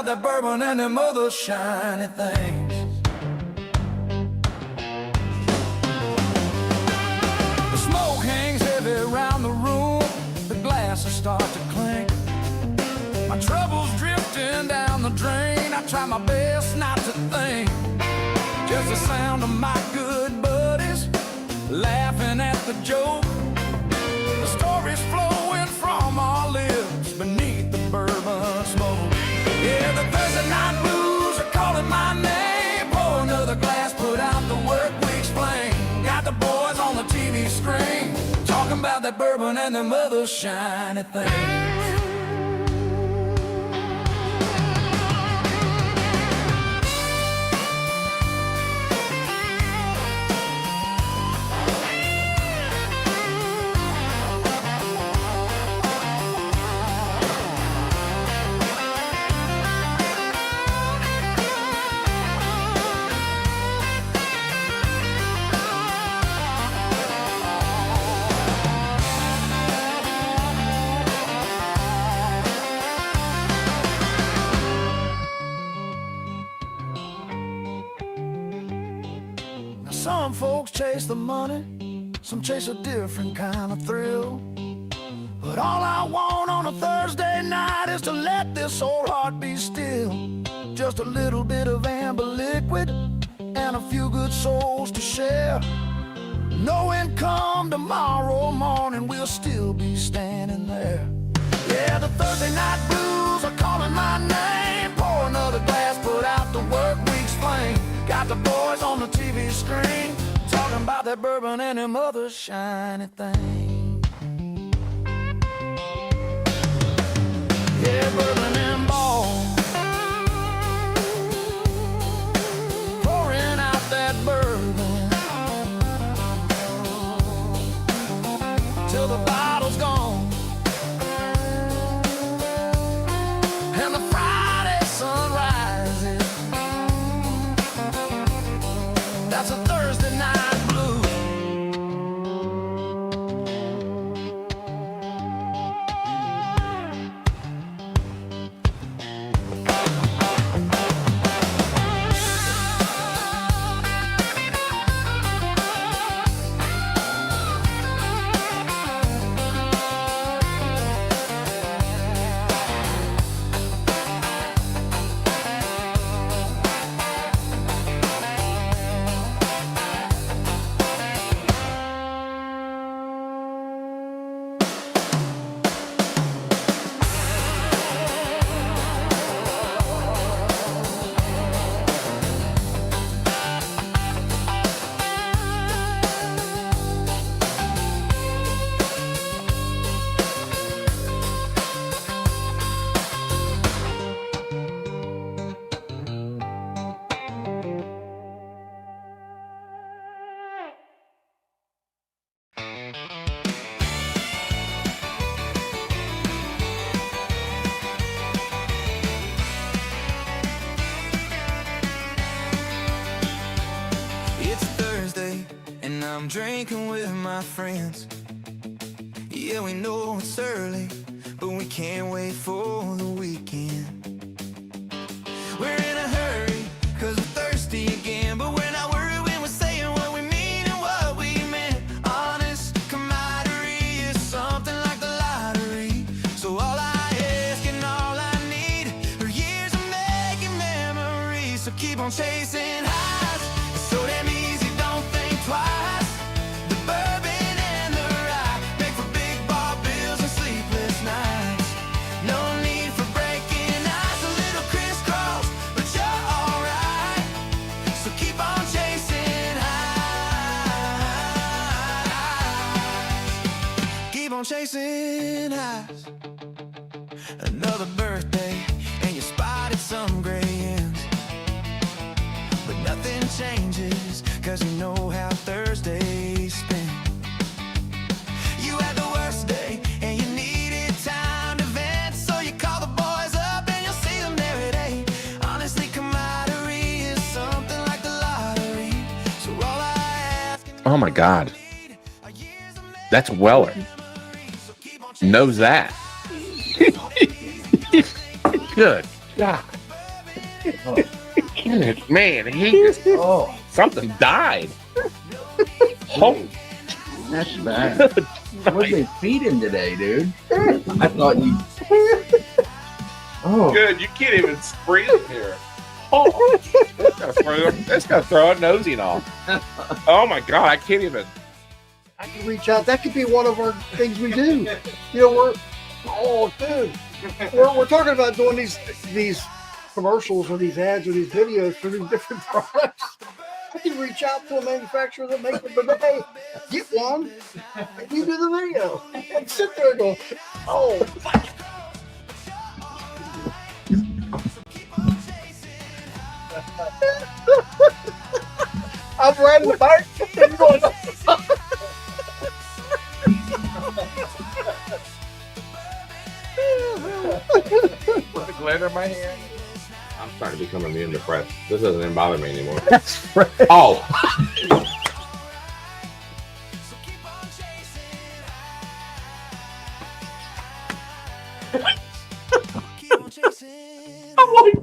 that bourbon and them other shiny things. The smoke hangs heavy around the room, the glasses start to clink. My troubles drifting down the drain, I try my best not to think. Just the sound of my good buddies laughing at the joke. The stories flowing from our lips beneath the bourbon smoke. Yeah, the Thursday night blues are calling my name. Pour another glass, put out the work week's flame. Got the boys on the TV screen talking about that bourbon and them other shiny things. Some folks chase the money, some chase a different kind of thrill. But all I want on a Thursday night is to let this old heart be still. Just a little bit of amber liquid and a few good souls to share. Knowing come tomorrow morning we'll still be standing there. Yeah, the Thursday night blues are calling my name. Pour another glass, put out the work week's flame. Got the boys on the TV screen talking about that bourbon and them other shiny things. Yeah, bourbon and ballz, pouring out that bourbon till the bottle's gone. And the Friday sun rises. That's a Thursday night blue. I'm drinking with my friends. Yeah, we know it's early, but we can't wait for the weekend. We're in a hurry, cause we're thirsty again, but we're not worried when we're saying what we mean and what we meant. Honest camaraderie is something like the lottery. So all I ask and all I need are years of making memories. So keep on chasing highs, it's so damn easy, don't think twice. Chasing highs. Another birthday and you spotted some gray ends, but nothing changes cause you know how Thursdays spend. You had the worst day and you needed time to vent, so you call the boys up and you'll see them there at 8. Honestly, camaraderie is something like the lottery. So all I ask. Oh my God, that's Weller. Knows that. Good God. Man, he just something died. Oh, That's bad. What did they feed him today, dude? I thought you. Oh, good. You can't even breathe in here. Oh, that's gonna throw a nosing off. Oh my god, I can't even. I can reach out. That could be one of our things we do. You know, we're talking about doing these commercials or these ads or these videos for these different products. I can reach out to a manufacturer that makes it today, get one, and you do the video. And sit there and go, oh, fuck. I'm riding the bike and going, Put the glitter in my hand. I'm starting to become immune to press. This doesn't even bother me anymore. that's right. Oh. I'm like,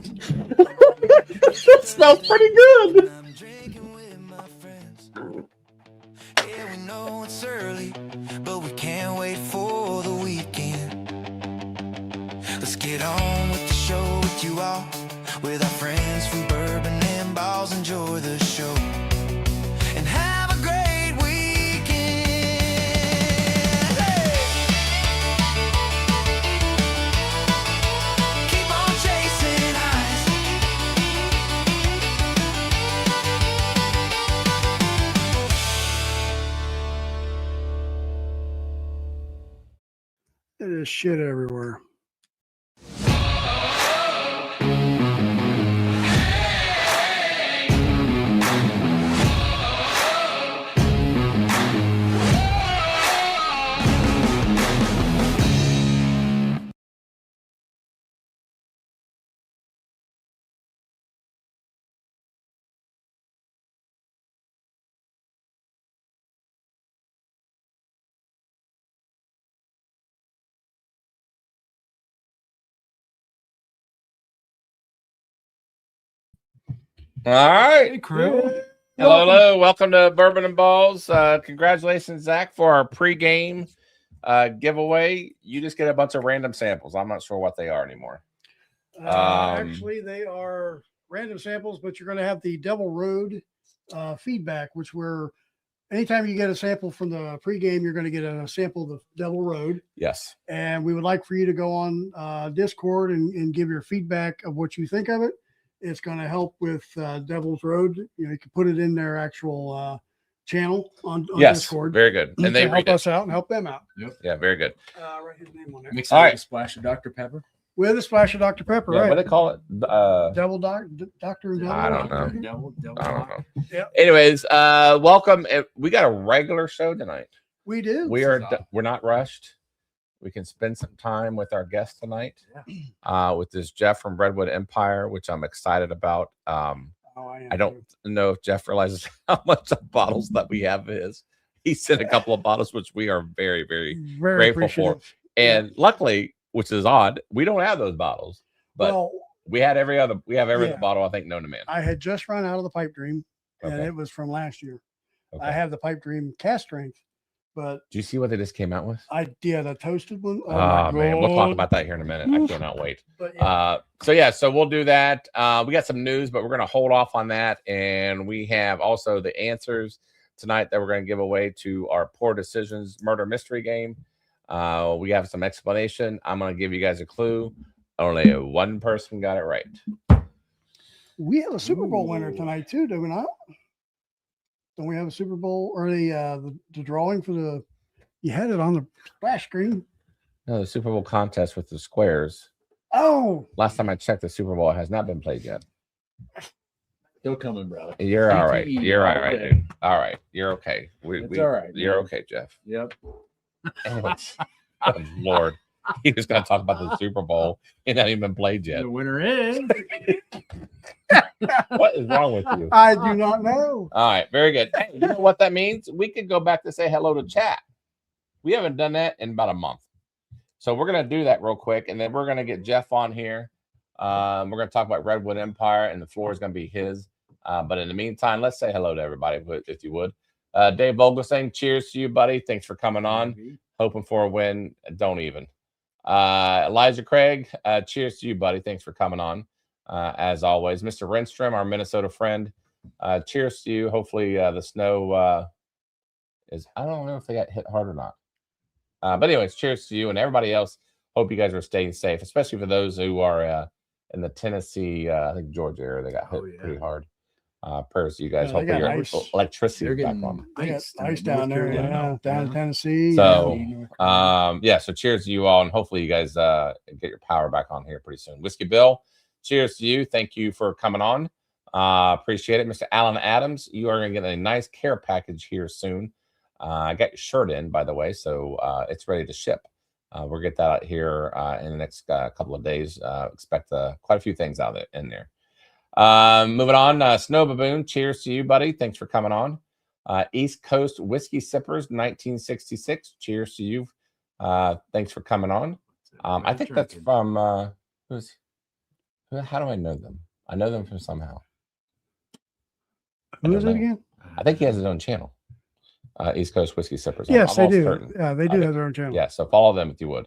that smells pretty good. I'm drinking with my friends. Yeah, we know it's early, but we can't wait for the weekend. Let's get on with the show with you all, with our friends from Bourbon and Ballz. Enjoy the show and have a great weekend. Hey! Keep on chasing highs. There's shit everywhere. All right. Hey, crew. Hello. Welcome to Bourbon and Ballz. Congratulations, Zach, for our pregame giveaway. You just get a bunch of random samples. I'm not sure what they are anymore. Actually, they are random samples, but you're going to have the Devil Road feedback, which anytime you get a sample from the pregame, you're going to get a sample of the Devil Road. Yes. And we would like for you to go on Discord and give your feedback of what you think of it. It's going to help with Devil's Road. You can put it in their actual channel on Discord. Very good. And they help us out and help them out. Yep. Yeah, very good. Write his name on there. Mix it All with right. a splash of Dr. Pepper. With a splash of Dr. Pepper, Yeah, right? what do they call it? Devil Doctor and Devil. I don't know. Devil I don't know. Yep. Anyways, welcome. We got a regular show tonight. We do. We're not rushed. We can spend some time with our guest tonight. With this Jeff from Redwood Empire, which I'm excited about. I don't know if Jeff realizes how much of bottles that we have is. He sent a couple of bottles, which we are very, very grateful for. And luckily, which is odd, we don't have those bottles. But we have every other bottle, I think, known to man. I had just run out of the Pipe Dream, and Okay. it was from last year. Okay. I have the Pipe Dream cast strength, but Do you see what they just came out with? I did a toasted one. Oh, man, we'll talk God. about that here in a minute. I cannot wait. But yeah. So we'll do that. We got some news, but we're going to hold off on that. And we have also the answers tonight that we're going to give away to our Poor Decisions murder mystery game. We have some explanation. I'm going to give you guys a clue. Only one person got it right. We have a Super Bowl winner tonight too, do we not? Don't we have a Super Bowl or the drawing for the? You had it on the splash screen. No, the Super Bowl contest with the squares. Oh, Last time I checked, the Super Bowl has not been played yet. Still coming, brother. You're all right. CTE You're all all right, day. dude. All right. You're okay. It's all right, You're man. okay, Jeff. Yep. Anyways, oh, Lord. He was going to talk about the Super Bowl. It hasn't even been played yet. The winner is. What is wrong with you? I do not know. All right. Very good. Hey, you know what that means? We could go back to say hello to chat. We haven't done that in about a month. So we're going to do that real quick. And then we're going to get Jeff on here. We're going to talk about Redwood Empire, and the floor is going to be his. But in the meantime, let's say hello to everybody, if you would. Dave Vogel saying cheers to you, buddy. Thanks for coming on. Hoping for a win. Don't even. Elijah Craig, cheers to you, buddy. Thanks for coming on. As always, Mr. Renstrom, our Minnesota friend, cheers to you. Hopefully the snow is, I don't know if they got hit hard or not. But anyways, cheers to you and everybody else. Hope you guys are staying safe, especially for those who are in the Tennessee, I think Georgia area. They got hit pretty hard. Prayers to you guys. Yeah, Hopefully your ice. electricity back on. Ice down there, down in Tennessee. So, so cheers to you all, and hopefully you guys get your power back on here pretty soon. Whiskey Bill, cheers to you. Thank you for coming on. Appreciate it. Mr. Alan Adams, you are going to get a nice care package here soon. I got your shirt in, by the way, so it's ready to ship. We'll get that out here in the next couple of days. Expect quite a few things out in there. Moving on, Snow Baboon, cheers to you, buddy. Thanks for coming on. East Coast Whiskey Sippers, 1966, cheers to you. Thanks for coming on. I think that's from how do I know them? I know them from somehow. Who is it again? I think he has his own channel. East Coast Whiskey Sippers. Yes, they do. Certain. Yeah, they do have their own channel. Yeah, so follow them if you would.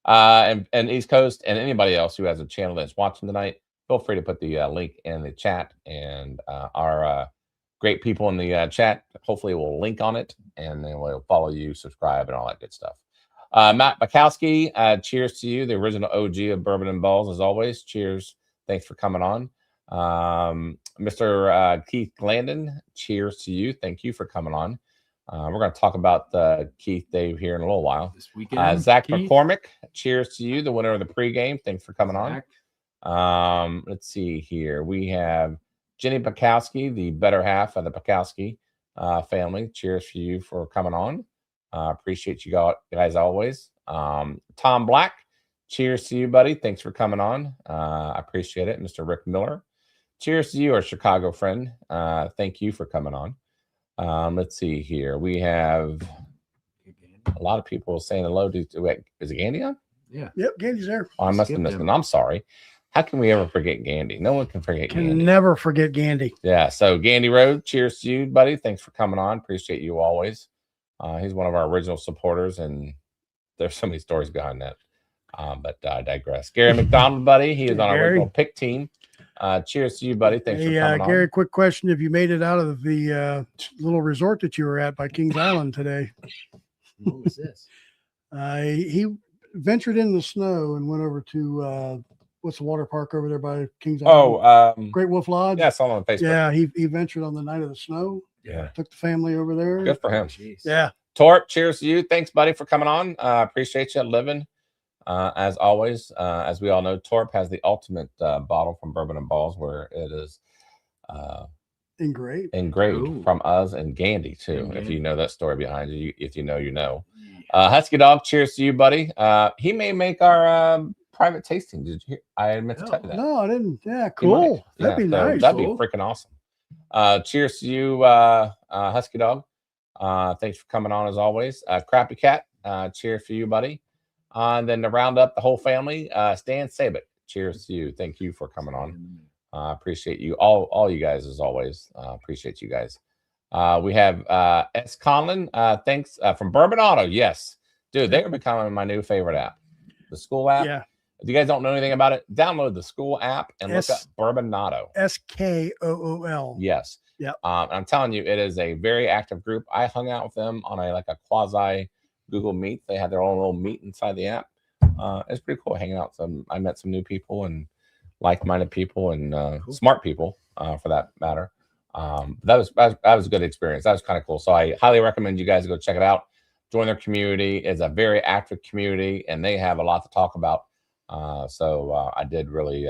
And East Coast and anybody else who has a channel that's watching tonight, feel free to put the link in the chat, and our great people in the chat hopefully will link on it, and then we'll follow you, subscribe, and all that good stuff. Matt Bukowski, cheers to you, the original OG of Bourbon and Ballz, as always. Cheers. Thanks for coming on. Mr. Keith Glandon, cheers to you. Thank you for coming on. We're going to talk about Keith Dave here in a little while. This weekend, Zach Keith. McCormick, cheers to you, the winner of the pregame. Thanks for coming on. Let's see here. We have Jenny Bukowski, the better half of the Bukowski family. Cheers for you for coming on. Appreciate you guys always. Tom Black, cheers to you, buddy. Thanks for coming on. I appreciate it. Mr. Rick Miller, cheers to you, our Chicago friend. Thank you for coming on. Let's see here. We have a lot of people saying hello. Is it Gandy on? Yeah. Yep, Gandy's there. Oh, I must have missed him. I'm sorry. How can we ever forget Gandy? No one can forget Gandy. Can never forget Gandy. Yeah. So Gandy Road, cheers to you, buddy. Thanks for coming on. Appreciate you always. He's one of our original supporters, and there's so many stories behind that. But I digress. Gary McDonald, buddy. He is on our original pick team. Cheers to you, buddy. Thanks for coming on. Gary, quick question. Have you made it out of the little resort that you were at by Kings Island today? What was this? He ventured in the snow and went over to what's the water park over there by Kings Island? Great Wolf Lodge. Yeah, I saw him on Facebook. Yeah, he ventured on the night of the snow. Yeah. Took the family over there. Good for him. Jeez. Yeah. Torp, cheers to you. Thanks, buddy, for coming on. Appreciate you living. As always, as we all know, Torp has the ultimate bottle from Bourbon and Ballz, where it is engraved Ooh. From us and Gandy too. If you know that story behind you, if you know, you know. Husky Dog, cheers to you, buddy. He may make our private tasting. Did you hear? I meant to tell you that. No, I didn't. Yeah, cool. That'd be nice. That'd be freaking awesome. Cheers to you, Husky Dog. Thanks for coming on as always. Crappy Cat, cheers for you, buddy. And then to round up the whole family, Stan Sabick, cheers to you. Thank you for coming on. Appreciate you all you guys as always. Appreciate you guys. We have S. Conlon. Thanks from Bourbon Auto. Yes, dude, they are becoming my new favorite app. The school app. Yeah. If you guys don't know anything about it, download the school app and look up Bourbon Auto. SKOOL. Yes. Yeah. I'm telling you, it is a very active group. I hung out with them on a quasi Google Meet. They had their own little meet inside the app. It's pretty cool hanging out. I met some new people and like-minded people and smart people for that matter. That was a good experience. That was kind of cool. So I highly recommend you guys go check it out. Join their community. It's a very active community, and they have a lot to talk about. So I did really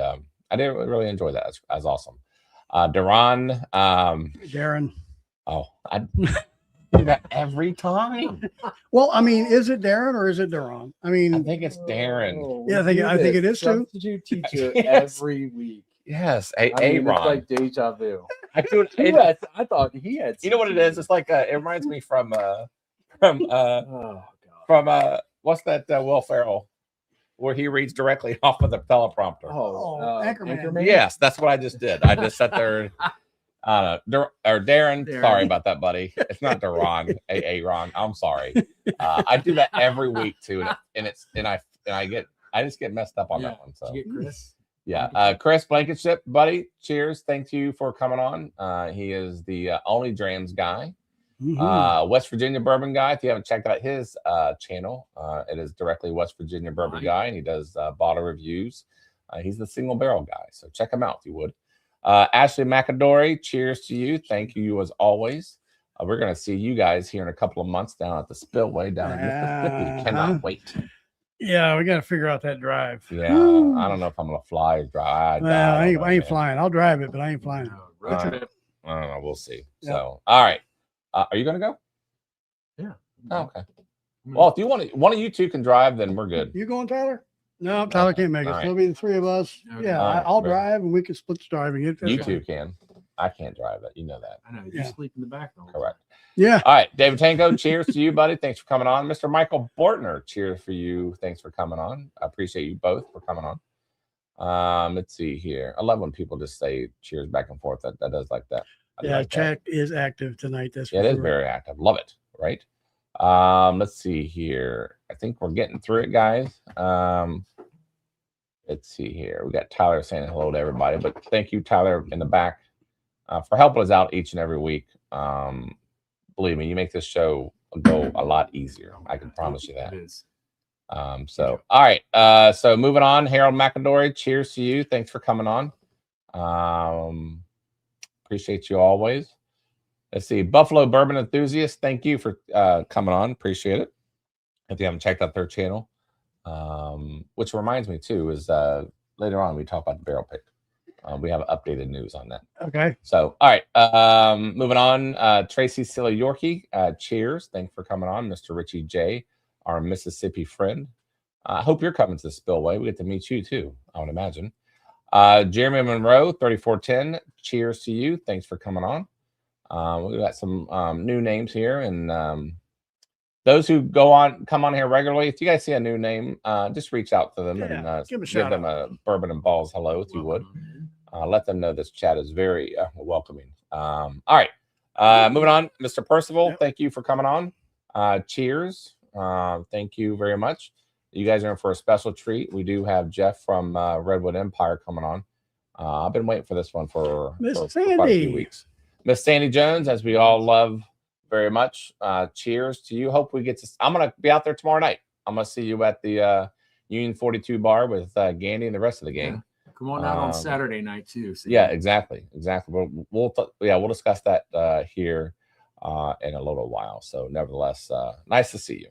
enjoy that. That's awesome. Darren. Oh, I do that every time. Well, I mean, is it Darren or is it Darren? I mean, I think it's Darren. Yeah, I think it is too. Substitute teacher every week. Yes, It's like deja vu. I thought he had. You know what it is? It's like it reminds me from oh god, from what's that Will Ferrell? where he reads directly off of the teleprompter. Anchorman. Yes, that's what I just did. I just sat there. Darren, sorry about that, buddy. It's not Duran, Ron. I'm sorry. I do that every week too, and I just get messed up on that one. So Did you get Chris? Yeah, Chris Blankenship, buddy. Cheers. Thank you for coming on. He is the only Drams guy, West Virginia bourbon guy. If you haven't checked out his channel, it is directly West Virginia bourbon guy, and he does bottle reviews. He's the single barrel guy, so check him out if you would. Ashley McAdory, cheers to you. Thank you as always. We're going to see you guys here in a couple of months down at the Spillway down in Mississippi. Cannot wait. Yeah, we got to figure out that drive. Yeah, I don't know if I'm going to fly or drive. Well, I ain't flying. I'll drive it, but I ain't flying. I don't know. We'll see. Yep. So, all right. Are you going to go? Yeah. Oh, okay. Well, if you want to, one of you two can drive, then we're good. You going, Tyler? No, Tyler can't make it. All right. It'll be the three of us. Okay. Yeah, All right, I'll great. drive and we can split the driving. You two can. I can't drive it. You know that. I know. You sleep in the back. Correct. Yeah. All right, David Tango, cheers to you, buddy. Thanks for coming on. Mr. Michael Bortner, cheers for you. Thanks for coming on. I appreciate you both for coming on. Let's see here. I love when people just say cheers back and forth. That does like that. Yeah, like chat is active tonight. That's it is very active. Love it. Right. Let's see here. I think we're getting through it, guys. Let's see here. We got Tyler saying hello to everybody, but thank you, Tyler, in the back, for helping us out each and every week. Believe me, you make this show go a lot easier. I can promise you that. It is. So, all right. So moving on, Harold McAdory, cheers to you. Thanks for coming on. Appreciate you always. Let's see. Buffalo Bourbon Enthusiast, thank you for coming on. Appreciate it. If you haven't checked out their channel, which reminds me too, is later on we talk about the barrel pick. We have updated news on that. Okay. So, all right. Moving on. Tracy Silla Yorkie, cheers. Thanks for coming on. Mr. Richie J, our Mississippi friend. I hope you're coming to the Spillway. We get to meet you too, I would imagine. Jeremy Monroe, 3410. Cheers to you. Thanks for coming on. We've got some new names here, and those who come on here regularly, if you guys see a new name, just reach out to them and give them a Bourbon and Ballz hello, if you would. Let them know this chat is very welcoming. All right. Moving on. Mr. Percival, thank you for coming on. Cheers. Thank you very much. You guys are in for a special treat. We do have Jeff from Redwood Empire coming on. I've been waiting for this one for quite a few weeks. Miss Sandy Jones, as we all love very much. Cheers to you. Hope we get to. I'm going to be out there tomorrow night. I'm going to see you at the Union 42 bar with Gandy and the rest of the gang. Yeah. Come on out on Saturday night too. So yeah, exactly. We'll discuss that here in a little while. So, nevertheless, nice to see you.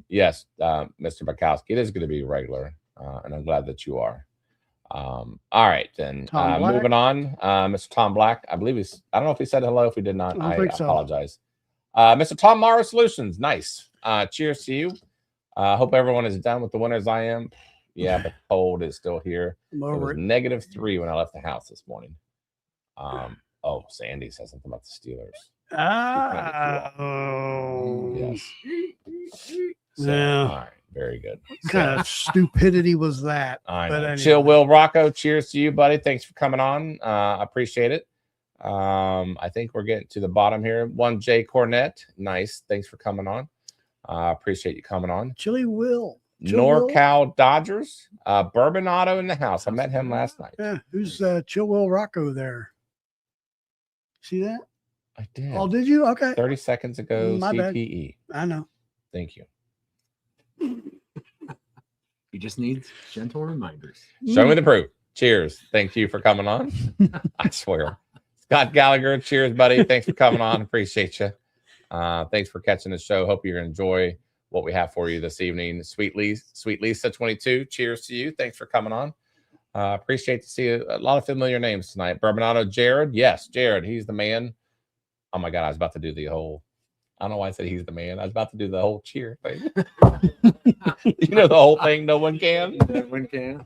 Yes, Mr. Bukowski, it is going to be regular, and I'm glad that you are. All right, then moving on, Mr. Tom Black. I believe I don't know if he said hello. If he did not, I apologize. Mr. Tom Morrow Solutions, nice. Cheers to you. Hope everyone is done with the winter as I am. Yeah, the cold is still here. It was -3 when I left the house this morning. Oh, Sandy said something about the Steelers. Yes. Yeah. All right. Very good. What kind of stupidity was that? I know. Anyway. Chill Will Rocco, cheers to you, buddy. Thanks for coming on. I appreciate it. I think we're getting to the bottom here. 1J Cornett, nice. Thanks for coming on. Appreciate you coming on. Chili Will. NorCal Dodgers, Bourbon Auto in the house. I met him last night. Yeah, who's Chill Will Rocco there? See that? I did. Oh, did you? Okay. 30 seconds ago, My CPE. bad. I know. Thank you. You just need gentle reminders. Show me the proof. Cheers. Thank you for coming on. I swear. Scott Gallagher, cheers, buddy. Thanks for coming on. Appreciate you. Thanks for catching the show. Hope you enjoy what we have for you this evening. Sweet Lisa 22, cheers to you. Thanks for coming on. Appreciate to see a lot of familiar names tonight. Bourbonado Jared. Yes, Jared. He's the man. Oh, my God. I was about to do the whole. I don't know why I said he's the man. I was about to do the whole cheer thing. You know the whole thing. No one can. No one can.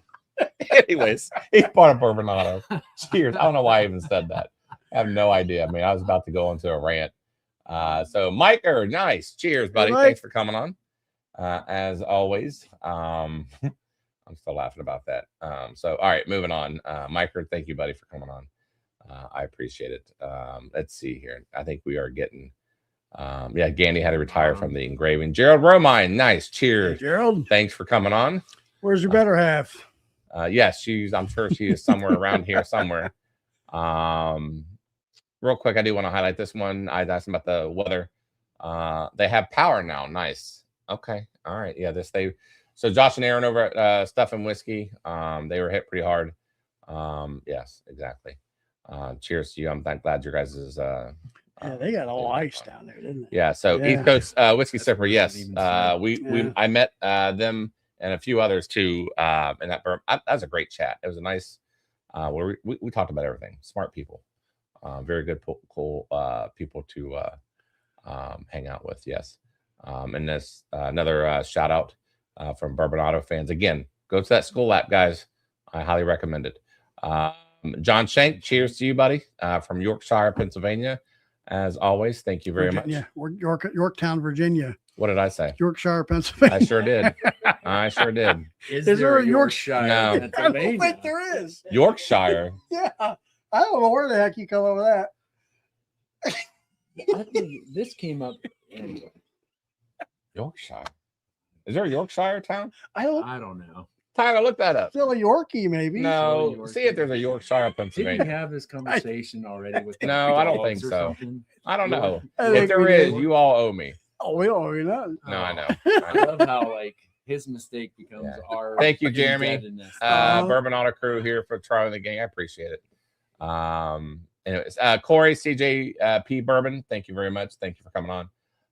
Anyways, he's part of Bourbonado. Cheers. I don't know why I even said that. I have no idea. I mean, I was about to go into a rant. So, Mike, nice. Cheers, buddy. Hey, Mike. Thanks for coming on. as always. I'm still laughing about that. So, all right, moving on. Micah, thank you, buddy, for coming on. I appreciate it. Let's see here. I think we are getting. Yeah, Gandy had to retire from the engraving. Gerald Romine, nice. Cheers, Hey, Gerald. Thanks for coming on. Where's your better half? Yes, I'm sure she is somewhere around here somewhere. Real quick, I do want to highlight this one. I asked about the weather. They have power now. Nice. Okay. All right. Yeah, so Josh and Aaron over at Stuff and Whiskey, they were hit pretty hard. Yes, exactly. Cheers to you. I'm glad your guys is Yeah, they got all ice down there, didn't they? yeah. So Yeah. East Coast Whiskey Sipper, yes. I met them and a few others too. And that was a great chat. It was a nice where we talked about everything. Smart people, very good, cool people to hang out with. Yes. And this another shout out from Bourbon Auto fans. Again, go to that school app, guys. I highly recommend it. John Shank, cheers to you, buddy, from Yorkshire, Pennsylvania. As always, thank you very much. Yorktown, Virginia. What did I say? Yorkshire, Pennsylvania. I sure did. I sure did. Is there a Yorkshire? No. I don't think there is. Yorkshire. Yeah. I don't know where the heck you come over that. I think this came up. Yorkshire. Is there a Yorkshire town? I don't. I don't know. Tyler, look that up. Still a Yorkie, maybe. No, Yorkshire. see if there's a Yorkshire, Did we Pennsylvania. have this conversation already with? No, I don't dogs think or so. something? I don't know. I If think there we is, did. you all owe me. Oh, we don't really know. No, I know. I love how like his mistake becomes Yeah. our. Thank you, Jeremy. indebtedness. Bourbon Auto Crew here for trying the gang. I appreciate it. Anyways, Corey, CJ, P Bourbon, thank you very much. Thank you for coming on.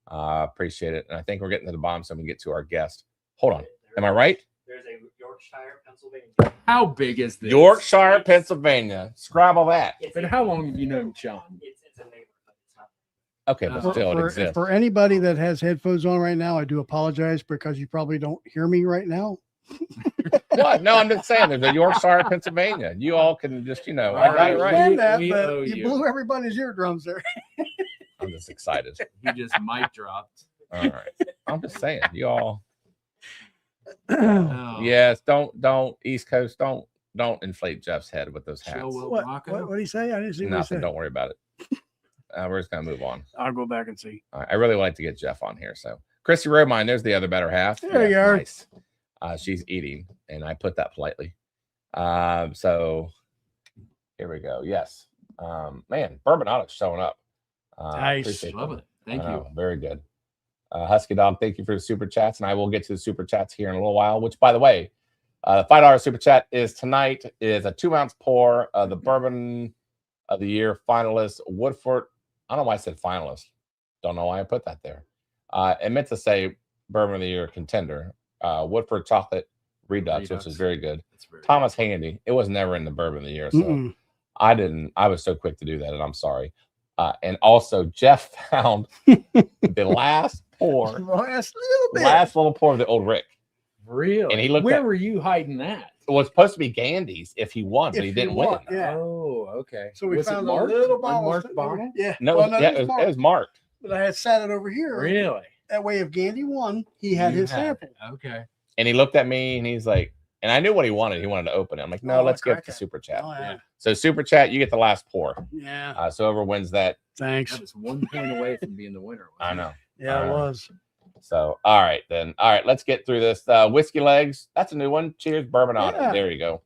Appreciate it. And I think we're getting to the bottom, so we can get to our guest. Hold on. Am I right? There's a Yorkshire, Pennsylvania. How big is this? Yorkshire, Pennsylvania. Scrabble that. But how long have you known John? It's a neighborhood. It's not. Okay, but still it exists. For anybody that has headphones on right now, I do apologize because you probably don't hear me right now. What? No, I'm just saying there's a Yorkshire, Pennsylvania. You all can just, I got it I right. understand that, We but owe you you. blew everybody's eardrums there. I'm just excited. He just mic dropped. All right. I'm just saying, you all. Oh. Yes, don't East Coast, don't inflate Jeff's head with those hats. Show Will What Rocco. did he say? I didn't see what he Nothing. said. Don't worry about it. We're just gonna move on. I'll go back and see. All right, I really would like to get Jeff on here. So Chrissy Romine, there's the other better half. There you are. Nice. She's eating, and I put that politely. So here we go. Yes. Man, Bourbon Auto's showing up. Nice. Appreciate Love that. it. Thank I you. know, very good. Husky Dog, thank you for the super chats, and I will get to the super chats here in a little while. Which, by the way, the $5 super chat is tonight. Is a 2-ounce pour of the Bourbon of the Year finalist Woodford. I don't know why I said finalist. Don't know why I put that there. I meant to say Bourbon of the Year contender. Woodford Chocolate Redux, which is very good. That's very Thomas Handy. It was never in the Bourbon of the Year, so Mm-mm. I was so quick to do that, and I'm sorry. And also, Jeff found the last pour, Last little bit. last little pour of the Old Rick. Really? And he looked Where at- were you hiding that? It was supposed to be Gandy's if he won, but If he he didn't won, win. yeah. Oh, okay. So we Was it found marked? a little bottle. Unmarked sitting bottle? over- Yeah. No, Well, yeah, it was it was marked. But I had sat it over here. Really? That way, if Gandy won, he had You his had sample. it. Okay. And he looked at me and he's like, and I knew what he wanted. He wanted to open it. I'm like, no, Oh, let's give crack it to it. Super Chat. Oh, yeah. So Super Chat, you get the last pour. Yeah. So whoever wins that, Thanks. That was 1 point away from being the winner. I know. Yeah, it was. So, all right, then. All right, let's get through this. Whiskey Legs, that's a new one. Cheers, Bourbon on Yeah. it. There you go.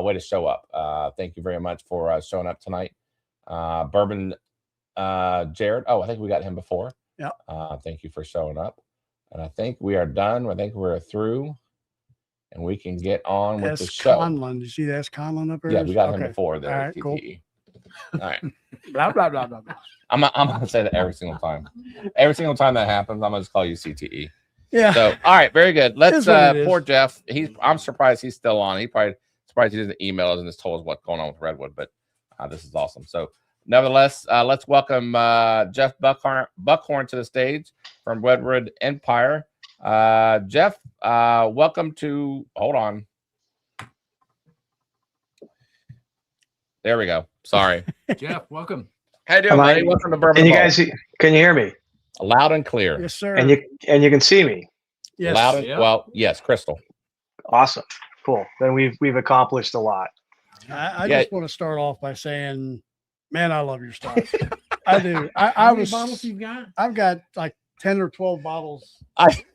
Way to show up. Thank you very much for showing up tonight. Bourbon Jared. Oh, I think we got him before. Yep. Thank you for showing up. And I think we are done. I think we're through. And we can get on with the S. show. Conlon. You see that S. Conlon up there? Yeah, we got him Okay. before the All right, cool. TTE. All right. Blah, blah, blah, blah, blah. I'm gonna say that every single time. Every single time that happens, I'm gonna just call you CTE. Yeah. So, all right, very good. Let's Is what it poor is. Jeff. I'm surprised he's still on. He probably surprised he didn't email us and just told us what's going on with Redwood. But this is awesome. So, nevertheless, let's welcome Jeff Buckhorn to the stage from Redwood Empire. Jeff, welcome to. Hold on. There we go. Sorry. Jeff, welcome. How you doing, Am I- buddy? Welcome to Bourbon Can you and guys Ballz. can you hear me? Loud and clear. Yes, sir. And you can see me. Yes. Loud. Yeah. Well, yes, Crystal. Awesome. Cool. Then we've accomplished a lot. I Yeah. just want to start off by saying, man, I love your stuff. I do. How I many was. bottles you got? I've got like 10 or 12 bottles.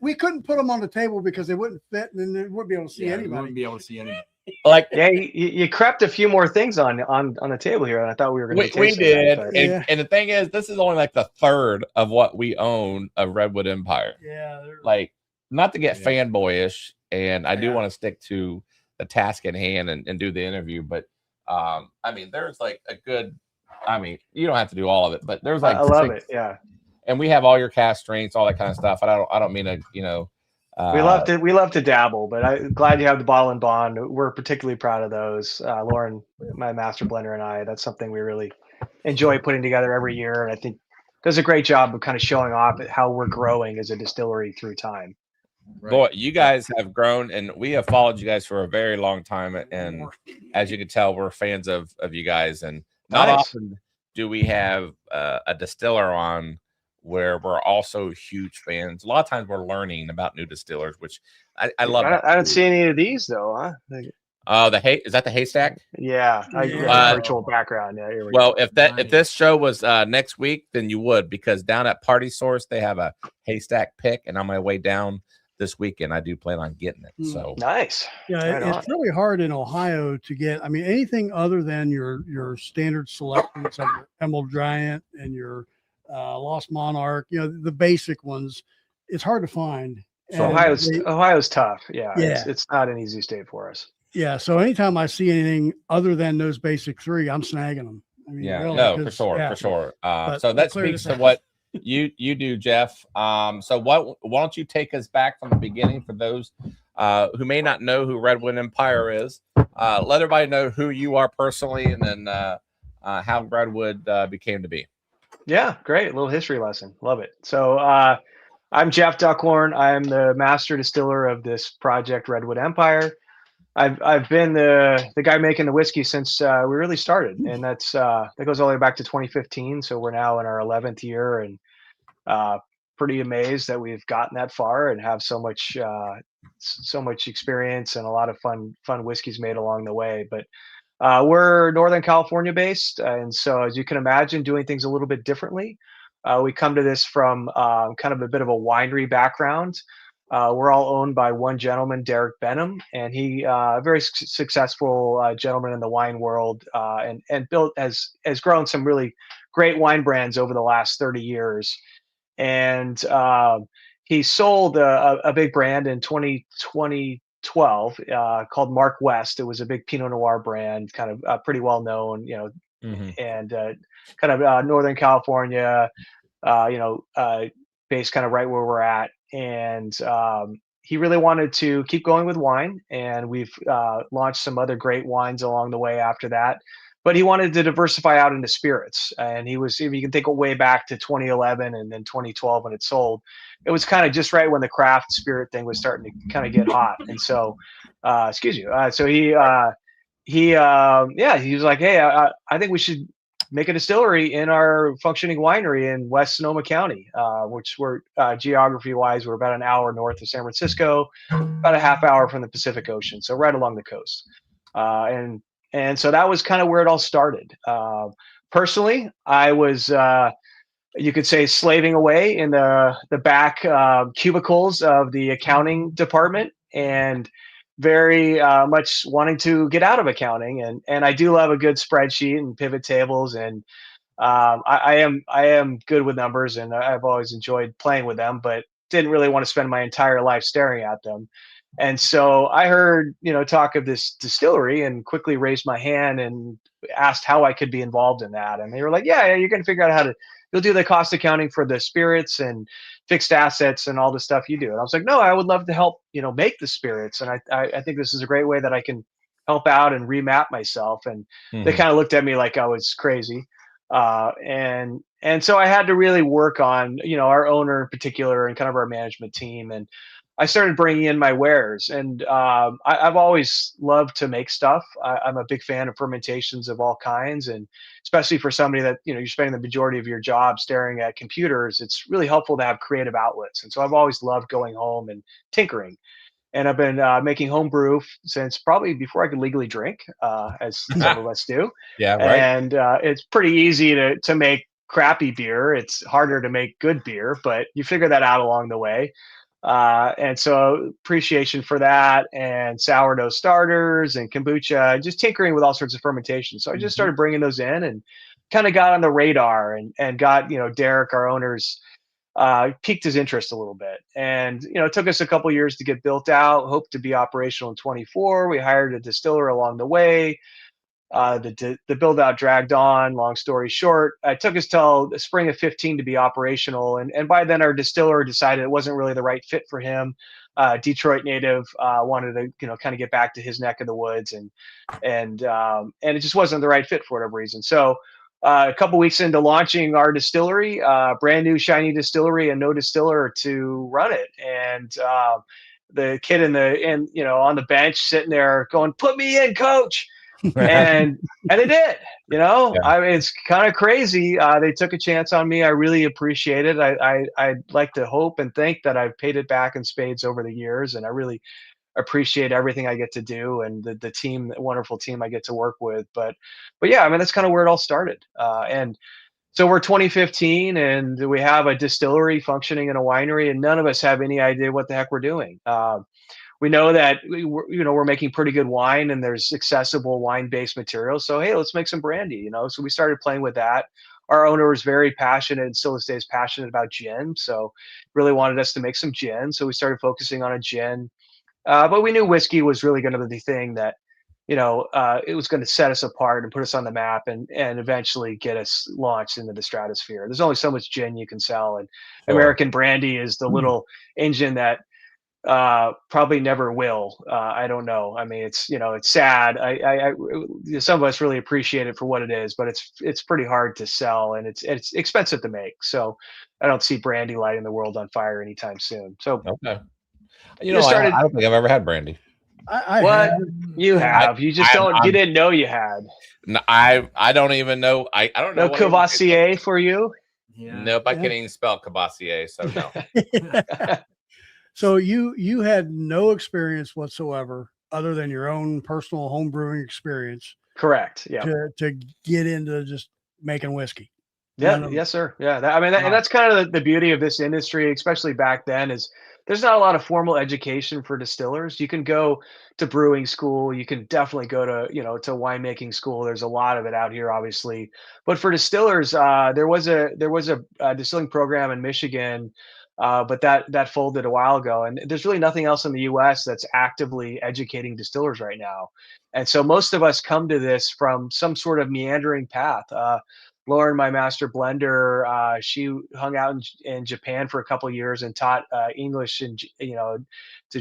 We couldn't put them on the table because they wouldn't fit, and then they wouldn't be able to see You anybody. wouldn't be able to see anybody. Like Yeah, you crept a few more things on the table here, and I thought we were going to. we did, that, and the thing is, this is only like the third of what we own of Redwood Empire. Yeah. Like, not to get Yeah. fanboyish, and I do Yeah. want to stick to the task at hand and do the interview, but I mean, there's like a good. I mean, you don't have to do all of it, but there's like I love 6 it. Yeah, and we have all your cast strengths, all that kind of stuff. And I don't mean to, we love to dabble, but I'm glad you have the bottle and bond. We're particularly proud of those. Lauren, my master blender, and I. That's something we really enjoy putting together every year, and I think does a great job of kind of showing off how we're growing as a distillery through time. Right. Boy, you guys have grown, and we have followed you guys for a very long time. And as you can tell, we're fans of you guys. And not Nice. often do we have a distiller on where we're also huge fans. A lot of times we're learning about new distillers, which I love. I don't see any of these though, huh? Is that the haystack? Yeah, I Yeah. got virtual background. Yeah, here we Well, go. if this show was next week, then you would, because down at Party Source they have a haystack pick, and on my way down this weekend I do plan on getting it. So Nice. Yeah, Right on. it's really hard in Ohio to get. I mean, anything other than your standard selections of your Emerald Giant and your Lost Monarch, the basic ones, it's hard to find. So And Ohio's tough. Yeah, Yeah. It's not an easy state for us. yeah. So anytime I see anything other than those basic three, I'm snagging them. I mean, yeah, really, no, for 'cause, sure, yeah. for sure. But So that clear speaks this to up. what you do, Jeff. So why don't you take us back from the beginning for those who may not know who Redwood Empire is? Let everybody know who you are personally, and then how Redwood became to be. Yeah, great. A little history lesson. Love it. So I'm Jeff Duckhorn. I'm the master distiller of this project, Redwood Empire. I've been the guy making the whiskey since we really started, and that goes all the way back to 2015. So we're now in our 11th year, and pretty amazed that we've gotten that far and have so much experience and a lot of fun whiskeys made along the way. But we're Northern California based, and so as you can imagine, doing things a little bit differently. We come to this from kind of a bit of a winery background. We're all owned by one gentleman, Derek Benham, and he a very successful gentleman in the wine world, and has grown some really great wine brands over the last 30 years. And he sold a big brand in 2012 called Mark West. It was a big Pinot Noir brand, kind of pretty well known, and kind of Northern California, based kind of right where we're at. And he really wanted to keep going with wine, and we've launched some other great wines along the way after that. But he wanted to diversify out into spirits, and if you can think way back to 2011 and then 2012 when it sold, it was kind of just right when the craft spirit thing was starting to kind of get hot. And so, so he was like, hey, I think we should make a distillery in our functioning winery in West Sonoma County, which we're geography-wise, we're about an hour north of San Francisco, about a half hour from the Pacific Ocean, so right along the coast. And so that was kind of where it all started. Personally, I was, you could say, slaving away in the back cubicles of the accounting department, and very much wanting to get out of accounting. And I do love a good spreadsheet and pivot tables, and I am good with numbers, and I've always enjoyed playing with them, but didn't really want to spend my entire life staring at them. And so I heard, talk of this distillery, and quickly raised my hand and asked how I could be involved in that. And they were like, yeah, you're going to figure out you'll do the cost accounting for the spirits and fixed assets and all the stuff you do. And I was like, no, I would love to help, make the spirits. And I think this is a great way that I can help out and remap myself. And they kind of looked at me like I was crazy. And so I had to really work on, our owner in particular and kind of our management team. And I started bringing in my wares, and I've always loved to make stuff. I'm a big fan of fermentations of all kinds, and especially for somebody that you're spending the majority of your job staring at computers, it's really helpful to have creative outlets. And so I've always loved going home and tinkering. And I've been making home brew since probably before I could legally drink, as some of us do. Yeah, right. And it's pretty easy to make crappy beer. It's harder to make good beer, but you figure that out along the way. And so appreciation for that, and sourdough starters and kombucha, just tinkering with all sorts of fermentation. So I just started bringing those in and kind of got on the radar, and got, Derek, our owner's, piqued his interest a little bit. And, it took us a couple years to get built out, hope to be operational in 24. We hired a distiller along the way. The build out dragged on. Long story short, it took us till the spring of 15 to be operational, and by then our distiller decided it wasn't really the right fit for him. Detroit native, wanted to kind of get back to his neck of the woods, and it just wasn't the right fit for whatever reason. So a couple weeks into launching our distillery, brand new shiny distillery, and no distiller to run it, and the kid on the bench sitting there going, "Put me in, coach." and they did. Yeah. I mean, it's kind of crazy. They took a chance on me. I really appreciate it. I'd like to hope and think that I've paid it back in spades over the years, and I really appreciate everything I get to do, and the team, the wonderful team I get to work with. But yeah, I mean, that's kind of where it all started. And so we're 2015, and we have a distillery functioning in a winery, and none of us have any idea what the heck we're doing. We know that we're making pretty good wine, and there's accessible wine-based materials. So hey, let's make some brandy. So we started playing with that. Our owner was very passionate, and still stays passionate about gin. So really wanted us to make some gin. So we started focusing on a gin. But we knew whiskey was really going to be the thing that it was going to set us apart and put us on the map, and eventually get us launched into the stratosphere. There's only so much gin you can sell, and Sure. American brandy is the little engine that probably never will. I don't know. I mean, it's sad. Some of us really appreciate it for what it is, but it's pretty hard to sell, and it's expensive to make. So I don't see brandy lighting the world on fire anytime soon. So Okay. I don't think I've ever had brandy. What? You have. You just you didn't know you had. No, I don't even know. I don't know. No Cavassier for you? Yeah. Nope, I can't even spell Cavassier, so no. So you had no experience whatsoever other than your own personal home brewing experience. Correct. Yeah. To get into just making whiskey. Yeah. Yes, sir. Yeah. And that's kind of the beauty of this industry, especially back then, is there's not a lot of formal education for distillers. You can go to brewing school. You can definitely go to, to winemaking school. There's a lot of it out here, obviously. But for distillers, there was a distilling program in Michigan, but that folded a while ago. And there's really nothing else in the U.S. that's actively educating distillers right now. And so most of us come to this from some sort of meandering path. Lauren, my master blender, she hung out in Japan for a couple of years and taught English to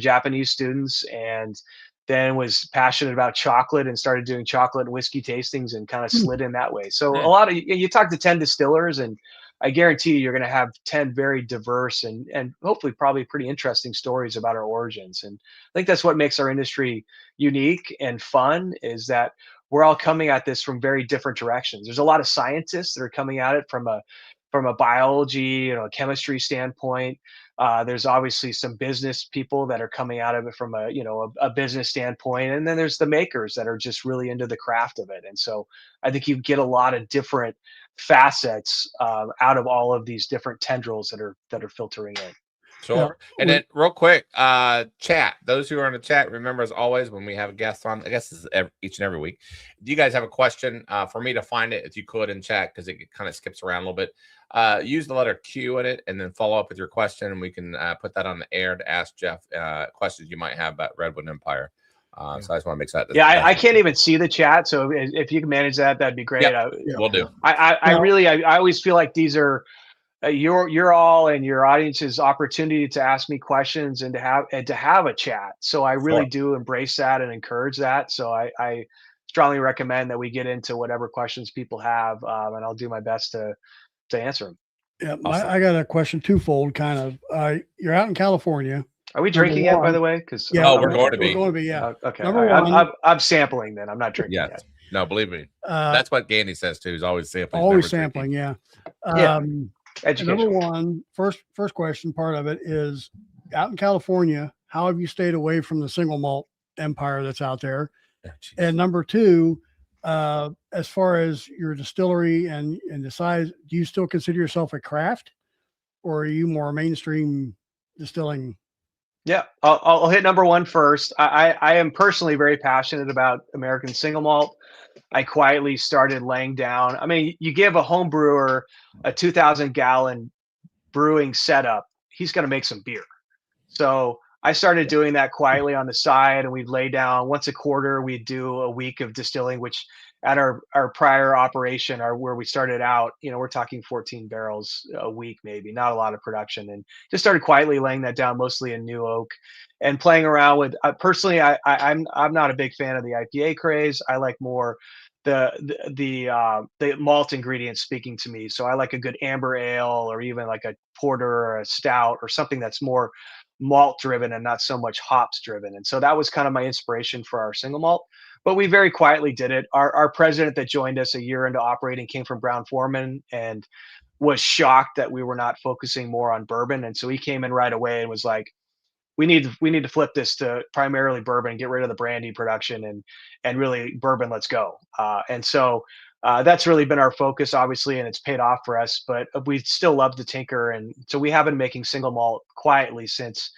Japanese students, and then was passionate about chocolate and started doing chocolate and whiskey tastings, and kind of slid in that way. So a lot of you talk to 10 distillers, and I guarantee you're going to have 10 very diverse and hopefully probably pretty interesting stories about our origins. And I think that's what makes our industry unique and fun, is that we're all coming at this from very different directions. There's a lot of scientists that are coming at it from a biology, a chemistry standpoint. There's obviously some business people that are coming out of it from a business standpoint. And then there's the makers that are just really into the craft of it. And so I think you get a lot of different facets out of all of these different tendrils that are filtering in. Sure. And then real quick, chat. Those who are in the chat, remember, as always, when we have a guest on, I guess this is each and every week. Do you guys have a question for me to find it, if you could, in chat, because it kind of skips around a little bit? Use the letter Q in it, and then follow up with your question, and we can put that on the air to ask Jeff questions you might have about Redwood Empire. So I just want to make sure that. Yeah, I can't even see the chat, so if you can manage that, that'd be great. Yep, we'll do. I always feel like these are your all and your audience's opportunity to ask me questions and to have a chat. So I really do embrace that and encourage that. So I strongly recommend that we get into whatever questions people have, and I'll do my best to answer them. Yeah, awesome. I got a question twofold, kind of. You're out in California. Are we Number drinking yet, by one. the way? Because Yeah, Oh, we're going to be. We're going to be, yeah. okay. Number all right. one. I'm sampling then. I'm not drinking Yes. yet. No, believe me. Uh, That's what Gandy says too. He's always sampling. always never sampling, drinking. yeah. Yeah. Number Educational. one, first question, part of it is out in California, how have you stayed away from the single malt empire that's out there? Oh, geez. And number two, as far as your distillery and the size, do you still consider yourself a craft, or are you more mainstream distilling? Yeah, I'll hit number one first. I am personally very passionate about American single malt. I quietly started laying down. I mean, you give a home brewer a 2,000-gallon brewing setup, he's going to make some beer. So I started doing that quietly on the side, and we'd lay down once a quarter. We'd do a week of distilling, which at our prior operation, where we started out, we're talking 14 barrels a week, maybe, not a lot of production, and just started quietly laying that down, mostly in new oak, and playing around with. Personally, I'm not a big fan of the IPA craze. I like more the malt ingredients speaking to me. So I like a good amber ale, or even like a porter or a stout, or something that's more malt driven and not so much hops driven. And so that was kind of my inspiration for our single malt. But we very quietly did it. Our president that joined us a year into operating came from Brown-Forman and was shocked that we were not focusing more on bourbon. And so he came in right away and was like, we need to flip this to primarily bourbon, get rid of the brandy production, and really bourbon, let's go. And so that's really been our focus, obviously, and it's paid off for us, but we still love to tinker. And so we have been making single malt quietly since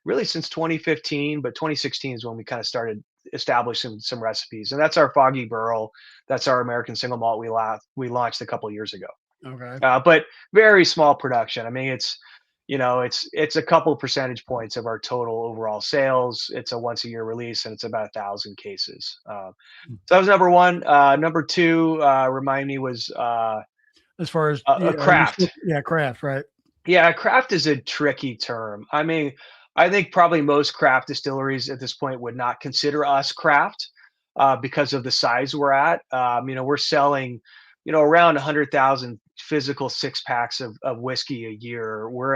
really since 2015, but 2016 is when we kind of started establishing some recipes. And that's our Foggy Burl. That's our American single malt we launched a couple of years ago. Okay. But very small production. I mean, it's a couple of percentage points of our total overall sales. It's a once a year release, and it's about 1,000 cases. So that was number one. Number two, remind me, was As far as a craft. Craft, right? Yeah, craft is a tricky term. I mean, I think probably most craft distilleries at this point would not consider us craft because of the size we're at. We're selling, around 100,000 physical 6-packs of whiskey a year. We're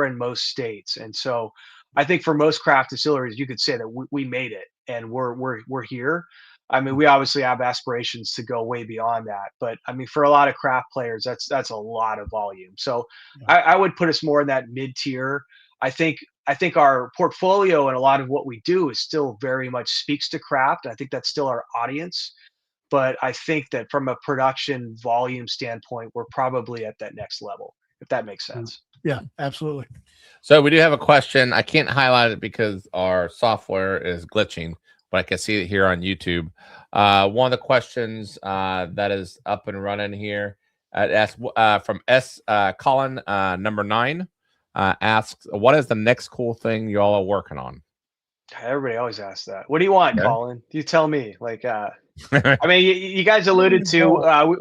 in most states, and so I think for most craft distilleries, you could say that we made it, and we're here. I mean, we obviously have aspirations to go way beyond that, but I mean, for a lot of craft players, that's a lot of volume. So I would put us more in that mid tier. I think our portfolio and a lot of what we do is still very much speaks to craft. I think that's still our audience. But I think that from a production volume standpoint, we're probably at that next level, if that makes sense. Yeah, absolutely. So we do have a question. I can't highlight it because our software is glitching, but I can see it here on YouTube. One of the questions that is up and running here from Colin, number 9, asks, what is the next cool thing you all are working on? Everybody always asks that. What do you want, Colin? You tell me. Like, I mean, you guys alluded to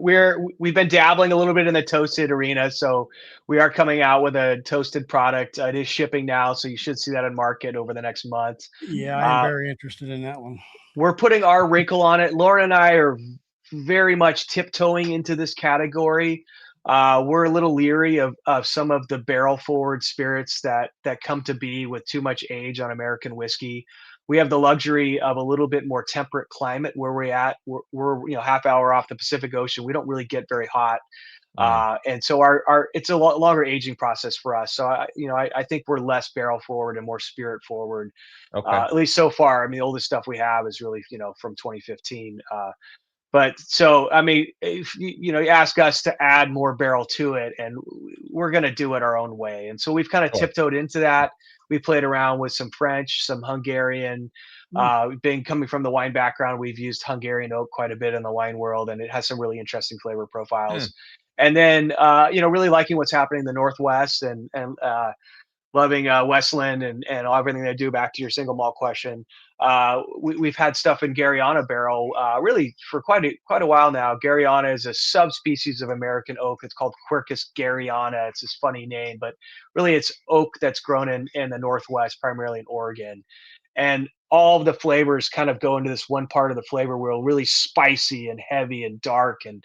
we've been dabbling a little bit in the toasted arena, so we are coming out with a toasted product. It is shipping now, so you should see that in market over the next month. Yeah, I'm very interested in that one. We're putting our wrinkle on it. Lauren and I are very much tiptoeing into this category. We're a little leery of some of the barrel forward spirits that come to be with too much age on American whiskey. We have the luxury of a little bit more temperate climate where we're at. We're half hour off the Pacific Ocean. We don't really get very hot. And so our it's a longer aging process for us. So I think we're less barrel forward and more spirit forward. Okay. At least so far. I mean, the oldest stuff we have is really from 2015. But so, I mean, if you ask us to add more barrel to it, and we're going to do it our own way. And so we've kind of tiptoed into that. We played around with some French, some Hungarian. Being coming from the wine background, we've used Hungarian oak quite a bit in the wine world, and it has some really interesting flavor profiles. And then, really liking what's happening in the Northwest, and loving Westland and everything they do. Back to your single malt question, we've had stuff in Garyana barrel really for quite a while now. Garyana is a subspecies of American oak. It's called Quercus garyana. It's this funny name, but really it's oak that's grown in the Northwest, primarily in Oregon. And all of the flavors kind of go into this one part of the flavor wheel, really spicy and heavy and dark and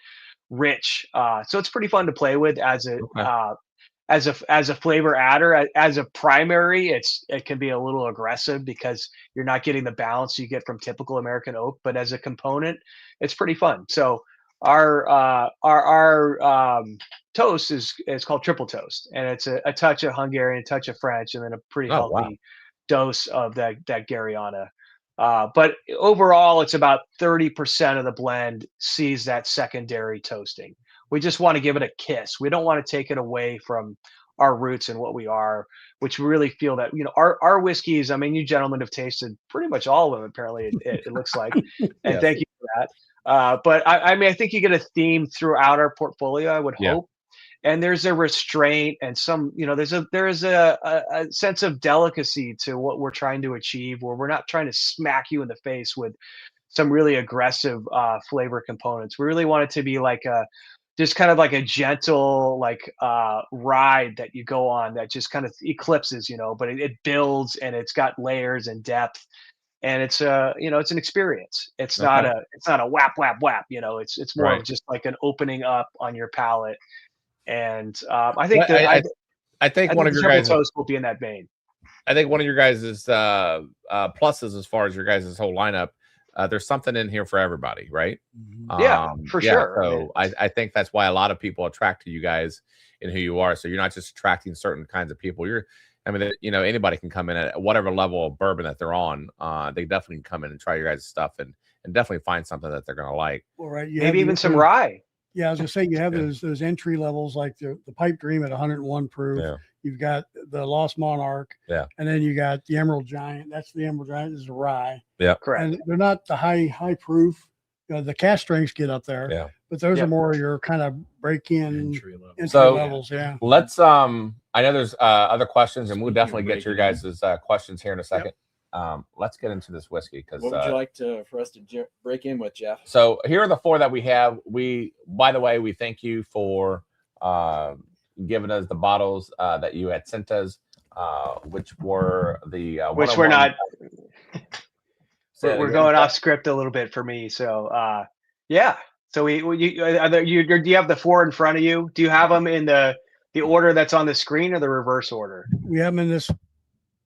rich. So it's pretty fun to play with as as a flavor adder. As a primary, it can be a little aggressive because you're not getting the balance you get from typical American oak. But as a component, it's pretty fun. So our toast is called triple toast, and it's a touch of Hungarian, a touch of French, and then a pretty Oh, wow. healthy dose of that Garyana. But overall, it's about 30% of the blend sees that secondary toasting. We just want to give it a kiss. We don't want to take it away from our roots and what we are, which we really feel that, our whiskeys, I mean, you gentlemen have tasted pretty much all of them, apparently, it looks like. And Yes. thank you for that. But I mean, I think you get a theme throughout our portfolio, I would Yeah. hope. And there's a restraint and some, there's a sense of delicacy to what we're trying to achieve, where we're not trying to smack you in the face with some really aggressive flavor components. We really want it to be like just kind of like a gentle ride that you go on that just kind of eclipses, but it builds and it's got layers and depth. And it's it's an experience. It's not a whap whap whap. It's more Right. of just like an opening up on your palate. And I think Well, that I think I one think of the your triple guys, toast will be in that vein. I think one of your guys' pluses as far as your guys' whole lineup. There's something in here for everybody, right? Yeah, for sure. So I think that's why a lot of people attract to you guys and who you are. So you're not just attracting certain kinds of people. Anybody can come in at whatever level of bourbon that they're on. They definitely can come in and try your guys' stuff and definitely find something that they're gonna like. Well, right. Maybe even some rye. Yeah, I was gonna say you have Yeah. those entry levels like the Pipe Dream at 101 proof. Yeah. You've got the Lost Monarch. Yeah. And then you got the Emerald Giant. That's the Emerald Giant. This is a rye. Yeah. Correct. And they're not the high proof. The cask strengths get up there. Yeah. But those Yeah. are more your kind of break-in Entry level. entry So- levels. Yeah. Let's I know there's other questions, and we'll Speaking of definitely get your breaking guys' questions here in a second. Let's get into this whiskey because What would you like for us to break in with, Jeff? so here are the four that we have. By the way, we thank you for giving us the bottles that you had sent us, which were the Which we're 101 not. Say We're that going again. off script a little bit for me. So yeah. So do you have the four in front of you? Do you have them in the order that's on the screen or the reverse order? We have them in this.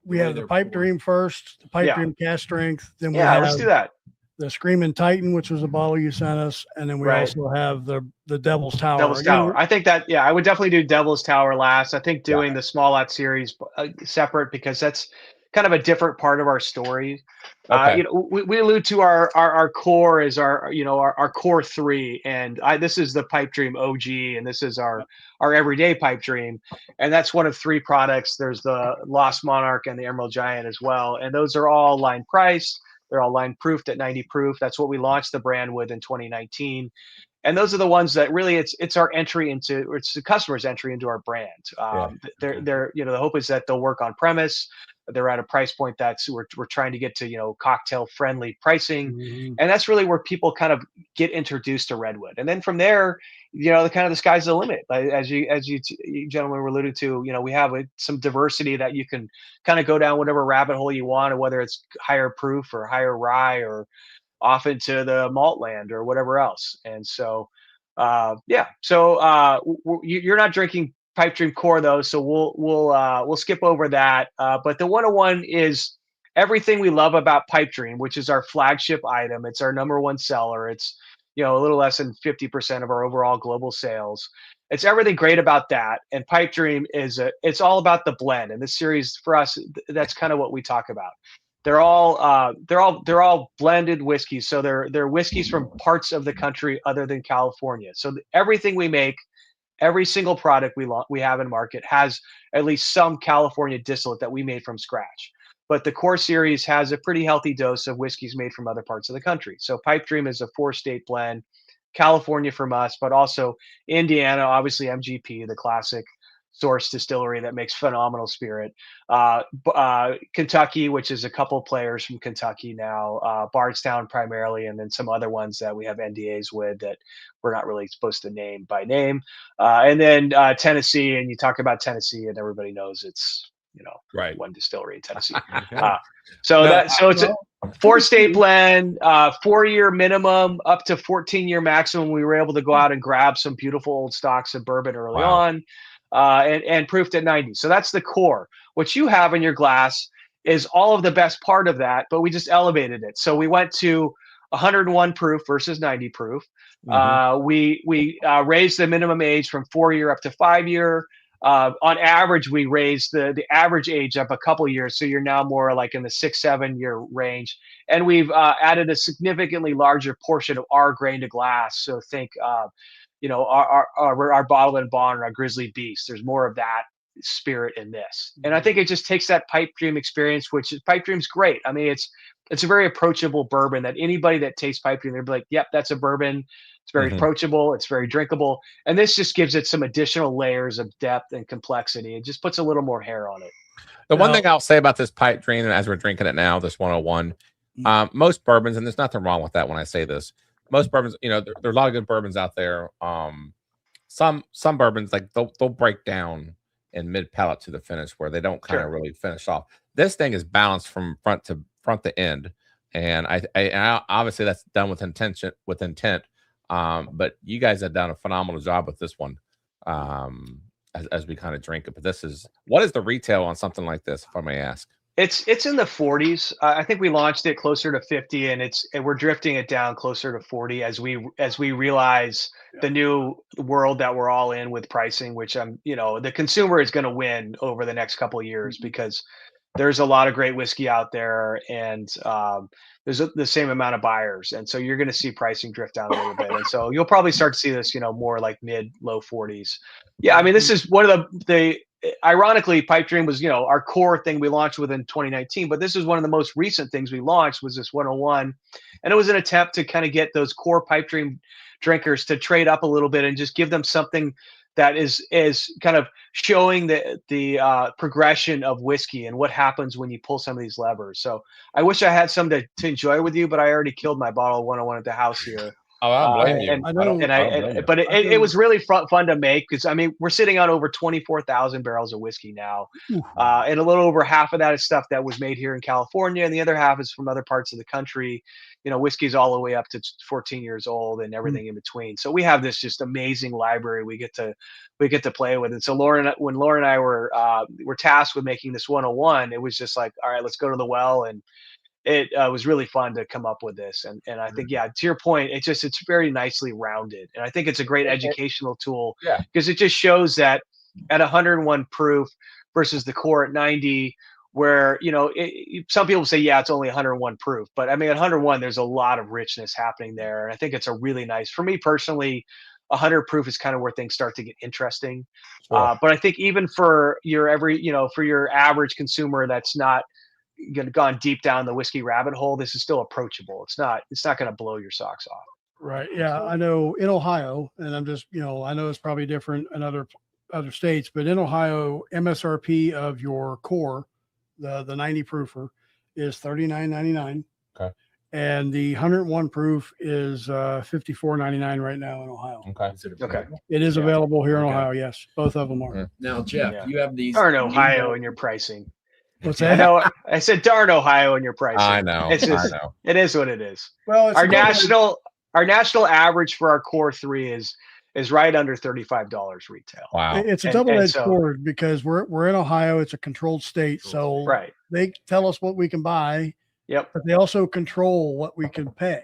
We The way have the they're Pipe poured. Dream first, the Pipe Yeah. Dream cask strength. Then we Yeah, have let's do that. the Screaming Titan, which was a bottle you sent us, and then we Right. also have the Devil's Tower. Devil's Again, Tower. I think that, I would definitely do Devil's Tower last. I think Yeah. doing the small lot series separate because that's kind of a different part of our story. Okay. We allude to our core is our core three, and this is the Pipe Dream OG, and this is our everyday Pipe Dream, and that's one of three products. There's the Lost Monarch and the Emerald Giant as well, and those are all line priced. They're all line proofed at 90 proof. That's what we launched the brand with in 2019. And those are the ones that really it's our entry into, it's the customer's entry into our brand. They're the hope is that they'll work on premise. They're at a price point that's we're trying to get to, cocktail friendly pricing. Mhm. And that's really where people kind of get introduced to Redwood. And then from there, the sky's the limit. As you gentlemen were alluding to, we have some diversity that you can kind of go down whatever rabbit hole you want, or whether it's higher proof or higher rye or off into the malt land or whatever else. And so, you're not drinking Pipe Dream Core though, so we'll skip over that. But the 101 is everything we love about Pipe Dream, which is our flagship item. It's our number one seller. It's a little less than 50% of our overall global sales. It's everything great about that. And Pipe Dream it's all about the blend. And this series for us, that's kind of what we talk about. They're all blended whiskeys. So they're whiskeys from parts of the country other than California. So everything we make, every single product we have in market has at least some California distillate that we made from scratch. But the core series has a pretty healthy dose of whiskeys made from other parts of the country. So Pipe Dream is a 4-state blend, California from us, but also Indiana, obviously MGP, the classic source distillery that makes phenomenal spirit. Kentucky, which is a couple players from Kentucky now, Bardstown primarily, and then some other ones that we have NDAs with that we're not really supposed to name by name. And then Tennessee, and you talk about Tennessee, and everybody knows it's Right. one distillery in Tennessee. Okay. So No, it's a 4-state blend, 4-year minimum, up to 14-year maximum. We were able to go out and grab some beautiful old stocks of bourbon early Wow. on, and proofed at 90. So that's the core. What you have in your glass is all of the best part of that, but we just elevated it. So we went to 101 proof versus 90 proof. We raised the minimum age from 4-year up to 5-year. On average, we raised the average age up a couple years, so you're now more like in the 6-7 year range. And we've added a significantly larger portion of our grain to glass. So think, our bottle and bond, our Grizzly Beast. There's more of that spirit in this, and I think it just takes that pipe dream experience, which is pipe dream's great. I mean, it's a very approachable bourbon that anybody that tastes pipe dream, they'll be like, yep, that's a bourbon. It's very approachable. It's very drinkable. And this just gives it some additional layers of depth and complexity. It just puts a little more hair on it. The one thing I'll say about this pipe dream, and as we're drinking it now, this 101, most bourbons, and there's nothing wrong with that when I say this, most bourbons, there are a lot of good bourbons out there. Some bourbons, like they'll break down in mid palate to the finish where they don't kind of really finish off. This thing is balanced from front to end. And I obviously that's done with intent. But you guys have done a phenomenal job with this one, as we kind of drink it. But what is the retail on something like this, if I may ask? It's in the 40s. I think we launched it closer to 50, and we're drifting it down closer to 40 as we realize the new world that we're all in with pricing, which the consumer is going to win over the next couple of years because there's a lot of great whiskey out there, and there's the same amount of buyers, and so you're going to see pricing drift down a little bit, and so you'll probably start to see this, more like low 40s. Yeah, I mean, this is one of the ironically, Pipe Dream was, our core thing we launched within 2019, but this is one of the most recent things we launched was this 101. And it was an attempt to kind of get those core Pipe Dream drinkers to trade up a little bit and just give them something that is kind of showing the progression of whiskey and what happens when you pull some of these levers. So I wish I had some to enjoy with you, but I already killed my bottle of 101 at the house here. Oh, I don't blame you. But it was really fun to make because, I mean, we're sitting on over 24,000 barrels of whiskey now. And a little over half of that is stuff that was made here in California. And the other half is from other parts of the country. Whiskey's all the way up to 14 years old and everything in between. So we have this just amazing library we get to play with. And so when Lauren and I were tasked with making this 101, it was just like, all right, let's go to the well. And it was really fun to come up with this. And I think, to your point, it's very nicely rounded. And I think it's a great educational tool because it just shows that at 101 proof versus the core at 90, where, some people say, it's only 101 proof, but I mean, at 101, there's a lot of richness happening there. And I think it's a really nice, for me personally, 100 proof is kind of where things start to get interesting. But I think even for your for your average consumer that's not gone deep down the whiskey rabbit hole, this is still approachable. It's not going to blow your socks off. Right. Yeah. I know in Ohio, and I'm just, I know it's probably different in other states, but in Ohio, MSRP of your core, the 90 proofer is $39.99. Okay. And the 101 proof is $54.99 right now in Ohio. Okay. It is available here in Ohio. Yes. Both of them are. Now, Jeff, you have these. Darn Ohio in your pricing. What's that? I know. I said darn Ohio in your pricing. I know. It's just, I know. It is what it is. Well, Our national average for our core 3 is right under $35 retail. Wow. It's a double-edged sword because we're in Ohio. It's a controlled state. So they tell us what we can buy. Yep. But they also control what we can pay.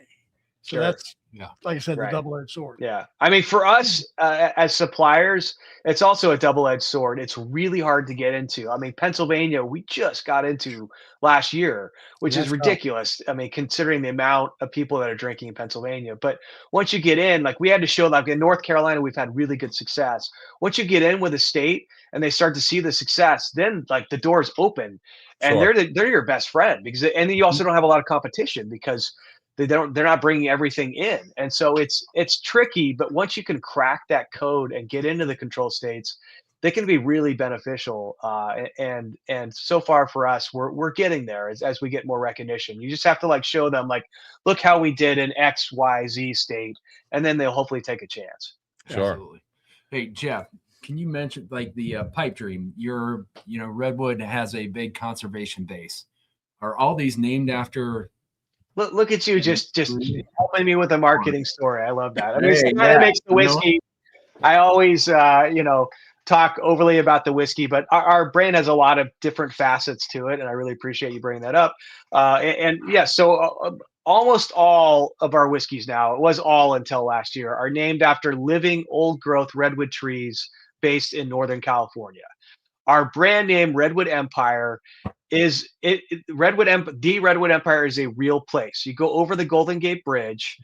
So that's, like I said, the double-edged sword. Yeah. I mean, for us as suppliers, it's also a double-edged sword. It's really hard to get into. I mean, Pennsylvania, we just got into last year, which is ridiculous. I mean, considering the amount of people that are drinking in Pennsylvania. But once you get in, like we had to show, like in North Carolina, we've had really good success. Once you get in with a state and they start to see the success, then like the doors open and they're your best friend and then you also don't have a lot of competition because they're not bringing everything in. And so it's tricky, but once you can crack that code and get into the control states, they can be really beneficial. And so far for us, we're getting there as we get more recognition. You just have to like show them like, look how we did in XYZ state, and then they'll hopefully take a chance. Sure. Absolutely. Hey, Jeff, can you mention like the pipe dream? Redwood has a big conservation base. Are all these named after? Look at you, just helping me with a marketing story. I love that. I mean, it's the Hey, guy that yeah. makes the whiskey. I always, talk overly about the whiskey, but our brand has a lot of different facets to it, and I really appreciate you bringing that up. So almost all of our whiskeys now, it was all until last year, are named after living old growth redwood trees based in Northern California. Our brand name, Redwood Empire, is the Redwood Empire is a real place. You go over the Golden Gate Bridge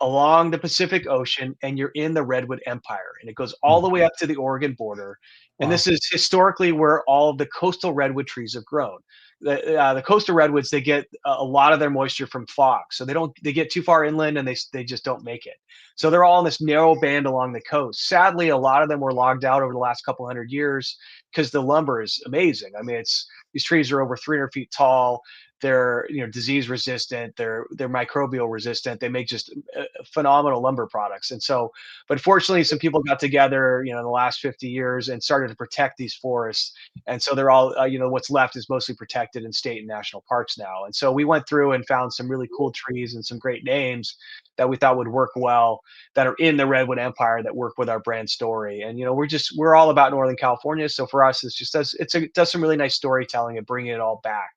along the Pacific Ocean, and you're in the Redwood Empire, and it goes all the way up to the Oregon border. And this is historically where all of the coastal redwood trees have grown. The coastal redwoods, they get a lot of their moisture from fog, so they get too far inland and they just don't make it. So they're all in this narrow band along the coast. Sadly, a lot of them were logged out over the last couple hundred years because the lumber is amazing. I mean, these trees are over 300 feet tall. They're disease resistant. They're microbial resistant. They make just phenomenal lumber products. And so, but fortunately, some people got together, in the last 50 years and started to protect these forests. And so they're all, what's left is mostly protected in state and national parks now. And so we went through and found some really cool trees and some great names that we thought would work well that are in the Redwood Empire that work with our brand story. And we're all about Northern California. So for us, it does some really nice storytelling and bringing it all back.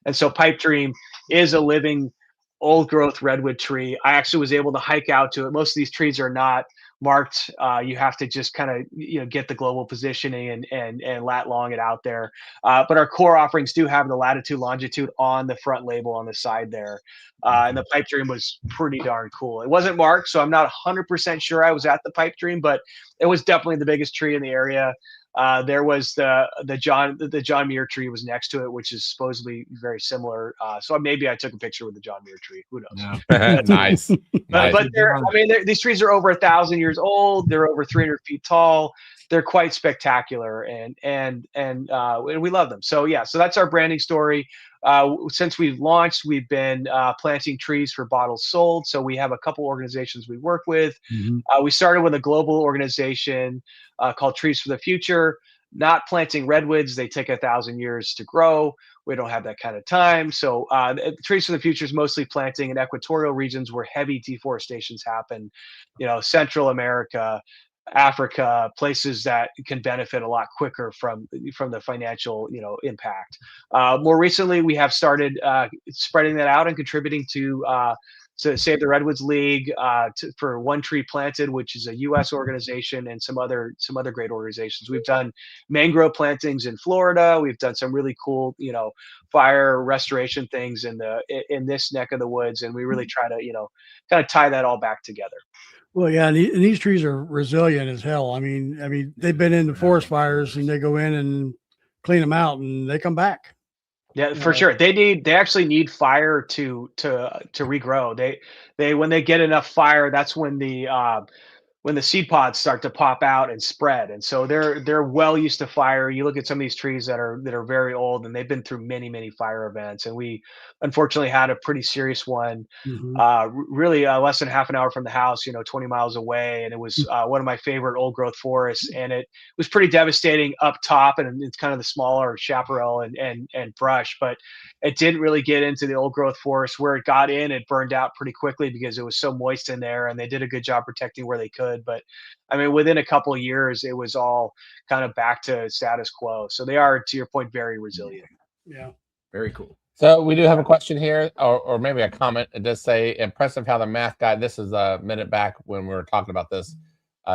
And so Pipe Dream is a living old growth redwood tree. I actually was able to hike out to it. Most of these trees are not marked. You have to just kind of, get the global positioning and lat long it out there. But our core offerings do have the latitude, longitude on the front label on the side there. And the Pipe Dream was pretty darn cool. It wasn't marked, so I'm not 100% sure I was at the Pipe Dream, but it was definitely the biggest tree in the area. There was the John Muir tree was next to it, which is supposedly very similar. So maybe I took a picture with the John Muir tree. Who knows? Yeah. Nice. But these trees are over 1,000 years old. They're over 300 feet tall. They're quite spectacular, and we love them. So so that's our branding story. Since we've launched, we've been planting trees for bottles sold. So we have a couple organizations we work with. We started with a global organization called Trees for the Future. Not planting redwoods; they take 1,000 years to grow. We don't have that kind of time. So Trees for the Future is mostly planting in equatorial regions where heavy deforestations happen. Central America, Africa, places that can benefit a lot quicker from the financial impact. More recently, we have started spreading that out and contributing to Save the Redwoods League for One Tree Planted, which is a U.S. organization, and some other great organizations. We've done mangrove plantings in Florida. We've done some really cool fire restoration things in this neck of the woods, and we really try to kind of tie that all back together. Well, yeah, and these trees are resilient as hell. I mean, they've been in the forest fires, and they go in and clean them out, and they come back. Yeah, for sure. They actually need fire to regrow. They when they get enough fire, that's when the seed pods start to pop out and spread. And so they're well used to fire. You look at some of these trees that are very old, and they've been through many fire events. And we unfortunately had a pretty serious one, really less than half an hour from the house, 20 miles away. And it was one of my favorite old growth forests. And it was pretty devastating up top, and it's kind of the smaller chaparral and brush, but it didn't really get into the old growth forest. Where it got in, it burned out pretty quickly because it was so moist in there, and they did a good job protecting where they could. But I mean, within a couple of years, it was all kind of back to status quo. So they are, to your point, very resilient. Yeah. Very cool. So we do have a question here, or maybe a comment. It does say, impressive how the math guy, this is a minute back when we were talking about this.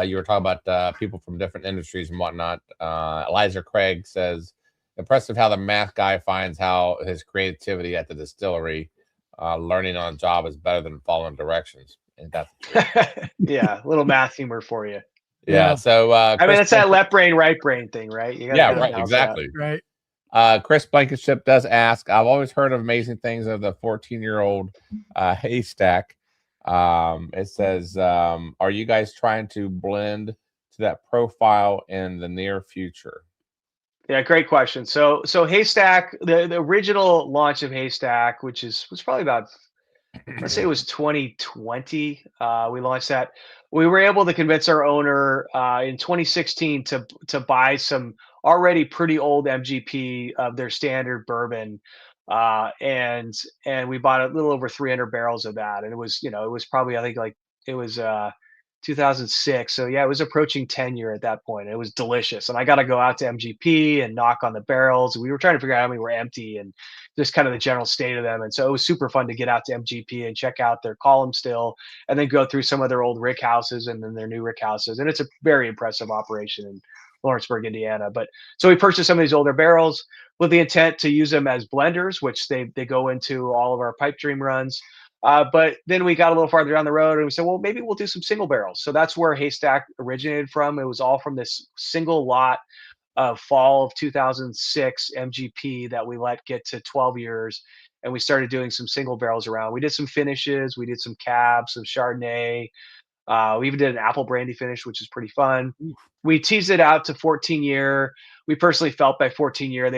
You were talking about people from different industries and whatnot. Eliza Craig says, impressive how the math guy finds how his creativity at the distillery, learning on the job is better than following directions. And that's Yeah, a little math humor for you. Yeah. So I mean, it's that left brain, right brain thing, right? You gotta right, exactly. Right. Chris Blankenship does ask, I've always heard of amazing things of the 14-year-old haystack. It says, are you guys trying to blend to that profile in the near future? Yeah, great question. So Haystack, the original launch of Haystack, which was probably about let's say it was 2020. We launched that. We were able to convince our owner in 2016 to buy some already pretty old MGP of their standard bourbon, and we bought a little over 300 barrels of that, and it was it was probably, I think, like it was 2006. So yeah, it was approaching 10 year at that point. It was delicious, and I got to go out to MGP and knock on the barrels. We were trying to figure out how many were empty and just kind of the general state of them. And so it was super fun to get out to MGP and check out their column still, and then go through some of their old rick houses and then their new rick houses. And it's a very impressive operation in Lawrenceburg, Indiana. But so we purchased some of these older barrels with the intent to use them as blenders, which they go into all of our pipe dream runs. But then we got a little farther down the road and we said, well, maybe we'll do some single barrels. So that's where Haystack originated from. It was all from this single lot of fall of 2006 MGP that we let get to 12 years. And we started doing some single barrels around. We did some finishes. We did some cab, some Chardonnay. We even did an apple brandy finish, which is pretty fun. We teased it out to 14 year. We personally felt by 14 year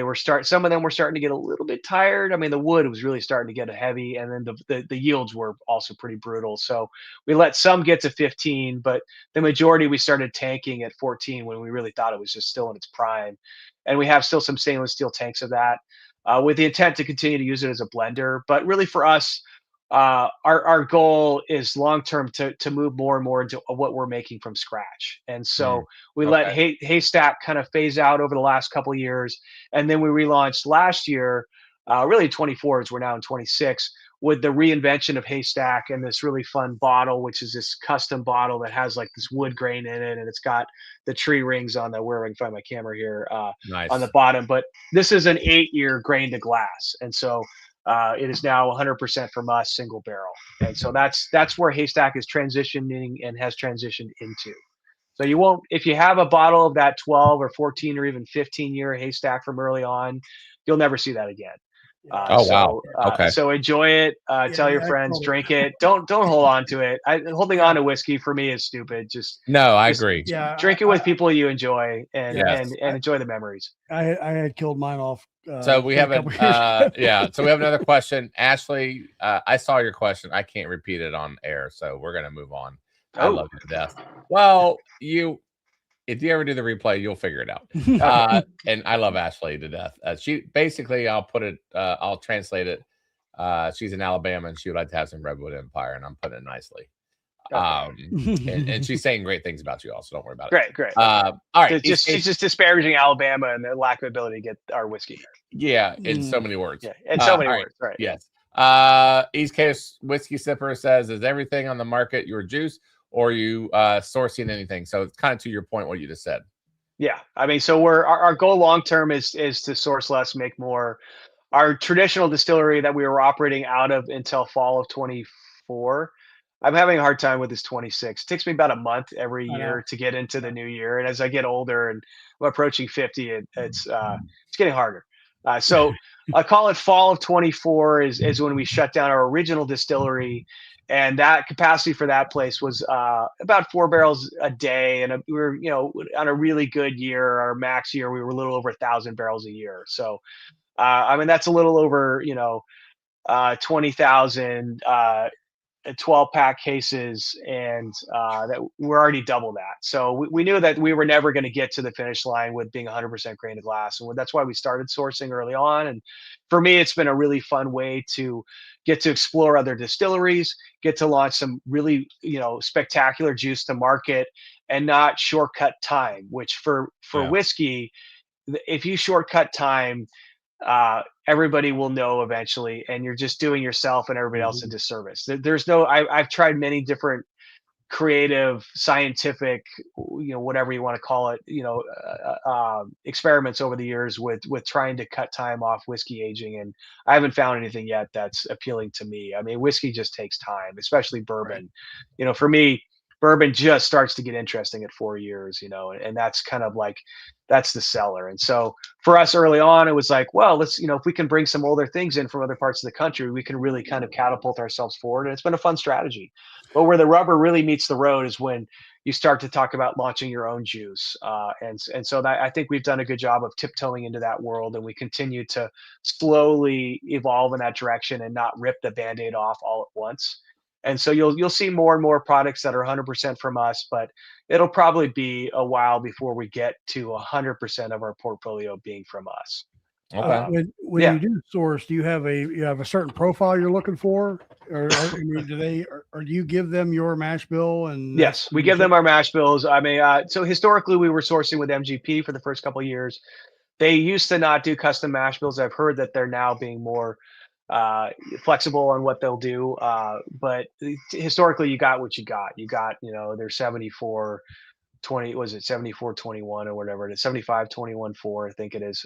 some of them were starting to get a little bit tired. I mean, the wood was really starting to get heavy, and then the yields were also pretty brutal. So we let some get to 15, but the majority we started tanking at 14 when we really thought it was just still in its prime. And we have still some stainless steel tanks of that, with the intent to continue to use it as a blender. But really for us, our goal is long term to move more and more into what we're making from scratch. And so we let Haystack kind of phase out over the last couple of years, and then we relaunched last year, really 24, as we're now in 26, with the reinvention of Haystack and this really fun bottle, which is this custom bottle that has like this wood grain in it, and it's got the tree rings on where I can find my camera here, Nice. on the bottom. But this is an 8-year grain to glass, and so it is now 100% from us, single barrel. And so that's where Haystack is transitioning and has transitioned into. So you won't, if you have a bottle of that 12 or 14 or even 15 year Haystack from early on, you'll never see that again. Wow. Okay. So enjoy it. Tell your friends, drink it. Don't hold on to it. Holding on to whiskey for me is stupid. I agree. Yeah, drink it with people you enjoy and Yes. and enjoy the memories. I had killed mine off. So we have a couple years ago. So we have another question. Ashley, I saw your question. I can't repeat it on air, so we're gonna move on. I love you to death. Well, if you ever do the replay, you'll figure it out. And I love Ashley to death. She basically, I'll translate it. She's in Alabama and she would like to have some Redwood Empire, and I'm putting it nicely. And she's saying great things about you also. Don't worry about it. Great. All right. She's just disparaging Alabama and their lack of ability to get our whiskey. Yeah, in so many words. Yeah, in so many words. Right. Yes. East Coast Whiskey Sipper says, is everything on the market your juice, or are you sourcing anything? So it's kind of to your point what you just said. Yeah. I mean, so our goal long term is to source less, make more. Our traditional distillery that we were operating out of until fall of 24, I'm having a hard time with this 26. It takes me about a month every year to get into the new year. And as I get older and I'm approaching 50, it's getting harder. So I call it fall of 24 is when we shut down our original distillery. And that capacity for that place was about 4 barrels a day. And we were, on a really good year, our max year, we were a little over 1,000 barrels a year. So, I mean, that's a little over, 20,000 12-pack cases, and that we're already double that. So we knew that we were never going to get to the finish line with being 100% grain to glass, and that's why we started sourcing early on. And for me, it's been a really fun way to get to explore other distilleries, get to launch some really spectacular juice to market, and not shortcut time. Which for whiskey, if you shortcut time, everybody will know eventually, and you're just doing yourself and everybody else a disservice. There's no, I've tried many different creative, scientific, whatever you want to call it, experiments over the years with trying to cut time off whiskey aging, and I haven't found anything yet that's appealing to me. I mean, whiskey just takes time, especially bourbon. Right. For me, bourbon just starts to get interesting at 4 years, and that's kind of like, that's the seller. And so for us early on, it was like, well, let's, if we can bring some older things in from other parts of the country, we can really kind of catapult ourselves forward. And it's been a fun strategy. But where the rubber really meets the road is when you start to talk about launching your own juice. And so that, I think we've done a good job of tiptoeing into that world, and we continue to slowly evolve in that direction and not rip the Band-Aid off all at once. And so you'll see more and more products that are 100% from us, but it'll probably be a while before we get to 100% of our portfolio being from us. Okay. When Yeah. you do source, do you have a certain profile you're looking for, or I mean, or do you give them your mash bill? And Yes, we give them our mash bills. I mean, so historically we were sourcing with MGP for the first couple of years. They used to not do custom mash bills. I've heard that they're now being more flexible on what they'll do. But historically, you got what you got. You got, they're 74-20, was it 74-21 or whatever it is, 75-21-4, I think it is.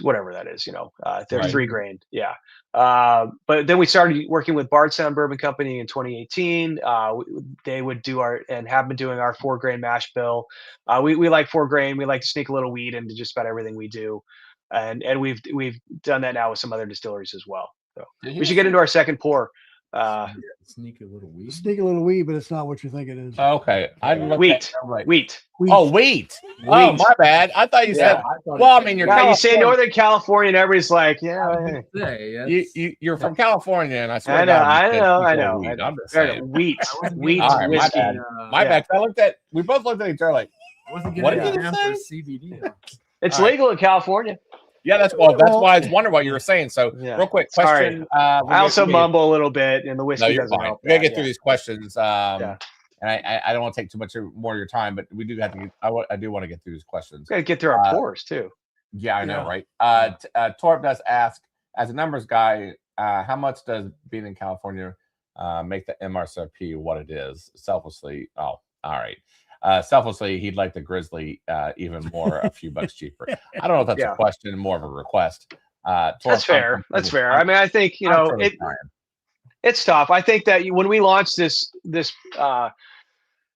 Whatever that is, they're Right. 3 grain. Yeah. But then we started working with Bardstown Bourbon Company in 2018. They would do and have been doing our 4 grain mash bill. We like 4 grain. We like to sneak a little weed into just about everything we do. And we've done that now with some other distilleries as well. So we should get into our second pour. Sneak a little weed. Sneak a little weed, but it's not what you think it is. Okay. I looked Wheat. at- I'm like, Wheat. Oh, wheat. Oh, Wheat. my bad. I thought you Yeah. said. Well, I mean, you're Yeah, you say California. Northern California, and everybody's like, yeah. You're from California, and I swear. I to God, I you said know. you I said know. weed. I'm just Fair saying. enough. Wheat. Wheat. All right, my whiskey. bad. My bad. We both looked at each other like, I wasn't What getting did you half say? for CBD. It's All right. legal in California. yeah, that's why I was wondering what you were saying. So, Yeah. real quick Sorry. question. I also mumble a little bit, and the No, whiskey you're doesn't fine. help. We gotta that, get through yeah. these questions. Yeah. And I don't want to take too much more of your time, but we do have to. I do want to get through these questions. We gotta get through our pours too. Yeah, I know, right? Torp does ask, as a numbers guy, how much does being in California make the MRSRP what it is? Selflessly, all right. Selflessly, he'd like the Grizzly even more, a few bucks cheaper. I don't know if that's Yeah. a question, more of a request. Torp, That's fair. That's fair. I mean, I think it's tough. I think that when we launched this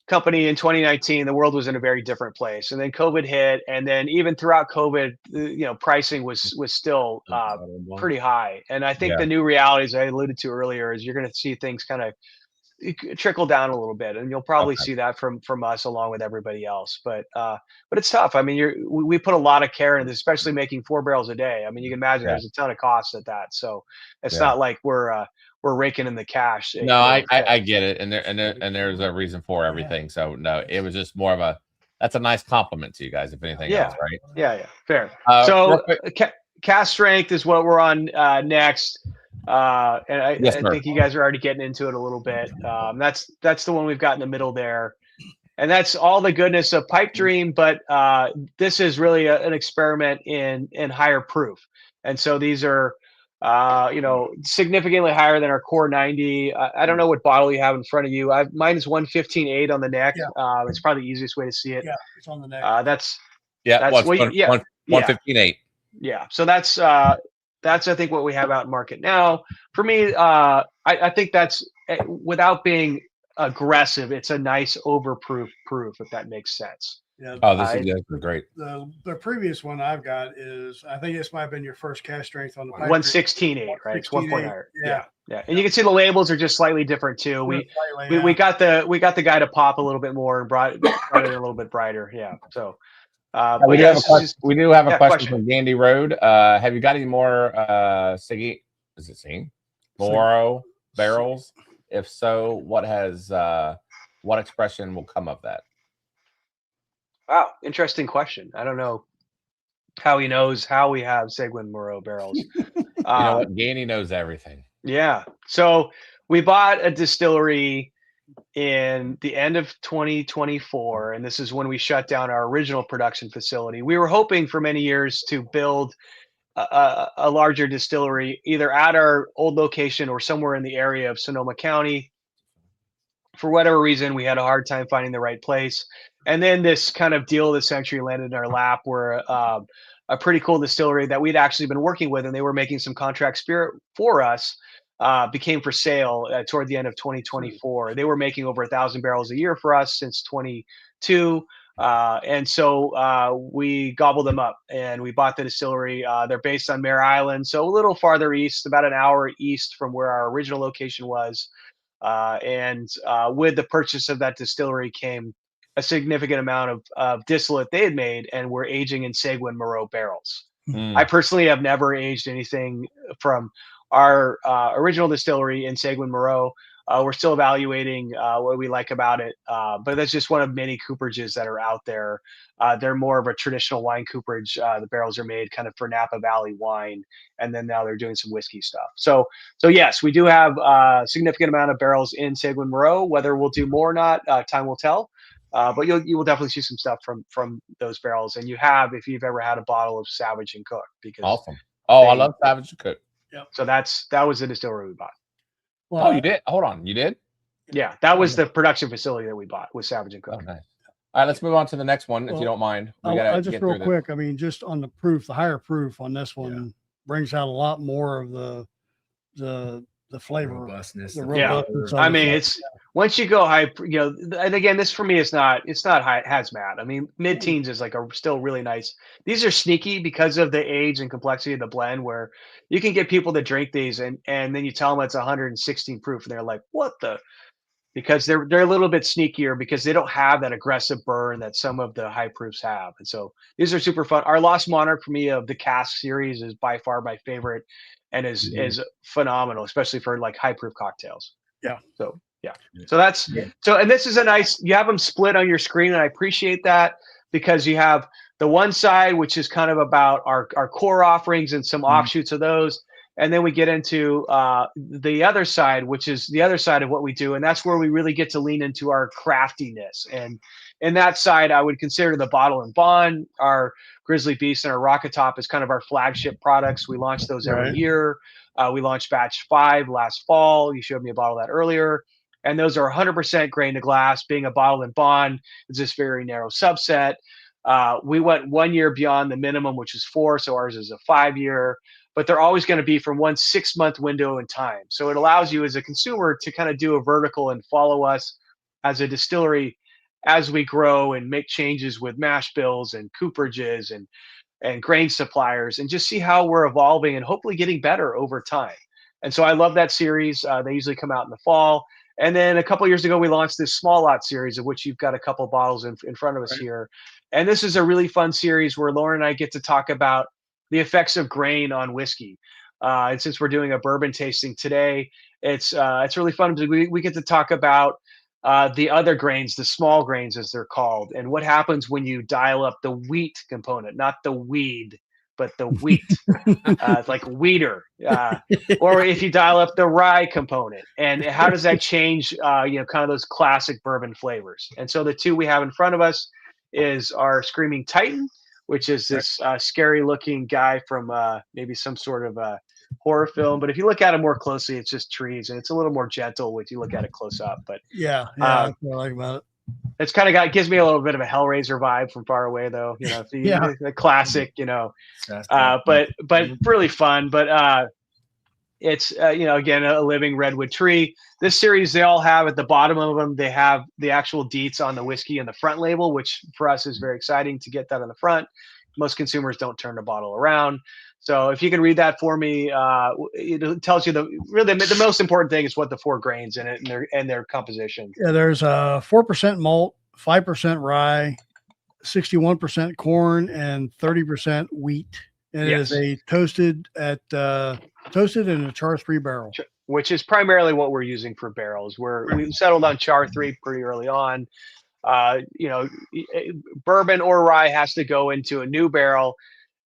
company in 2019, the world was in a very different place, and then COVID hit, and then even throughout COVID, pricing was still pretty high. And I think the new realities I alluded to earlier is you're going to see things kind of trickle down a little bit, and you'll probably see that from us along with everybody else. But it's tough. I mean, we put a lot of care in this, especially making 4 barrels a day. I mean, you can imagine there's a ton of costs at that. So it's not like we're raking in the cash. No, I get it, and there's a reason for everything. So no, it was just more of that's a nice compliment to you guys, if anything else, right? Yeah, fair. So cast strength is what we're on next. And I think you guys are already getting into it a little bit. That's the one we've got in the middle there, and that's all the goodness of Pipe Dream. But this is really an experiment in higher proof, and so these are significantly higher than our core 90. I don't know what bottle you have in front of you. Mine is 115.8 on the neck. Yeah. It's probably the easiest way to see it. Yeah, it's on the neck. That's 115.8. Yeah. So that's I think what we have out in market now. For me, I think that's, without being aggressive, it's a nice overproof proof, if that makes sense. Yeah. Oh, this is great. The previous one I've got is, I think this might have been your first cast strength on the pipe. 116.8, right? It's 1 point 116.8, higher. yeah. Yeah. And you can see the labels are just slightly different too. We got the guy to pop a little bit more and brought it a little bit brighter. Yeah. So we do have a question from Gandy Road. Have you got any more Moro barrels? If so, what expression will come of that? Wow, interesting question. I don't know how he knows how we have Seguin Moreau barrels. You know what? Gandy knows everything. Yeah. So we bought a distillery in the end of 2024, and this is when we shut down our original production facility. We were hoping for many years to build a larger distillery, either at our old location or somewhere in the area of Sonoma County. For whatever reason, we had a hard time finding the right place. And then this kind of deal of the century landed in our lap, where a pretty cool distillery that we'd actually been working with, and they were making some contract spirit for us, became for sale toward the end of 2024. They were making over 1,000 barrels a year for us since 22. And so we gobbled them up and we bought the distillery. They're based on Mare Island, so a little farther east, about an hour east from where our original location was. And with the purchase of that distillery came a significant amount of distillate they had made, and we're aging in Seguin Moreau barrels. I personally have never aged anything from our original distillery in Seguin Moreau. We're still evaluating what we like about it, but that's just one of many cooperages that are out there. They're more of a traditional wine cooperage. The barrels are made kind of for Napa Valley wine, and then now they're doing some whiskey stuff. So yes, we do have a significant amount of barrels in Seguin Moreau. Whether we'll do more or not, time will tell. But you will definitely see some stuff from those barrels, and you have if you've ever had a bottle of Savage and Cook, because Awesome. Oh, I love Savage and Cook. so that was the distillery we bought. Oh, you did? Hold on, you did? Yeah, that was the production facility that we bought with Savage and Cook. Oh, nice. All right, let's move on to the next one, if you don't mind. We gotta I just get real through quick. I mean, just on the proof, the higher proof on this one brings out a lot more of the flavor, Robustness. the Yeah. robustness of I it. mean, it's once you go high, and again, this for me is not high hazmat. I mean, mid-teens is like a still really nice. These are sneaky because of the age and complexity of the blend, where you can get people to drink these, and then you tell them it's 116 proof, and they're like, "What the?" Because they're a little bit sneakier because they don't have that aggressive burn that some of the high proofs have, and so these are super fun. Our Lost Monarch for me of the cask series is by far my favorite, and is phenomenal, especially for like high proof cocktails. Yeah. So yeah. So that's and this is a nice. You have them split on your screen, and I appreciate that because you have the one side which is kind of about our core offerings and some offshoots of those. And then we get into the other side, which is the other side of what we do. And that's where we really get to lean into our craftiness. And in that side, I would consider the Bottle and Bond, our Grizzly Beast, and our Rocket Top as kind of our flagship products. We launch those every year. We launched batch 5 last fall. You showed me a bottle of that earlier. And those are 100% grain to glass. Being a Bottle and Bond is this very narrow subset. We went 1 year beyond the minimum, which is 4. So ours is a 5-year. But they're always going to be from 1 6-month window in time. So it allows you as a consumer to kind of do a vertical and follow us as a distillery as we grow and make changes with mash bills and cooperages and grain suppliers, and just see how we're evolving and hopefully getting better over time. And so I love that series. They usually come out in the fall. And then a couple of years ago, we launched this small lot series, of which you've got a couple bottles in front of us here. And this is a really fun series where Lauren and I get to talk about the effects of grain on whiskey. And since we're doing a bourbon tasting today, it's really fun because we get to talk about the other grains, the small grains as they're called, and what happens when you dial up the wheat component, not the weed, but the wheat. It's like weeder, or if you dial up the rye component, and how does that change, kind of those classic bourbon flavors. And so the two we have in front of us is our Screaming Titan, which is this scary looking guy from maybe some sort of horror film. But if you look at it more closely, it's just trees, and it's a little more gentle if you look at it close up. But that's what I like about it. It's kind of gives me a little bit of a Hellraiser vibe from far away, though. The classic, but really fun. But it's again, a living redwood tree. This series, they all have at the bottom of them, they have the actual deets on the whiskey and the front label, which for us is very exciting to get that on the front. Most consumers don't turn the bottle around. So if you can read that for me, it tells you the most important thing is what the 4 grains in it and their composition. Yeah, there's 4% malt, 5% rye, 61% corn, and 30% wheat. And it is a toasted in a char-3 barrel, which is primarily what we're using for barrels. We settled on char-3 pretty early on. Bourbon or rye has to go into a new barrel.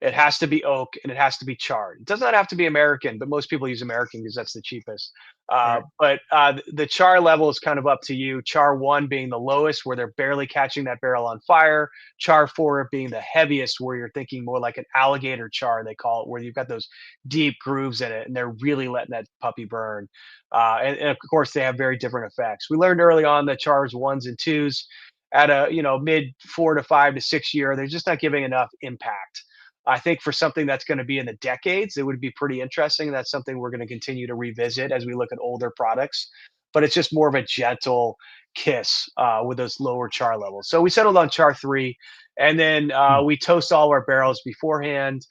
It has to be oak and it has to be charred. It does not have to be American, but most people use American because that's the cheapest. But the char level is kind of up to you. Char 1 being the lowest, where they're barely catching that barrel on fire. Char 4 being the heaviest, where you're thinking more like an alligator char, they call it, where you've got those deep grooves in it and they're really letting that puppy burn. And of course, they have very different effects. We learned early on that chars 1s and 2s at a mid 4 to 5 to 6 year, they're just not giving enough impact. I think for something that's going to be in the decades, it would be pretty interesting. That's something we're going to continue to revisit as we look at older products. But it's just more of a gentle kiss with those lower char levels. So we settled on char 3, and then we toast all of our barrels beforehand.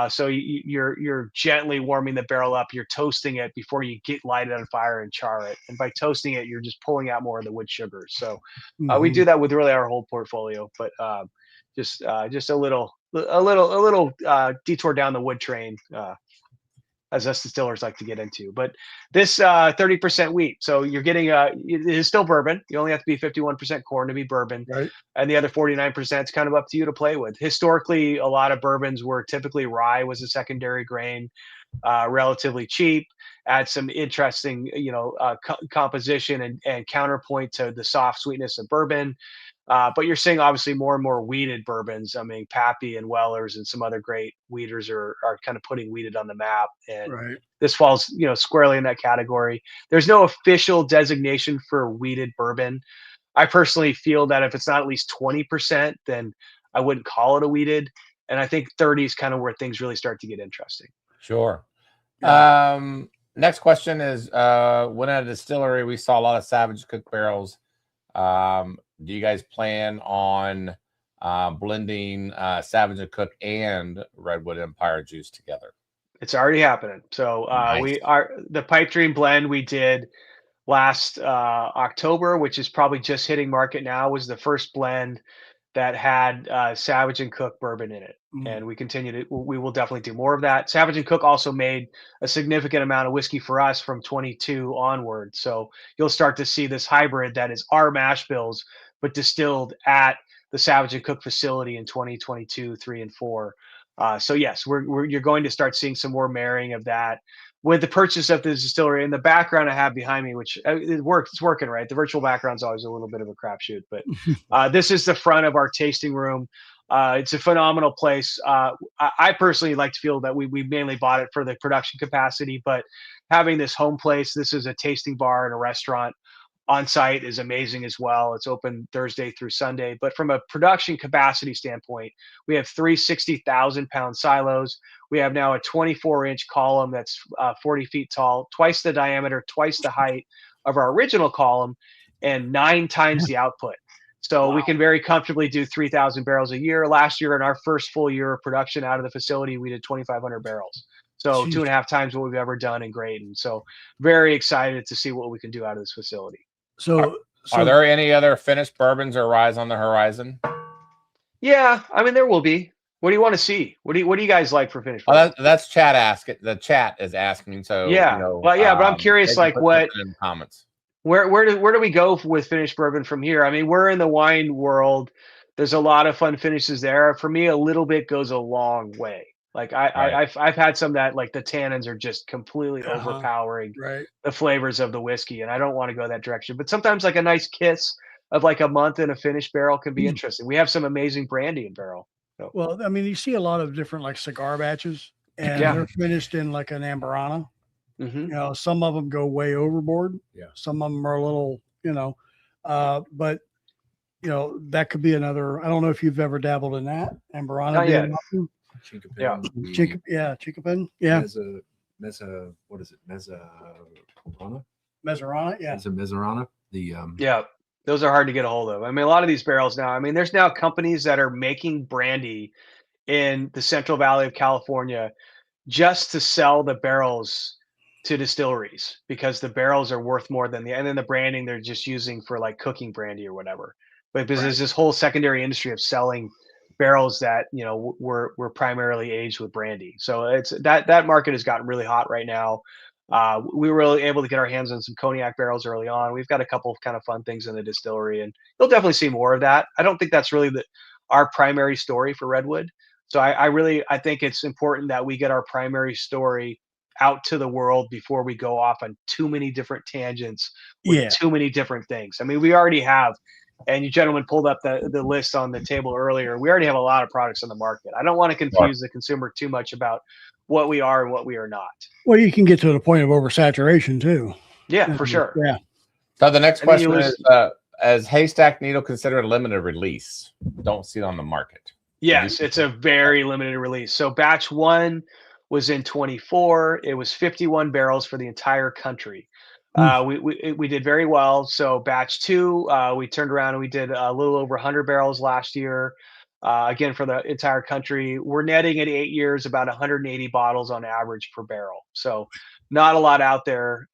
So you're gently warming the barrel up. You're toasting it before you light it on fire and char it. And by toasting it, you're just pulling out more of the wood sugars. So we do that with really our whole portfolio. But just a little detour down the wood train, as us distillers like to get into. But this 30% wheat, so you're getting it is still bourbon. You only have to be 51% corn to be bourbon, Right. and the other 49% is kind of up to you to play with. Historically, a lot of bourbons were typically rye was a secondary grain, relatively cheap, add some interesting composition and counterpoint to the soft sweetness of bourbon. But you're seeing obviously more and more wheated bourbons. I mean, Pappy and Weller's and some other great wheaters are kind of putting wheated on the map. And Right. this falls, squarely in that category. There's no official designation for wheated bourbon. I personally feel that if it's not at least 20%, then I wouldn't call it a wheated. And I think 30 is kind of where things really start to get interesting. Sure. Yeah. Next question is, when at a distillery, we saw a lot of Savage Cook barrels. Do you guys plan on blending Savage and Cook and Redwood Empire juice together? It's already happening. So Nice. the Pipe Dream blend we did last October, which is probably just hitting market now, was the first blend that had Savage and Cook bourbon in it. And we will definitely do more of that. Savage and Cook also made a significant amount of whiskey for us from 22 onward. So you'll start to see this hybrid that is our mash bills, but distilled at the Savage and Cook facility in 2022, 3 and 4. So yes, you're going to start seeing some more marrying of that with the purchase of the distillery. In the background I have behind me, which it works, it's working, right? The virtual background's always a little bit of a crapshoot, but this is the front of our tasting room. It's a phenomenal place. I personally like to feel that we mainly bought it for the production capacity, but having this home place, this is a tasting bar and a restaurant on site, is amazing as well. It's open Thursday through Sunday. But from a production capacity standpoint, we have 3 60,000-pound silos. We have now a 24-inch column that's 40 feet tall, twice the diameter, twice the height of our original column, and 9 times the output. So we can very comfortably do 3,000 barrels a year. Last year, in our first full year of production out of the facility, we did 2,500 barrels. So Jeez. 2.5 times what we've ever done in Graydon. So very excited to see what we can do out of this facility. Are there any other finished bourbons or ryes on the horizon? Yeah, I mean, there will be. What do you want to see? What do you guys like for finished bourbon? That's chat asking. The chat is asking. So yeah, but I'm curious, like what in comments. Where do we go with finished bourbon from here? I mean, we're in the wine world. There's a lot of fun finishes there. For me, a little bit goes a long way. Like I've had some that like the tannins are just completely overpowering the flavors of the whiskey, and I don't want to go that direction. But sometimes like a nice kiss of like a month in a finished barrel can be interesting. We have some amazing brandy in barrel. So. Well, I mean, you see a lot of different like cigar batches, and they're finished in like an Amberana. Mm-hmm. Some of them go way overboard. Yeah. Some of them are a little, but that could be another. I don't know if you've ever dabbled in that Amberana. Not yet. Chinkapin, Chinkapin. Yeah. What is it? Mezzarana? Mezzarana. Yeah. It's a Mezzarana. Yeah. Those are hard to get a hold of. I mean, a lot of these barrels now, I mean, there's now companies that are making brandy in the Central Valley of California just to sell the barrels to distilleries, because the barrels are worth more than and then the branding they're just using for like cooking brandy or whatever. But because there's this whole secondary industry of selling barrels that were primarily aged with brandy. So it's that market has gotten really hot right now. We were really able to get our hands on some cognac barrels early on. We've got a couple of kind of fun things in the distillery, and you'll definitely see more of that. I don't think that's really our primary story for Redwood. So I think it's important that we get our primary story out to the world before we go off on too many different tangents with too many different things. I mean, we already have, and you gentlemen pulled up the list on the table earlier. We already have a lot of products on the market. I don't want to confuse the consumer too much about what we are and what we are not. Well, you can get to the point of oversaturation too. Yeah, for sure. Yeah. So the next question is, as Haystack Needle considered a limited release? Don't see it on the market. Yes, it's a very limited release. So batch 1 was in 24. It was 51 barrels for the entire country. We did very well. So batch 2, we turned around and we did a little over 100 barrels last year. Again, for the entire country, we're netting at 8 years about 180 bottles on average per barrel. So not a lot out there.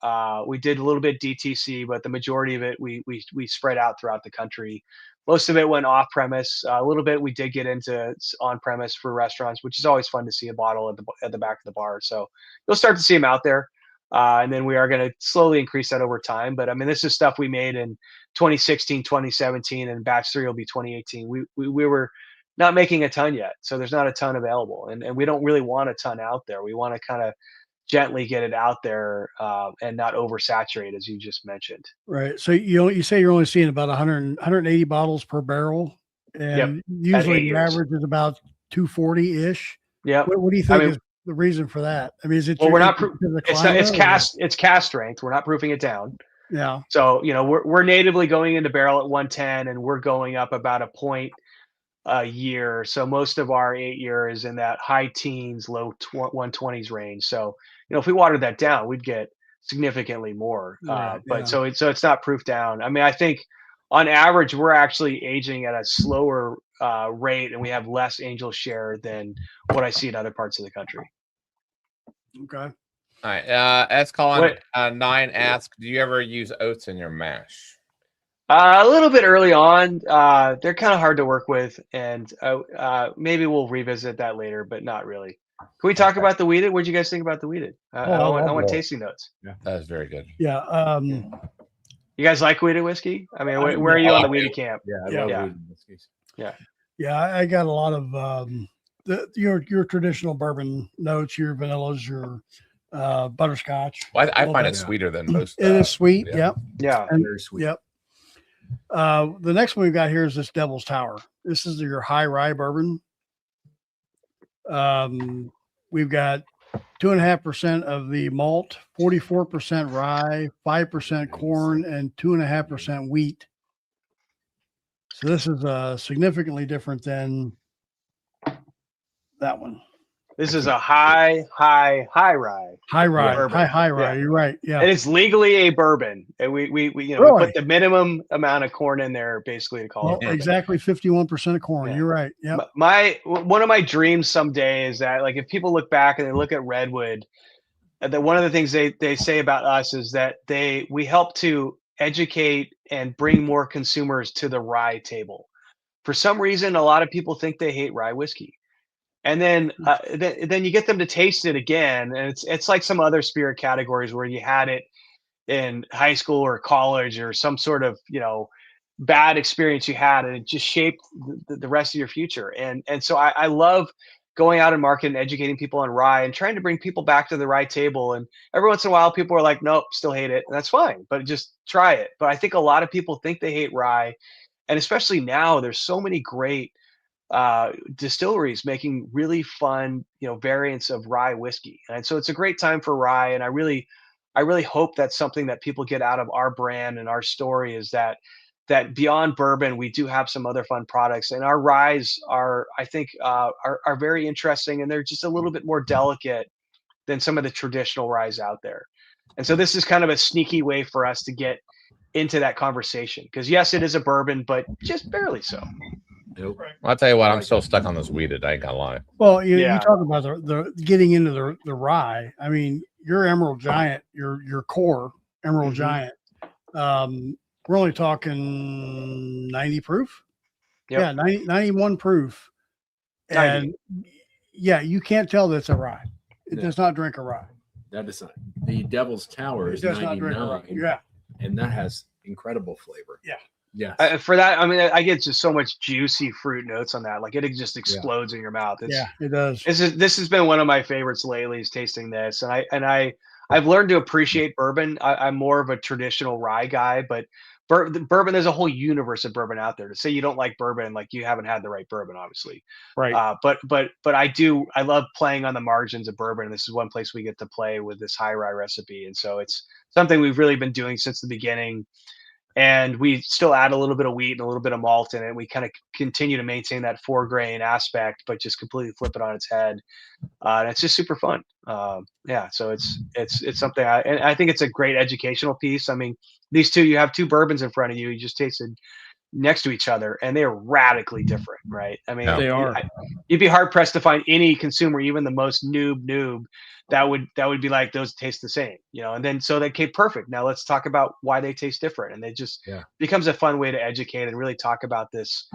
We did a little bit DTC, but the majority of it we spread out throughout the country. Most of it went off premise. A little bit we did get into on premise for restaurants, which is always fun to see a bottle at the back of the bar. So you'll start to see them out there. And then we are going to slowly increase that over time. But I mean, this is stuff we made in 2016, 2017, and batch 3 will be 2018. We were not making a ton yet. So there's not a ton available. And we don't really want a ton out there. We want to kind of gently get it out there and not oversaturate, as you just mentioned. Right. So you say you're only seeing about 180 bottles per barrel, and usually the average is about 240-ish. Yeah. What do you think is the reason for that? I mean, is it? Well, we're not. It's cast strength. We're not proofing it down. Yeah. So we're natively going into barrel at 110, and we're going up about a point a year. So most of our 8 year is in that high teens, low 120s range. So if we watered that down, we'd get significantly more. So it's not proof down. I mean, I think on average we're actually aging at a slower rate, and we have less angel share than what I see in other parts of the country. Okay. All right. S Colin 9 asks, do you ever use oats in your mash? A little bit early on. They're kind of hard to work with, and maybe we'll revisit that later, but not really. Can we talk about the weeded? What did you guys think about the weeded? I want tasting notes. Yeah, that was very good. Yeah. You guys like weeded whiskey? I mean, where are you on the weeded camp? Yeah, I love weeded whiskeys. Yeah, I got a lot of your traditional bourbon notes, your vanillas, your butterscotch. Well, I find it sweeter than most. It is sweet. Yeah. Yeah. Very sweet. Yep. The next one we've got here is this Devil's Tower. This is your high rye bourbon. We've got 2.5% of the malt, 44% rye, 5% corn, and 2.5% wheat. So this is significantly different than that one. This is a high rye. High rye. High rye. Yeah. You're right. Yeah. And it's legally a bourbon. And we Really? we put the minimum amount of corn in there basically to call it. Exactly 51% of corn. Yeah. You're right. Yeah. One of my dreams someday is that, like, if people look back and they look at Redwood, that one of the things they say about us is that we help to educate and bring more consumers to the rye table. For some reason, a lot of people think they hate rye whiskey. And then you get them to taste it again, and it's like some other spirit categories where you had it in high school or college or some sort of bad experience you had, and it just shaped the rest of your future. And so I love going out and marketing, educating people on rye, and trying to bring people back to the rye table. And every once in a while, people are like, "Nope, still hate it," and that's fine, but just try it. But I think a lot of people think they hate rye, and especially now, there's so many great distilleries making really fun variants of rye whiskey, and so it's a great time for rye. And I really hope that's something that people get out of our brand and our story, is that beyond bourbon we do have some other fun products, and our ryes are, I think, are very interesting, and they're just a little bit more delicate than some of the traditional ryes out there. And so this is kind of a sneaky way for us to get into that conversation, because yes, it is a bourbon, but just barely so. Nope. Well, I'll tell you what, I'm still stuck on this weeded. I ain't gonna lie. Well, you talk about the getting into the rye. I mean, your Emerald Giant, your core Emerald Giant. We're only talking 90 proof. Yep. Yeah, 91 proof. And 90. Yeah, you can't tell that's a rye. It does not drink a rye. That is not. The Devil's Tower is 99. Yeah. And that has incredible flavor. Yeah. Yeah. For that, I mean, I get just so much juicy fruit notes on that. Like, it just explodes in your mouth. It does. This has been one of my favorites lately, is tasting this. And I've learned to appreciate bourbon. I'm more of a traditional rye guy, but bourbon, there's a whole universe of bourbon out there. To say you don't like bourbon, like, you haven't had the right bourbon, obviously. Right. But I love playing on the margins of bourbon. This is one place we get to play with this high rye recipe. And so it's something we've really been doing since the beginning. And we still add a little bit of wheat and a little bit of malt in it. We kind of continue to maintain that 4-grain aspect, but just completely flip it on its head. And it's just super fun. So it's something I think it's a great educational piece. I mean, these two, you have two bourbons in front of you. You just tasted next to each other, and they're radically different, right? I mean, Yeah. They are. you'd be hard pressed to find any consumer, even the most noob, that would be like, those taste the same, you know. And then so they came perfect. Now let's talk about why they taste different, and it just becomes a fun way to educate and really talk about this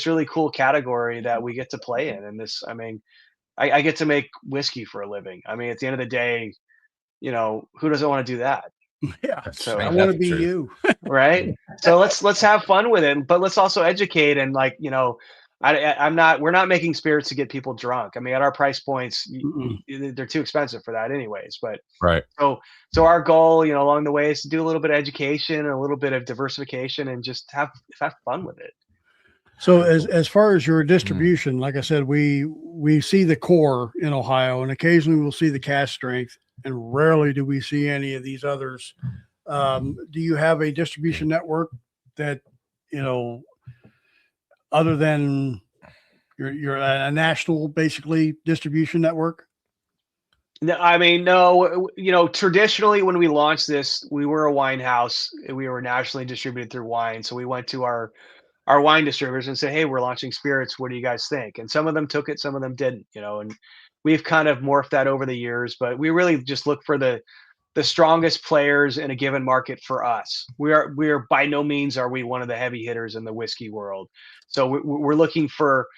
really cool category that we get to play in. And this, I mean, I get to make whiskey for a living. I mean, at the end of the day, you know, who doesn't want to do that? Yeah. So I Ain't want that to the be truth? you. right. So let's have fun with it, but let's also educate. And like, you know, we're not making spirits to get people drunk. I mean, at our price points, they're too expensive for that anyways. But Right. so our goal, you know, along the way is to do a little bit of education and a little bit of diversification and just have fun with it. So as far as your distribution, like I said, we see the core in Ohio, and occasionally we'll see the cask strength, and rarely do we see any of these others. Do you have a distribution network that, you know, other than you're a national, basically, distribution network? No, I mean, no, you know, traditionally when we launched this, we were a wine house. We were nationally distributed through wine. So we went to our wine distributors and said, "Hey, we're launching spirits. What do you guys think?" And some of them took it, some of them didn't, you know, and we've kind of morphed that over the years, but we really just look for the strongest players in a given market for us. We are by no means are we one of the heavy hitters in the whiskey world. So we're looking for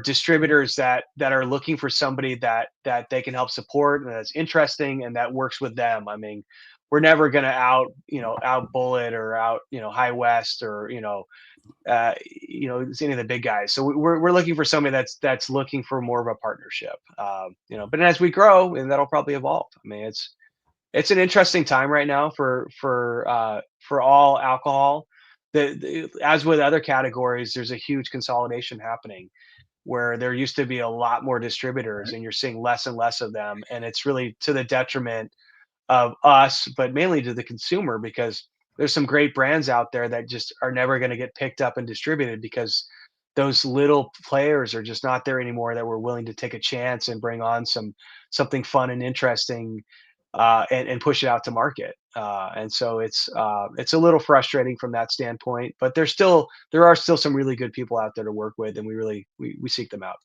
distributors that are looking for somebody that they can help support and that's interesting and that works with them. I mean, we're never going to out Bullet or out, you know, High West or, you know, it's any of the big guys. So we're looking for somebody that's looking for more of a partnership. You know, but as we grow, and that'll probably evolve. I mean, it's an interesting time right now for all alcohol. As with other categories, there's a huge consolidation happening where there used to be a lot more distributors, and you're seeing less and less of them, and it's really to the detriment of us, but mainly to the consumer because there's some great brands out there that just are never going to get picked up and distributed because those little players are just not there anymore that were willing to take a chance and bring on something fun and interesting and push it out to market. And so it's a little frustrating from that standpoint, but there are still some really good people out there to work with, and we seek them out.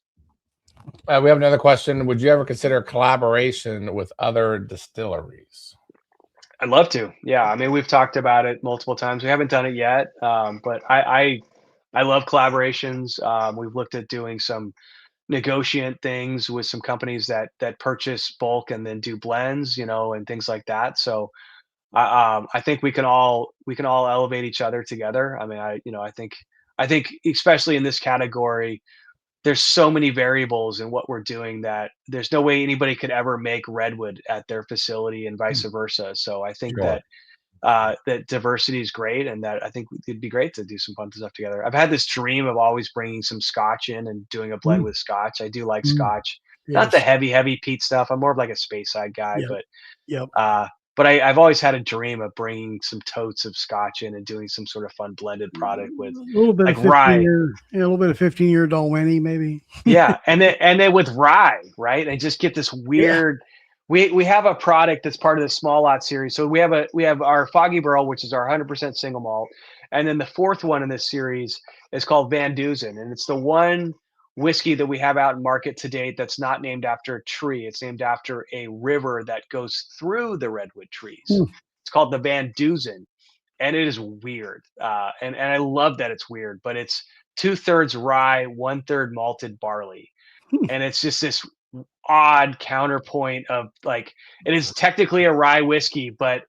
We have another question. Would you ever consider collaboration with other distilleries? I'd love to. Yeah, I mean, we've talked about it multiple times. We haven't done it yet, but I love collaborations. We've looked at doing some negotiate things with some companies that purchase bulk and then do blends, you know, and things like that. So I think we can all elevate each other together. I mean, I think especially in this category, there's so many variables in what we're doing that there's no way anybody could ever make Redwood at their facility and vice versa. So I think Sure. that diversity is great, and that I think it'd be great to do some fun stuff together. I've had this dream of always bringing some Scotch in and doing a blend with Scotch. I do like Scotch, not the heavy peat stuff. I'm more of like a space side guy, Yep. but I've always had a dream of bringing some totes of Scotch in and doing some sort of fun blended product with a little bit like of rye. 15-year, a little bit of 15-year Dalwhinnie, maybe. Yeah, and then with rye, right? And just get this weird. We have a product that's part of the small lot series. So we have our Foggy Burl, which is our 100% single malt, and then the fourth one in this series is called Van Duzen, and it's the one whiskey that we have out in market to date that's not named after a tree. It's named after a river that goes through the redwood trees. It's called the Van Duzen, and it is weird. And I love that it's weird, but it's 2/3 rye, 1/3 malted barley, and it's just this odd counterpoint of like it is technically a rye whiskey, but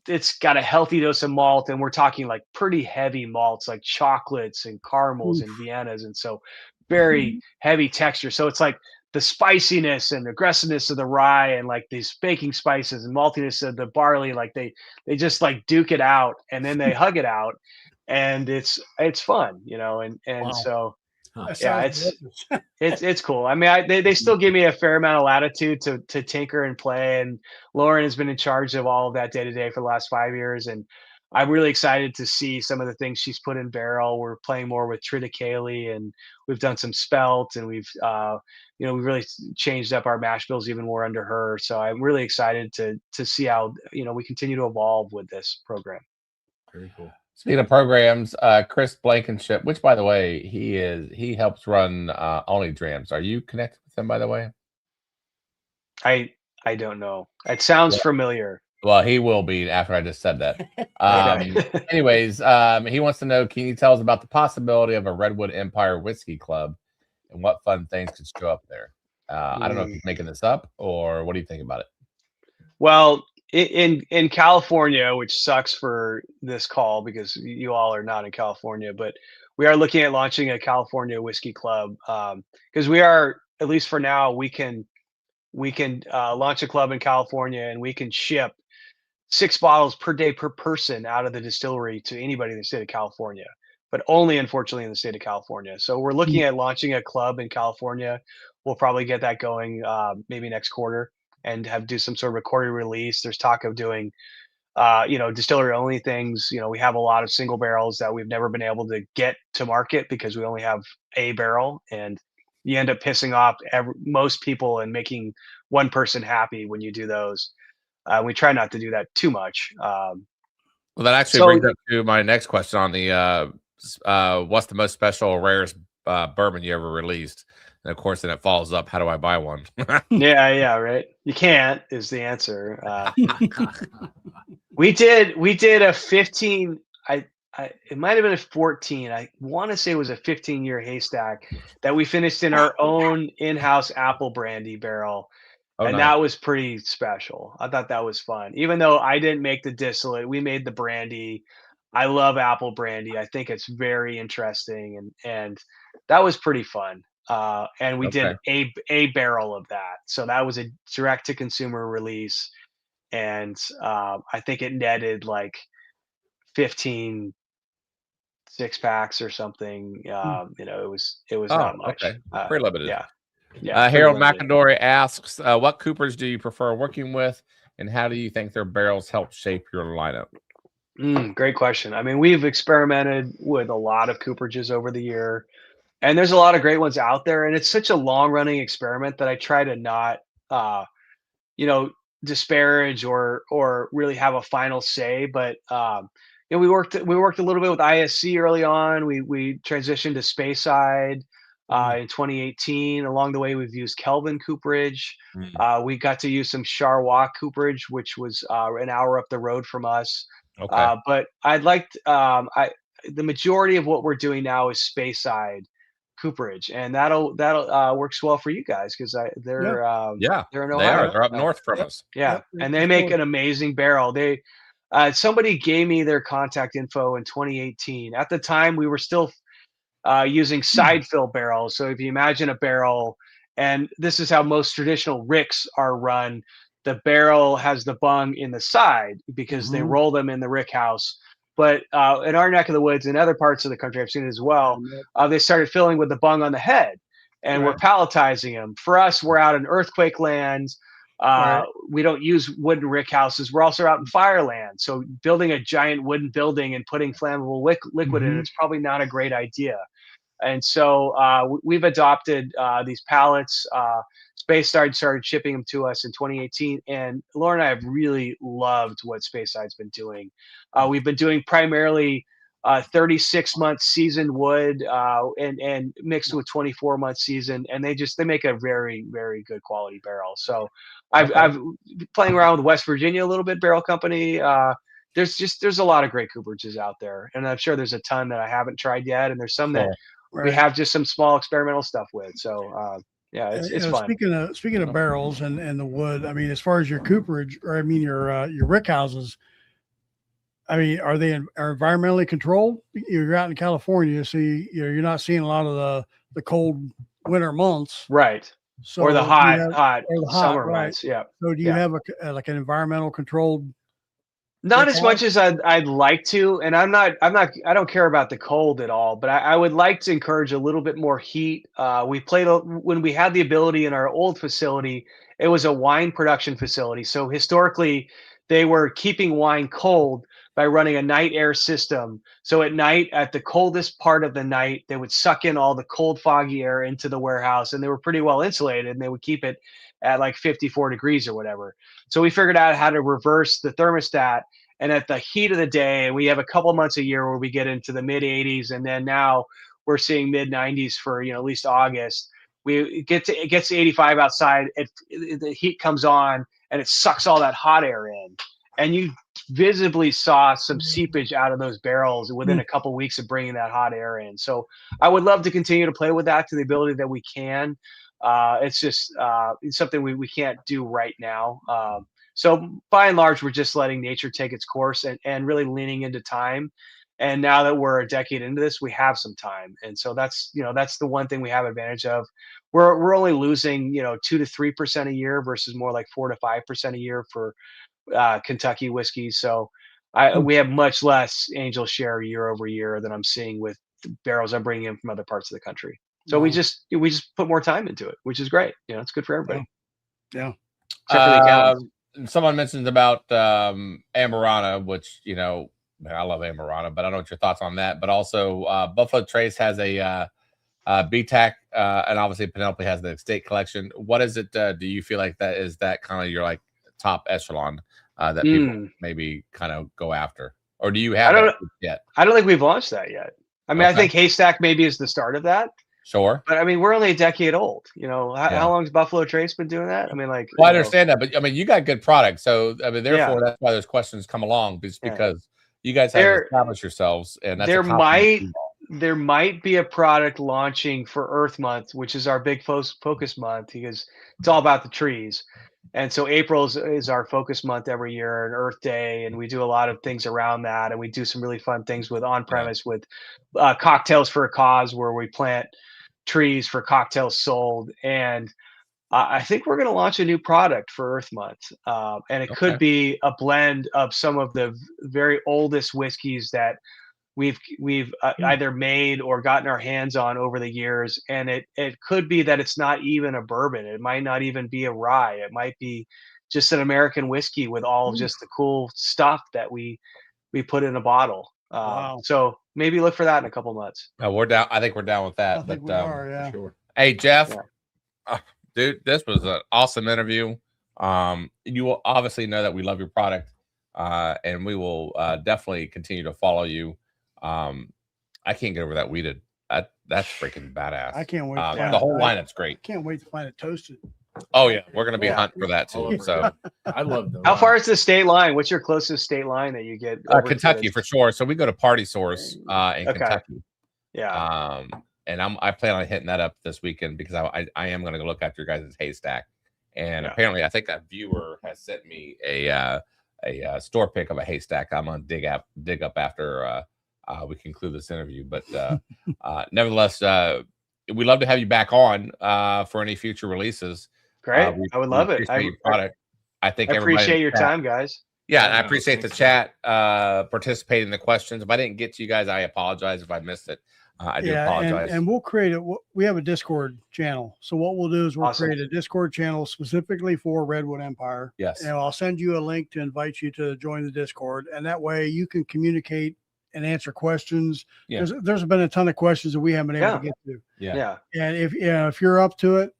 it's got a healthy dose of malt, and we're talking like pretty heavy malts like chocolates and caramels and Viennas, and so very heavy texture. So it's like the spiciness and aggressiveness of the rye and like these baking spices and maltiness of the barley, like they just like duke it out and then they hug it out, and it's fun, you know, and Wow. so That yeah, sounds delicious. it's cool. I mean, they still give me a fair amount of latitude to tinker and play. And Lauren has been in charge of all of that day to day for the last 5 years, and I'm really excited to see some of the things she's put in barrel. We're playing more with triticale, and we've done some spelt, and we've we've really changed up our mash bills even more under her. So I'm really excited to see how we continue to evolve with this program. Very cool. Speaking of programs, Chris Blankenship, which by the way, he helps run Only Dreams. Are you connected with him, by the way? I don't know. It sounds Well, familiar. well, he will be after I just said that. Okay. Anyways, he wants to know, can you tell us about the possibility of a Redwood Empire Whiskey Club and what fun things could show up there? I don't know if he's making this up or what do you think about it? Well, in California, which sucks for this call because you all are not in California, but we are looking at launching a California whiskey club because we are, at least for now, we can launch a club in California and we can ship 6 bottles per day per person out of the distillery to anybody in the state of California, but only unfortunately in the state of California. So we're looking at launching a club in California. We'll probably get that going maybe next quarter and do some sort of recorded release. There's talk of doing distillery only things. We have a lot of single barrels that we've never been able to get to market because we only have a barrel, and you end up pissing off most people and making one person happy when you do those. We try not to do that too much. Well, that actually brings up to my next question on the what's the most special or rarest bourbon you ever released? And of course, then it follows up, how do I buy one? Yeah, right. You can't is the answer. We did a 15. It might have been a 14. I want to say it was a 15-year haystack that we finished in our own in-house apple brandy barrel. And nice. that was pretty special. I thought that was fun. Even though I didn't make the distillate, we made the brandy. I love apple brandy. I think it's very interesting, and that was pretty fun. And we did a barrel of that. So that was a direct to consumer release, and I think it netted like 15 6-packs or something. It was not much. Okay. Pretty limited. Yeah. Harold McIndory asks, what coopers do you prefer working with, and how do you think their barrels help shape your lineup? Great question. I mean, we've experimented with a lot of cooperages over the year, and there's a lot of great ones out there. And it's such a long-running experiment that I try to not, disparage or really have a final say. But we worked a little bit with ISC early on. We transitioned to Speyside. In 2018, along the way, we've used Kelvin cooperage. We got to use some Charrois cooperage, which was an hour up the road from us. Okay. But I'd like the majority of what we're doing now is Speyside cooperage, and that'll works well for you guys because they're in Ohio. They're up north from us. Yeah, and they make an amazing barrel. They somebody gave me their contact info in 2018. At the time, we were still using side fill barrels. So if you imagine a barrel, and this is how most traditional ricks are run, the barrel has the bung in the side because they roll them in the rick house. But in our neck of the woods and other parts of the country, I've seen it as well, they started filling with the bung on the head, and we're palletizing them. For us, we're out in earthquake lands. We don't use wooden rick houses. We're also out in fire land. So building a giant wooden building and putting flammable liquid in it's probably not a great idea. And so we've adopted these pallets. Speyside started shipping them to us in 2018, and Laura and I have really loved what Speyside's been doing. We've been doing primarily 36-month seasoned wood and mixed with 24-month seasoned, and they make a very, very good quality barrel. So I've been playing around with West Virginia a little bit, Barrel Company. There's a lot of great cooperages out there, and I'm sure there's a ton that I haven't tried yet, and there's some that we have just some small experimental stuff with. So it's fun. Speaking of barrels and the wood, I mean, as far as your cooperage, or I mean your rick houses, I mean, are they environmentally controlled? You're out in California, so you're not seeing a lot of the cold winter months, right? So or the hot summer right. months. Yeah. So do you have like an environmental controlled? Not as much as I'd like to, and I don't care about the cold at all, but I would like to encourage a little bit more heat. When we had the ability in our old facility, it was a wine production facility. So historically, they were keeping wine cold by running a night air system. So at night, at the coldest part of the night, they would suck in all the cold, foggy air into the warehouse, and they were pretty well insulated, and they would keep it at like 54 degrees or whatever. So we figured out how to reverse the thermostat And at the heat of the day, we have a couple months a year where we get into the mid 80s, and then now we're seeing mid 90s for at least August. It gets to 85 outside. The heat comes on and it sucks all that hot air in, and you visibly saw some seepage out of those barrels within a couple weeks of bringing that hot air in. So I would love to continue to play with that to the ability that we can. It's just it's something we can't do right now. So by and large, we're just letting nature take its course and really leaning into time. And now that we're a decade into this, we have some time. And so that's the one thing we have advantage of. We're only losing 2 to 3% a year versus more like 4 to 5% a year for Kentucky whiskey. So we have much less angel share year over year than I'm seeing with barrels I'm bringing in from other parts of the country. So we just put more time into it, which is great. It's good for everybody. Yeah. Except for the accountants. Someone mentioned about Amarana, which I love Amarana, but I don't know what your thoughts on that. But also, Buffalo Trace has a BTAC, and obviously Penelope has the estate collection. What is it? Do you feel like that is that kind of your like top echelon that people maybe kind of go after, or do you have that yet? I don't think we've launched that yet. I mean, I think Haystack maybe is the start of that. Sure. But I mean, we're only a decade old. How long has Buffalo Trace been doing that? I mean, like. Well, I understand that, but I mean, you got good products, so I mean, therefore, that's why those questions come along, because you guys have established yourselves, and that's there might be a product launching for Earth Month, which is our big focus month, because it's all about the trees. And so April is our focus month every year, and Earth Day, and we do a lot of things around that, and we do some really fun things with on-premise with cocktails for a cause, where we plant trees for cocktails sold. And I think we're going to launch a new product for Earth Month, and it could be a blend of some of the very oldest whiskeys that we've either made or gotten our hands on over the years. And it could be that it's not even a bourbon. It might not even be a rye. It might be just an American whiskey with all of just the cool stuff that we put in a bottle. So maybe look for that in a couple months. We're down. I think we're down with that. I think we are, yeah. For sure. Hey, Jeff, dude, this was an awesome interview. You will obviously know that we love your product, and we will definitely continue to follow you. I can't get over that weeded. That's freaking badass. I can't wait. The whole lineup's great. Can't wait to find it toasted. Oh yeah, we're gonna be hunting for that too. So I love those. How far is the state line? What's your closest state line that you get? Kentucky for sure. So we go to Party Source in Kentucky. Yeah. And I plan on hitting that up this weekend, because I am gonna go look after your guys' Haystack. And apparently, I think a viewer has sent me a store pick of a Haystack. I'm gonna dig up after we conclude this interview. But nevertheless, we'd love to have you back on for any future releases. Great. I would love it. Product. I think I appreciate your time, guys. Yeah, and I appreciate the chat, participating in the questions. If I didn't get to you guys, I apologize if I missed it. I do apologize. And we'll create we have a Discord channel. So what we'll do is we'll create a Discord channel specifically for Redwood Empire. Yes. And I'll send you a link to invite you to join the Discord. And that way you can communicate and answer questions. Yeah. There's been a ton of questions that we haven't been able to get to. Yeah. And if you're up to it,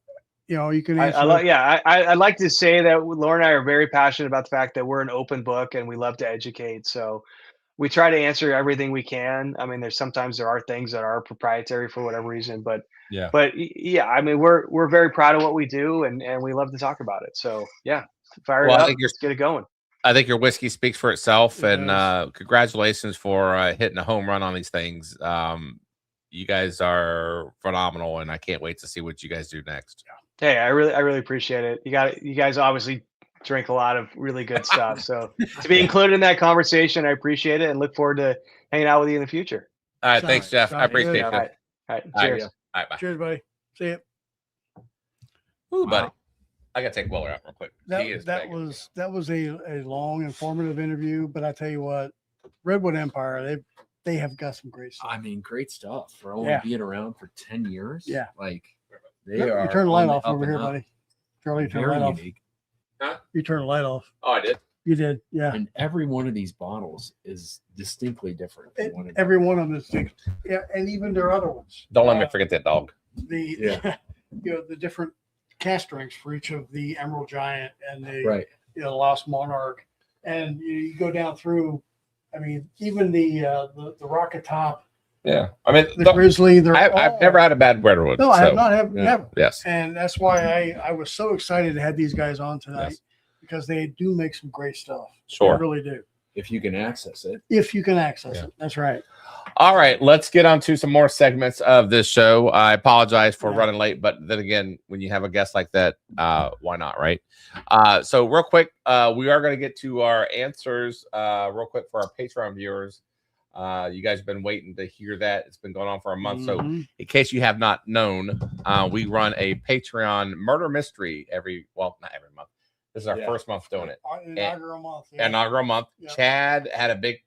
you can answer. I'd like to say that Laura and I are very passionate about the fact that we're an open book and we love to educate. So we try to answer everything we can. I mean, sometimes there are things that are proprietary for whatever reason, but I mean, we're very proud of what we do, and we love to talk about it. So fire it up. Let's get it going. I think your whiskey speaks for itself, and congratulations for hitting a home run on these things. You guys are phenomenal, and I can't wait to see what you guys do next. Hey, I really appreciate it. You guys obviously drink a lot of really good stuff. So to be included in that conversation, I appreciate it, and look forward to hanging out with you in the future. All right. Thanks, Jeff. I appreciate it. All right. Cheers. All right. Bye. Cheers, buddy. See you. Ooh, buddy. I gotta take Weller out real quick. That was a long, informative interview, but I tell you what, Redwood Empire, they have got some great stuff. I mean, great stuff for only being around for 10 years. Yeah. Like they are. You turn the light off over here, buddy. Charlie, turn the light off. Huh? You turn the light off. Oh, I did. You did, yeah. And every one of these bottles is distinctly different. Every one of them is different. Yeah, and even their other ones. Don't let me forget that dog. The different cast strengths for each of the Emerald Giant and the Lost Monarch, and you go down through. I mean, even the Rocket Top, Yeah, I mean, the Grizzly. I've never had a bad Redwood. No, I have so, not have yeah. never. Yes. And that's why I was so excited to have these guys on tonight Yes. because they do make some great stuff. Sure. They really do. If you can access it. If you can access Yeah. it. That's right. All right, let's get on to some more segments of this show. I apologize for Yeah. running late, but then again, when you have a guest like that, why not, right? So real quick, we are going to get to our answers real quick for our Patreon viewers. You guys have been waiting to hear that. It's been going on for a month. So Mhm. in case you have not known, we run a Patreon murder mystery not every month. This is our first month doing it. Inaugural month. Yeah. Inaugural month. Yeah. Chad had a big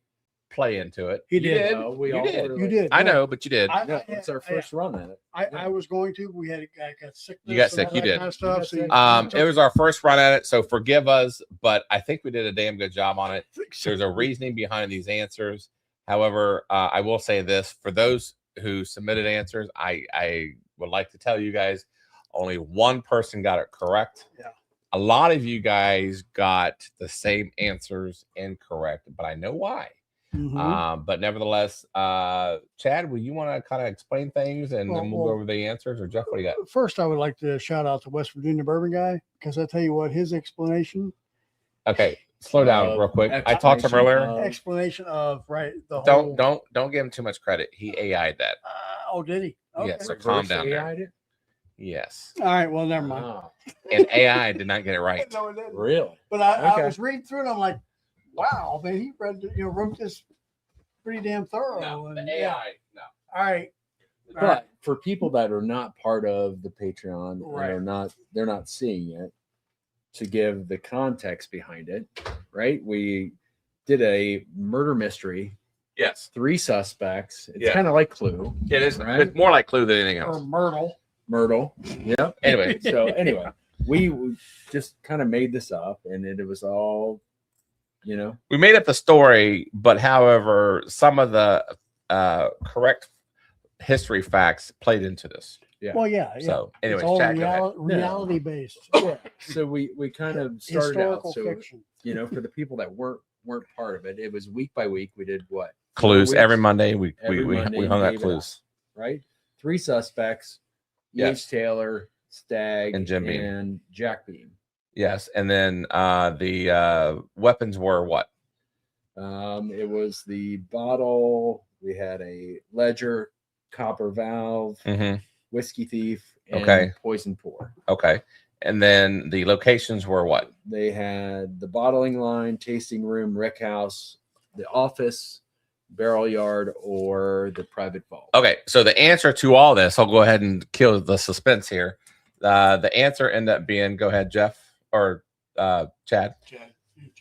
play into it. He did. We You all did. were You like- did. I No, know, but you did. Yeah, it's our first run at it. I was going to. We had I got sick. You got sick, you did. Kind of stuff, so It was our first run at it, so forgive us, but I think we did a damn good job on it. There's a reasoning behind these answers. However, I will say this: for those who submitted answers, I would like to tell you guys, only one person got it correct. Yeah. A lot of you guys got the same answers incorrect, but I know why. Mhm. But nevertheless, Chad, will you want to kind of explain things and then we'll go Well, over the answers? Or Jeff, what do you got? First, I would like to shout out to West Virginia Bourbon Guy because I tell you what, his explanation Okay, slow down real quick. I talked to him earlier. explanation of the whole. Don't give him too much credit. He AI'd that. Oh, did he? Okay. Yeah, so calm down there. AI'd it? Yes. All right. Well, never mind. Oh, And AI did not get it right. No, it didn't. really? But I Okay. was reading through it. I'm like, wow, man, he wrote this pretty damn thorough. No, and, the yeah. AI, no. All right. But for people that are not part of the Patreon Right. and they're not seeing it, to give the context behind it, right? We did a murder mystery, Yes. 3 suspects. It's Yeah. kind of like Clue, It is Right. it's more like Clue than anything Or else. Myrtle. Myrtle. Yep. Anyway, So anyway, we just kind of made this up, and it was all, we made up the story, but however, some of the correct history facts played into this. Yeah. Well, yeah. So, it's anyways, all Chad, go ahead. reality based. Yeah. So we kind of started out. Historical So fiction. for the people that weren't part of it, it was week by week. We did what? Clues 4 every weeks, Monday. We Monday hung out gave it clues. right? 3 suspects: Yes. E.H. Taylor, Stagg, And Jim Beam. and Jack Beam. Yes, and then the weapons were what? It was the bottle. We had a ledger, copper valve, Mm-hmm. whiskey thief, and Okay. poison pour. Okay, and then the locations were what? They had the bottling line, tasting room, rick house, the office, barrel yard, or the private vault. Okay, so the answer to all this, I'll go ahead and kill the suspense here. The answer ended up being, go ahead, Jeff or Chad.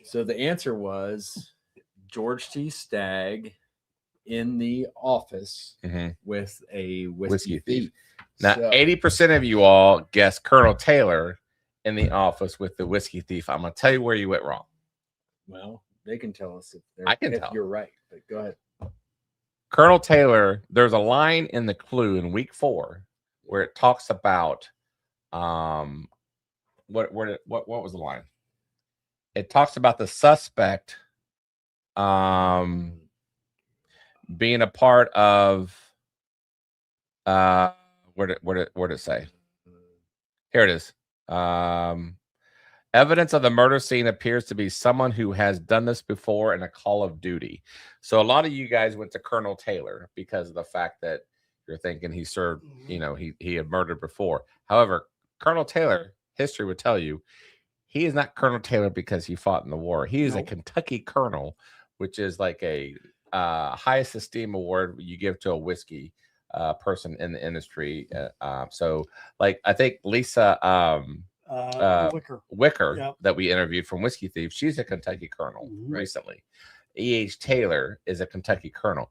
So the answer was George T. Stagg in the office Mhm. with a Whiskey whiskey thief. thief. Now, So- 80% of you all guessed Colonel Taylor in the office with the whiskey thief. I'm gonna tell you where you went wrong. Well, they can tell us if, I can if tell. you're right, but go ahead. Colonel Taylor, there's a line in the clue in week 4 where it talks about what was the line? It talks about the suspect being a part of where did it say? Here it is. Evidence of the murder scene appears to be someone who has done this before in a call of duty. So a lot of you guys went to Colonel Taylor because of the fact that you're thinking he served, he had murdered before. However, Colonel Taylor, history would tell you, he is not Colonel Taylor because he fought in the war. He is a Kentucky colonel, which is like a highest esteem award you give to a whiskey person in the industry. So like I think Lisa Wicker Yep. that we interviewed from Whiskey Thief, she's a Kentucky colonel Mhm. recently. E.H. Taylor is a Kentucky colonel.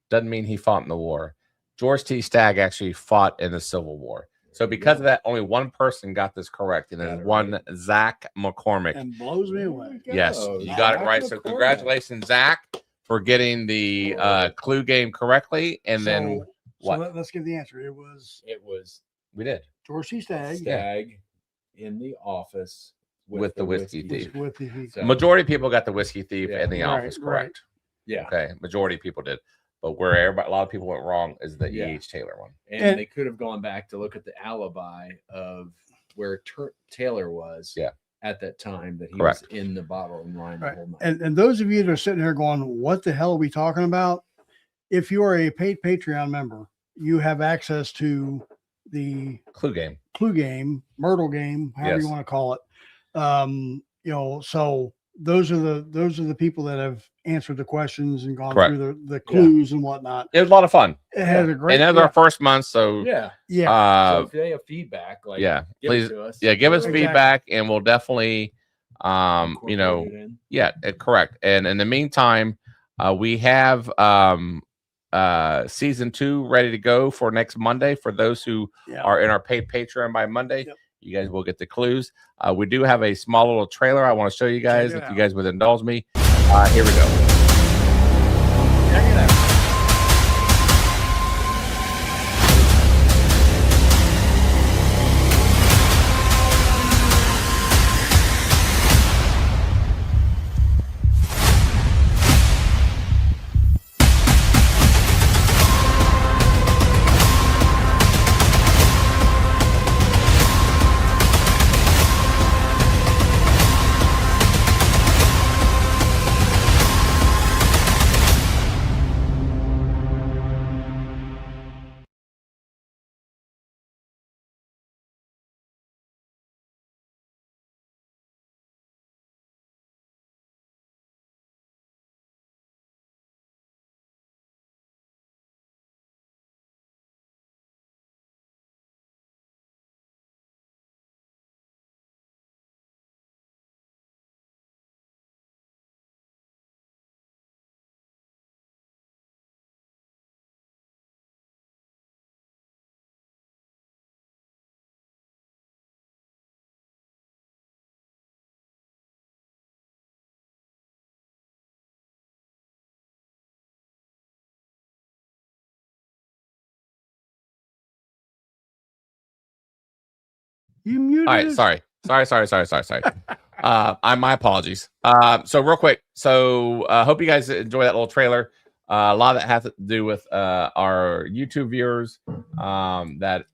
Doesn't mean he fought in the war. George T. Stagg actually fought in the Civil War. So because of that, only one person got this correct, and then one Zach McCormick. And blows me away. Yes, you got it right. So congratulations, Zach, for getting the clue game correctly. And then what? Let's give the answer. It was It was We did. George C. Stagg. Stagg in the office with the whiskey thief. With the So, Majority of people got the whiskey thief Yeah. and the Right, office right. correct. yeah. Okay, majority of people did, but where everybody, a lot of people went wrong is the Yeah. E.H. Taylor one. And they could have gone back to look at the alibi of where Taylor was Yeah. at that time that he Correct. was in the bottling line the Right. whole night. And those of you that are sitting there going, what the hell are we talking about? If you are a paid Patreon member, you have access to the Clue game. clue game, Myrtle game, however Yes. you want to call it. So those are the people that have answered the questions and gone Correct. through the clues and whatnot. It was a lot of fun, It has a great, and that's our first month, so Yeah. yeah, So uh, if they have feedback, like yeah, give please, it to us. yeah, give us Exactly. feedback, and we'll definitely, Incorporate it in. yeah, correct. And in the meantime, we have season 2 ready to go for next Monday. For those who yeah. are in our paid Patreon by Monday, Yep. you guys will get the clues. We do have a small little trailer I want to show you guys, Check it if you out. guys would indulge me. Here we go. Check it out. You muted. All right, us? sorry. My apologies. So real quick. So hope you guys enjoy that little trailer. A lot of that has to do with our YouTube viewers that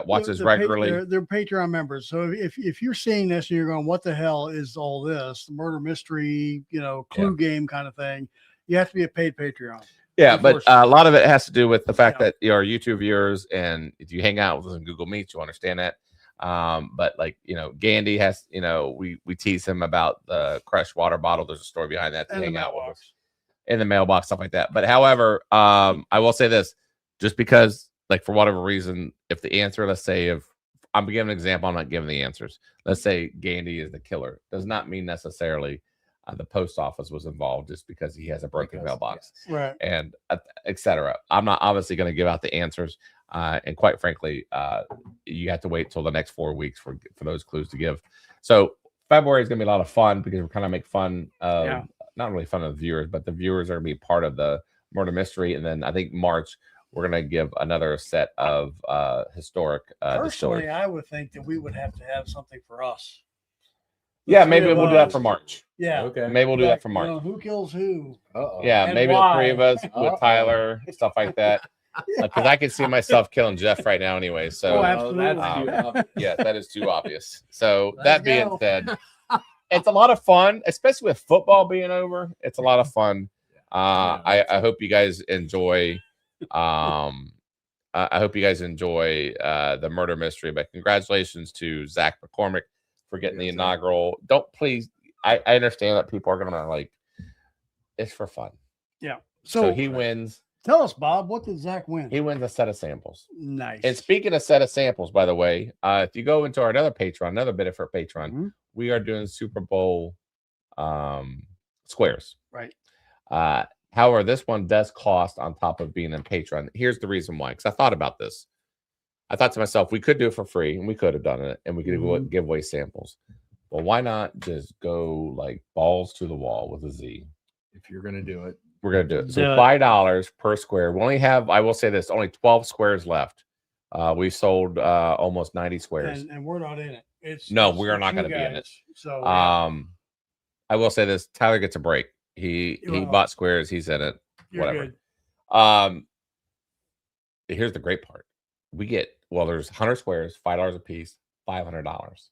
watch us regularly. They're Patreon members. So if you're seeing this and you're going, what the hell is all this? The murder mystery, clue game kind of thing. You have to be a paid Patreon. Yeah, but a lot of it has to do with the fact Yeah. that you're YouTube viewers, and if you hang out with us on Google Meets, you understand that. But like Gandhi has, we tease him about the crushed water bottle. There's a story behind that to And the hang out with mailbox. us in the mailbox, stuff like that. But however, I will say this, just because, like, for whatever reason, if the answer, let's say, if I'm giving an example, I'm not giving the answers. Let's say Gandhi is the killer, does not mean necessarily the post office was involved just because he has a broken mailbox. Yes. Right. And etc. I'm not obviously going to give out the answers, and quite frankly, you have to wait till the next 4 weeks for those clues to give. So February is going to be a lot of fun because we're kind of make fun of not really fun of the viewers, but the viewers are going to be part of the murder mystery. And then I think March we're going to give another set of historic Personally, distilleries. I would think that we would have to have something for us. Yeah, The three maybe of we'll do that us. for March. Yeah. Okay. Maybe we'll do that Like, for March. who kills who? Uh-oh. Yeah, And maybe the three of why? us with Tyler, stuff like that. Because I can see myself killing Jeff right now anyway. So Oh, absolutely. That's too obvious. yeah, that is too obvious. So Let's that being go. said, it's a lot of fun, especially with football being over. It's a lot of fun. I hope you guys enjoy. I hope you guys enjoy the murder mystery. But congratulations to Zach McCormick for getting the inaugural. Don't please. I understand that people are gonna like. It's for fun. Yeah. So he wins. Tell us, Bob, what did Zach win? He wins a set of samples. Nice. And speaking of set of samples, by the way, if you go into our another Patreon, another benefit for Patreon, Mhm. we are doing Super Bowl squares. Right. However, this one does cost on top of being in Patreon. Here's the reason why, because I thought about this. I thought to myself, we could do it for free, and we could have done it, and we could give away samples. Well, why not just go like balls to the wall with a Z? If you're gonna do it, We're gonna do it. So Do it. $5 per square. We only have, I will say this, only 12 squares left We sold almost 90 squares. And we're not in it. It's No, it's- we are it's not you going to be in it. guys. So I will say this: Tyler gets a break. He Well, bought squares. He's in it. you're Whatever. good. Here's the great part: we get there's 100 squares, $5 a piece, $500.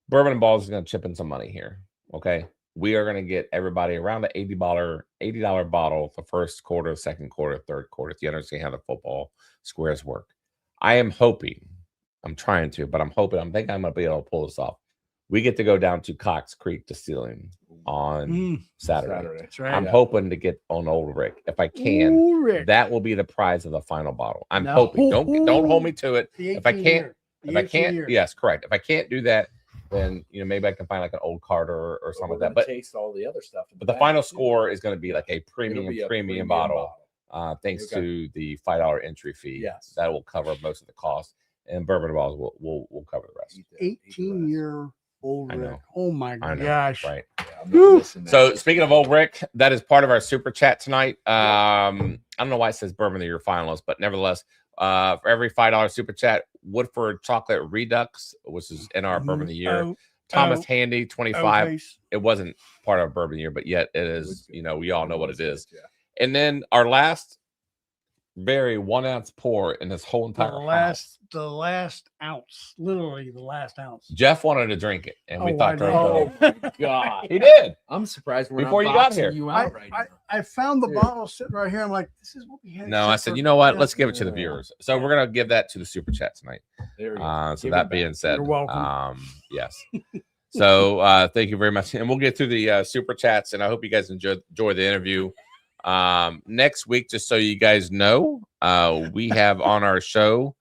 Bourbon and Ballz is going to chip in some money here. Okay, we are going to get everybody around the $80 bottle the first quarter, second quarter, third quarter. If you understand how the football squares work, I am hoping. I'm trying to, but I'm hoping. I'm thinking I'm going to be able to pull this off. We get to go down to Cox Creek Distilling on Saturday. That's right. I'm hoping to get on Old Rick if I can. Ooh, Rick. That will be the prize of the final bottle. I'm No. hoping. Don't hold me to it. The If I 18 can't, year. The if I 18 can't, year. yes, correct. If I can't do that, then maybe I can find like an old Carter or something like that. But taste all the other stuff. the final score is going to be like a premium premium bottle. Thanks Okay. to the $5 entry fee. Yes. That will cover most of the cost, and Bourbon and Ballz will cover the rest. 18-year old I Rick. know. Oh my I know, gosh. right? I'm not missing that. So speaking of Old Rick, that is part of our super chat tonight. I don't know why it says Bourbon of the Year finalist, but nevertheless, for every $5 super chat, Woodford Chocolate Redux, which is in our Bourbon of the Year. Thomas Handy, 25. face. It wasn't part of Bourbon of the Year, but yet it is. We all know what it is. And then our last very 1 ounce pour in this whole entire house. The last ounce, literally the last ounce. Jeff wanted to drink it, and we Oh, thought, I Oh my god! he did. I'm surprised we're Before not you got boxing here. You out right now. I found the Dude. bottle sitting right here. I'm like, this is what we had. No, I except said, for- you know what? Yeah. Let's give it to the viewers. So we're gonna give that to the super chat tonight. There we go. So Give that it being back. said, You're welcome. yes. So thank you very much, and we'll get through the super chats, and I hope you guys enjoy the interview. Next week, just so you guys know, we have on our show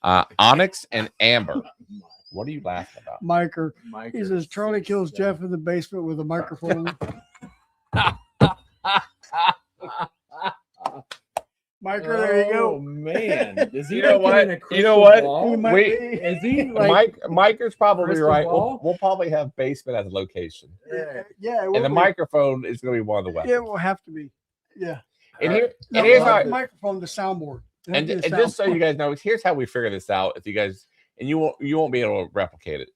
Onyx and Amber. What are you laughing about? Miker. Mike He is says Charlie six, kills seven. Jeff in the basement with a microphone. Miker, there you Oh go. man, is he You know looking what? in a You crystal know what? ball? He might We- be. Is he like? Mike is probably crystal right. ball? We'll probably have basement as a location, Yeah, it will and the be. microphone is going to be one of the weapons. Yeah, it will have to be. Yeah. And All here, right. No, and here's not how. the microphone, the soundboard. It has And, to be and a just so soundboard. you guys know, here's how we figure this out. If you guys and you won't be able to replicate it.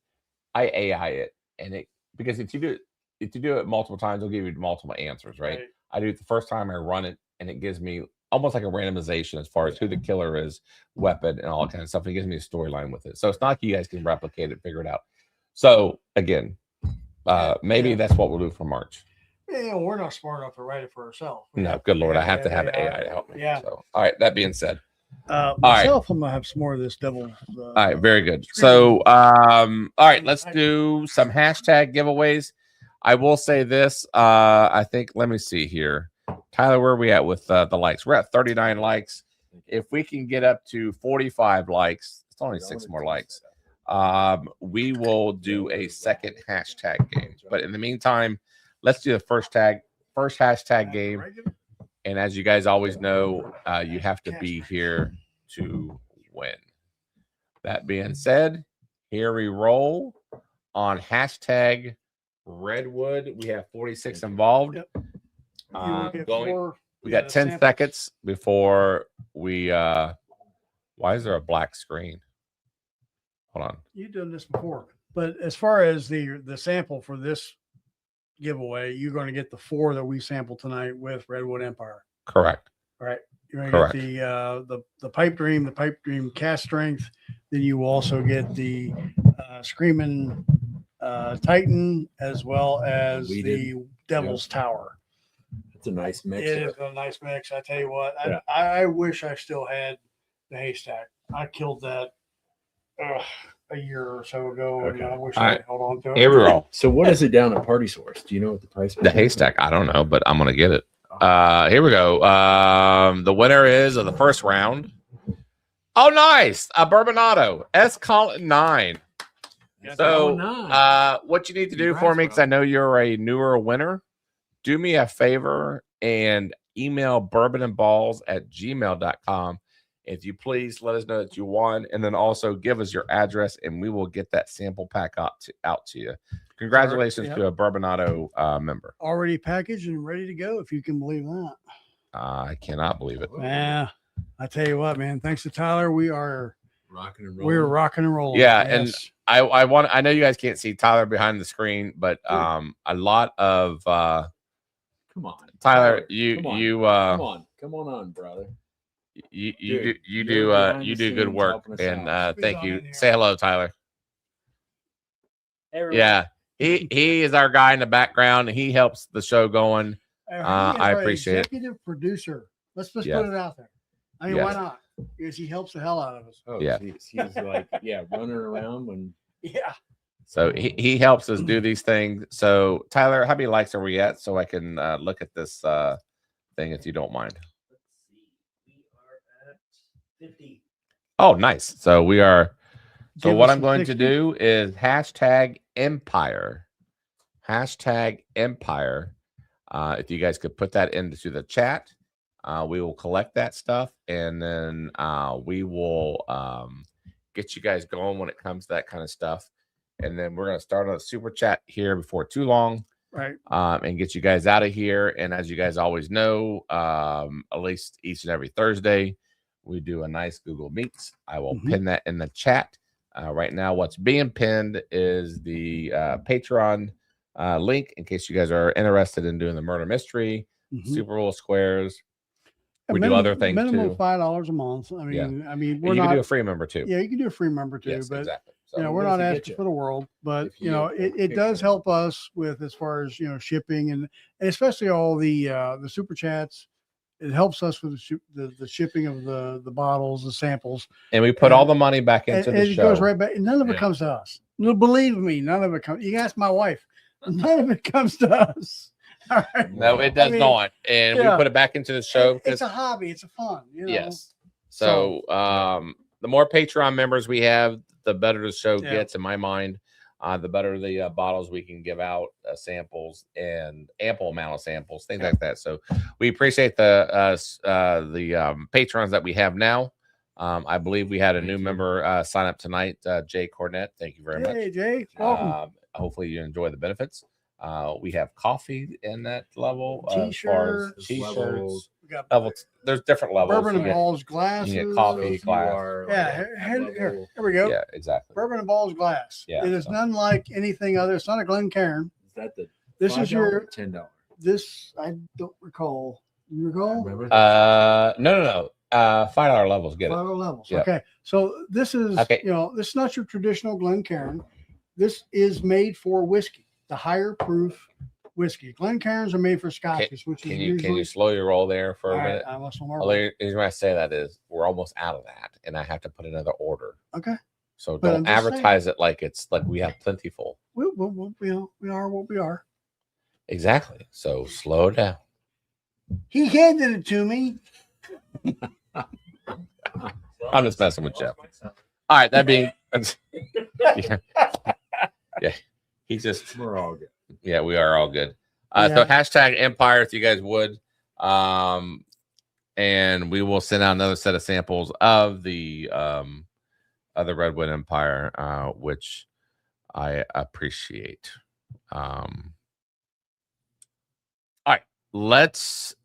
I AI it, and it because if you do it multiple times, it'll give you multiple answers, right? I do it the first time I run it, and it gives me almost like a randomization as far as who the killer is, weapon, and all that kind of stuff. It gives me a storyline with it, so it's not like you guys can replicate it, figure it out. So again, maybe that's what we'll do for March. Yeah, we're not smart enough to write it for ourselves. No, good lord, I have to have AI to help me. Yeah. So, all right. That being said. Myself, I'm gonna have some more of this devil's. All right, very good. So, all right, let's do some hashtag giveaways. I will say this. I think. Let me see here, Tyler. Where are we at with the likes? We're at 39 likes. If we can get up to 45 likes, it's only 6 more likes. We will do a second hashtag game. But in the meantime, let's do the first hashtag game. And as you guys always know, you have to be here to win. That being said, here we roll on hashtag Redwood. We have 46 involved. Yep. You will get Going. 4. We got 10 samples. seconds before we. Why is there a black screen? Hold on. You've done this before, but as far as the sample for this giveaway, you're going to get the 4 that we sampled tonight with Redwood Empire. Correct. All right. You're going Correct. to get the Pipe Dream cast strength. Then you will also get the Screaming Titan as well as the Devil's Tower. It's a nice mix. It is a nice mix. I tell you what, Yeah. I wish I still had the haystack. I killed that a year or so ago, and I wish All I right. had held on to it. Here we roll. So what is it down at Party Source? Do you know what the price is? The haystack. I don't know, but I'm gonna get it. Here we go. The winner is of the first round. Oh, nice. A Bourbonado S Colin 9. So, what you need to do for me, because I know you're a newer winner, do me a favor and email bourbonandballz@gmail.com. If you please let us know that you won, and then also give us your address, and we will get that sample pack out to you. Congratulations Yep. to a Bourbonado member. Already packaged and ready to go, if you can believe that. I cannot believe it. Yeah, I tell you what, man. Thanks to Tyler, we are Rocking and rolling. We're rocking and rolling. Yeah, and yes. I know you guys can't see Tyler behind the screen, but a lot of Come on, Tyler, come on, brother. you Dude, do you you're do behind you the do good scenes work, helping us and out. Squeeze thank on you. in here. Say hello, Tyler. Everyone. Yeah, he is our guy in the background. He helps the show going. He is I our appreciate it. executive producer. Let's just Yeah. put it out there. I mean, Yeah. why not? Because he helps the hell out of us. Oh, Yeah. he's like, running around when. Yeah. So he helps us do these things. So Tyler, how many likes are we at? So I can look at this thing if you don't mind. Let's see. We are at 50. Oh, nice. So we are. So Give what us I'm a going to 60. do is #Empire. #Empire. If you guys could put that into the chat, we will collect that stuff, and then we will get you guys going when it comes to that kind of stuff. And then we're going to start on a super chat here before too long, Right. and get you guys out of here. And as you guys always know, at least each and every Thursday, we do a nice Google Meets. I will pin that in the chat. Right now, what's being pinned is the Patreon link in case you guys are interested in doing the murder mystery, Super Bowl squares. We do other things minimum too. $5 a month. I mean, Yeah. we're And you not. can do a free member too. Yeah, you can do a free member too, Yes, but exactly. So, you know, we're what not does it get asking you? for the world, but If you know, you it pick does them. help us with as far as shipping and especially all the super chats. It helps us with the shipping of the bottles, the samples, and we put all the money back into and the it show. goes right back. And none of it Yeah. comes to us. No, believe me, none of it comes. You can ask my wife. None of it comes to us. All right. No, it does I mean, not. And we yeah. put it back into the show It's because a hobby. It's a fun. yes. So the more Patreon members we have, the better the show Yeah. gets in my mind. The better the bottles we can give out, samples and ample amount of samples, things like that. So we appreciate the patrons that we have now. I believe we had a new member sign up tonight, Jay Cornett. Thank you very much. Hey, Jay, welcome. Hopefully you enjoy the benefits. We have coffee in that level. T-shirts, T-shirts. We got Levels. There's different levels. Bourbon and You get- Ballz glasses. you get coffee, If you glass. are, Yeah, like, here we go. Yeah, exactly. Bourbon and Ballz glass. Yeah, It is so- none like anything other. It's not a Glencairn. Is that the This is $5 your or $10? this. I don't recall. You recall? Remember? No. $5 levels. Get it. $5 levels. Yeah. Okay, so this is Okay. this is not your traditional Glencairn. This is made for whiskey, the higher proof whiskey. Glencairns are made for scotches, which is Can usually. you slow your roll there for All a right, minute? I must know more The about it. reason why I say that is we're almost out of that, and I have to put another order. Okay, So But don't I'm just advertise it like it's like we have plentiful. we are what we are. Exactly. So slow down. He handed it to me. I'm just messing with Jeff. All right, that being yeah. He just We're all good. yeah, we are all good. So Yeah. #Empire if you guys would. And we will send out another set of samples of the other Redwood Empire, which I appreciate. All right, let's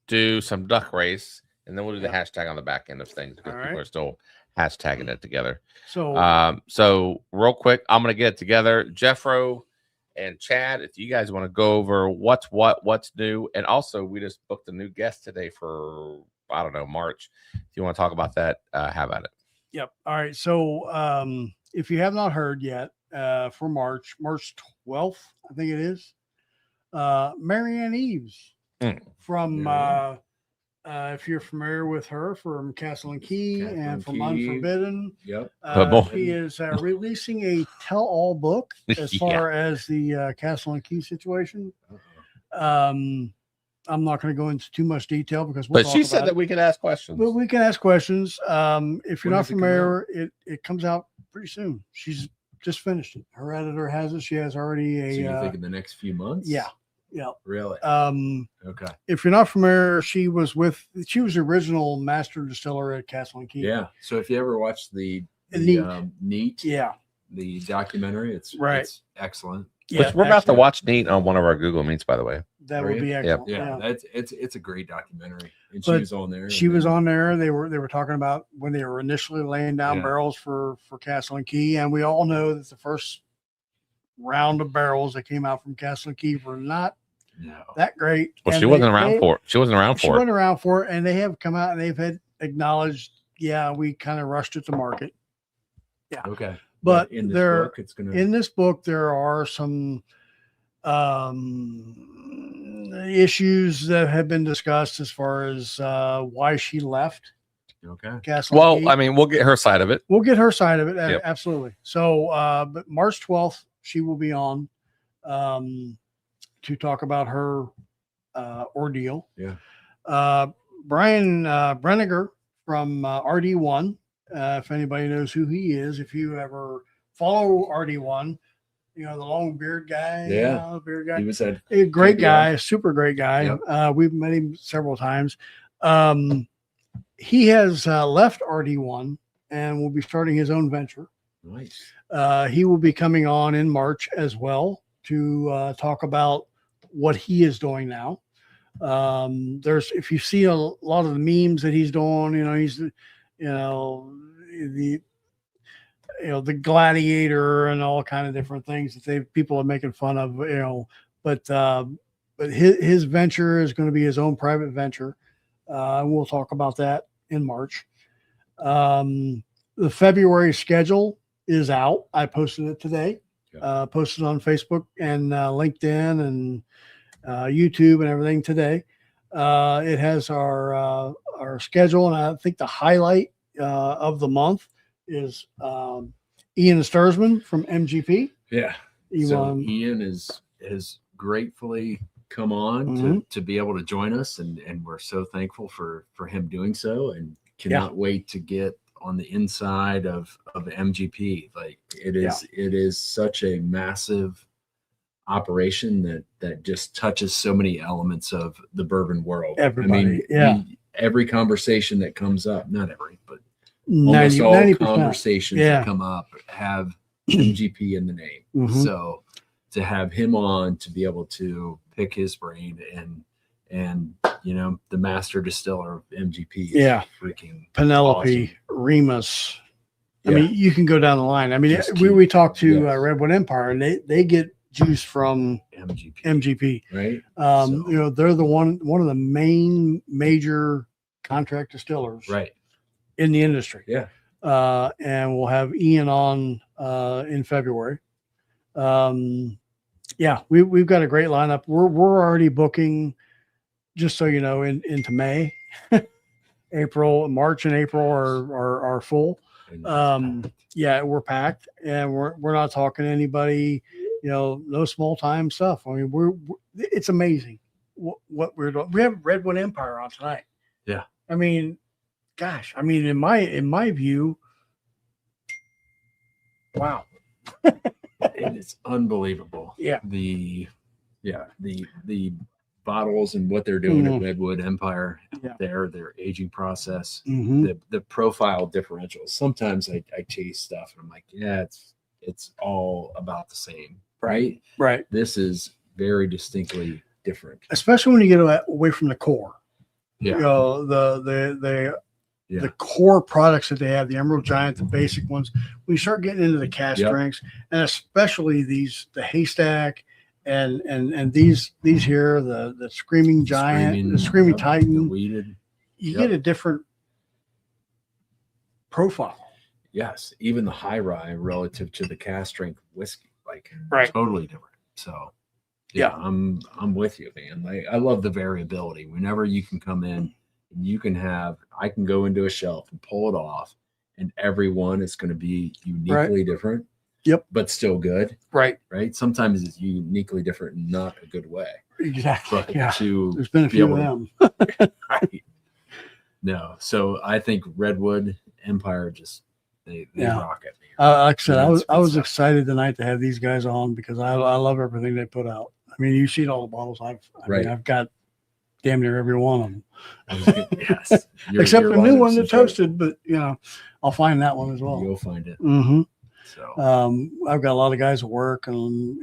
do some duck race, and then we'll do the hashtag on the back end of things because All people right. are still hashtagging it together. So So real quick, I'm gonna get it together. Jeffro and Chad, if you guys want to go over what's new, and also we just booked a new guest today for I don't know March. If you want to talk about that, have at it. Yep. All right. So if you have not heard yet, for March 12th, I think it is, Marianne Eves from if you're familiar with her from Castle and Key Castle and and from Key. Unforbidden. Yep. She is releasing a tell-all book as far as the Castle and Key situation. I'm not going to go into too much detail because we'll But she talk said about that it. we could ask questions. Well, we can ask questions. If you're When not does it come familiar, it comes out pretty soon. She's just finished it. Her editor has it. She has already a. So you think in the next few months? Yeah. Yeah. Really? Okay. If you're not familiar, she was the original master distiller at Castle and Key. Yeah. So if you ever watch the Neat. Neat, Yeah. the documentary, it's Right. It's excellent. Which we're about to watch Neat on one of our Google Meets, by the way. That Were would be you? excellent. Yeah, Yeah. it's a great documentary. And she But was on there. She was on there. They were talking about when they were initially laying down Yeah. barrels for Castle and Key, and we all know that the first round of barrels that came out from Castle and Key were not No. that great. Well, And she wasn't around for it. She wasn't around She for it. wasn't around for it, and they have come out and they've had acknowledged, yeah, we kind of rushed it to market. Okay. But in this there, book, it's gonna. in this book, there are some issues that have been discussed as far as why she left Okay. Castle. Well, Key. I mean, we'll get her side of it. We'll get her side of it. Yep. Absolutely. So, but March 12th, she will be on to talk about her ordeal. Yeah. Brian Brenniger from RD1. If anybody knows who he is, if you ever follow RD1, you know, the long beard guy. Yeah. Beard guy. He was at. A great KBR. guy, super great guy. We've met him several times. He has left RD1 and will be starting his own venture. Nice. He will be coming on in March as well to talk about what he is doing now. There's, if you see a lot of the memes that he's doing, you know, he's, the gladiator and all kind of different things that people are making fun of, but his venture is going to be his own private venture. We'll talk about that in March. The February schedule is out. I posted it today, posted on Facebook and LinkedIn and YouTube and everything today. It has our schedule, and I think the highlight of the month is Ian Sturzman from MGP. Yeah. He So won. Ian is gratefully come on to be able to join us, and we're so thankful for him doing so, and cannot wait to get on the inside of MGP. Like it is such a massive operation that just touches so many elements of the bourbon world. Everybody, every conversation that comes up, not every, but 90, almost all 90%. conversations that come up have MGP in the name. Mhm. So to have him on to be able to pick his brain and the master distiller of MGP is freaking Penelope, awesome. Remus. I Yeah. mean, you can go down the line. I mean, Just we talked to Yes. Redwood Empire, and they get juice from MGP. Right. They're the one of the main major contract distillers Right. in the industry. Yeah. And we'll have Ian on in February. We've got a great lineup. We're already booking, just so you know, into May. March and April are full. We're packed, and we're not talking to anybody, no small time stuff. I mean, it's amazing what we're doing. We have Redwood Empire on tonight. Yeah. I mean, gosh, in my view, wow. It is unbelievable. Yeah. The bottles and what they're doing at Redwood Empire, their aging process, the profile differentials. Sometimes I taste stuff and I'm like, yeah, it's all about the same, right? Right. This is very distinctly different. Especially when you get away from the core. Yeah. The core products that they have, the Emerald Giant, the basic ones, we start getting into the cask strengths, and especially the Haystack and these here, the Screaming Giant, the Screaming Titan, the weeded. You get a different profile. Yes, even the high rye relative to the cask strength whiskey, like totally different. So I'm with you, man. I love the variability. Whenever you can come in, I can go into a shelf and pull it off, and every one is going to be uniquely different. Yep. But still good. Right. Right. Sometimes it's uniquely different in not a good way. Exactly. But Yeah. to There's been a be few able of to- them. Right. No. So I think Redwood Empire just they rock it. Like I said, Yeah, I was stuff. excited tonight to have these guys on because I love everything they put out. I mean, you've seen all the bottles. I've got damn near every one of them. Yes. Except Your the new lineups one that is right. toasted, but I'll find that one as well. You'll find it. Mm-hmm. So I've got a lot of guys at work, and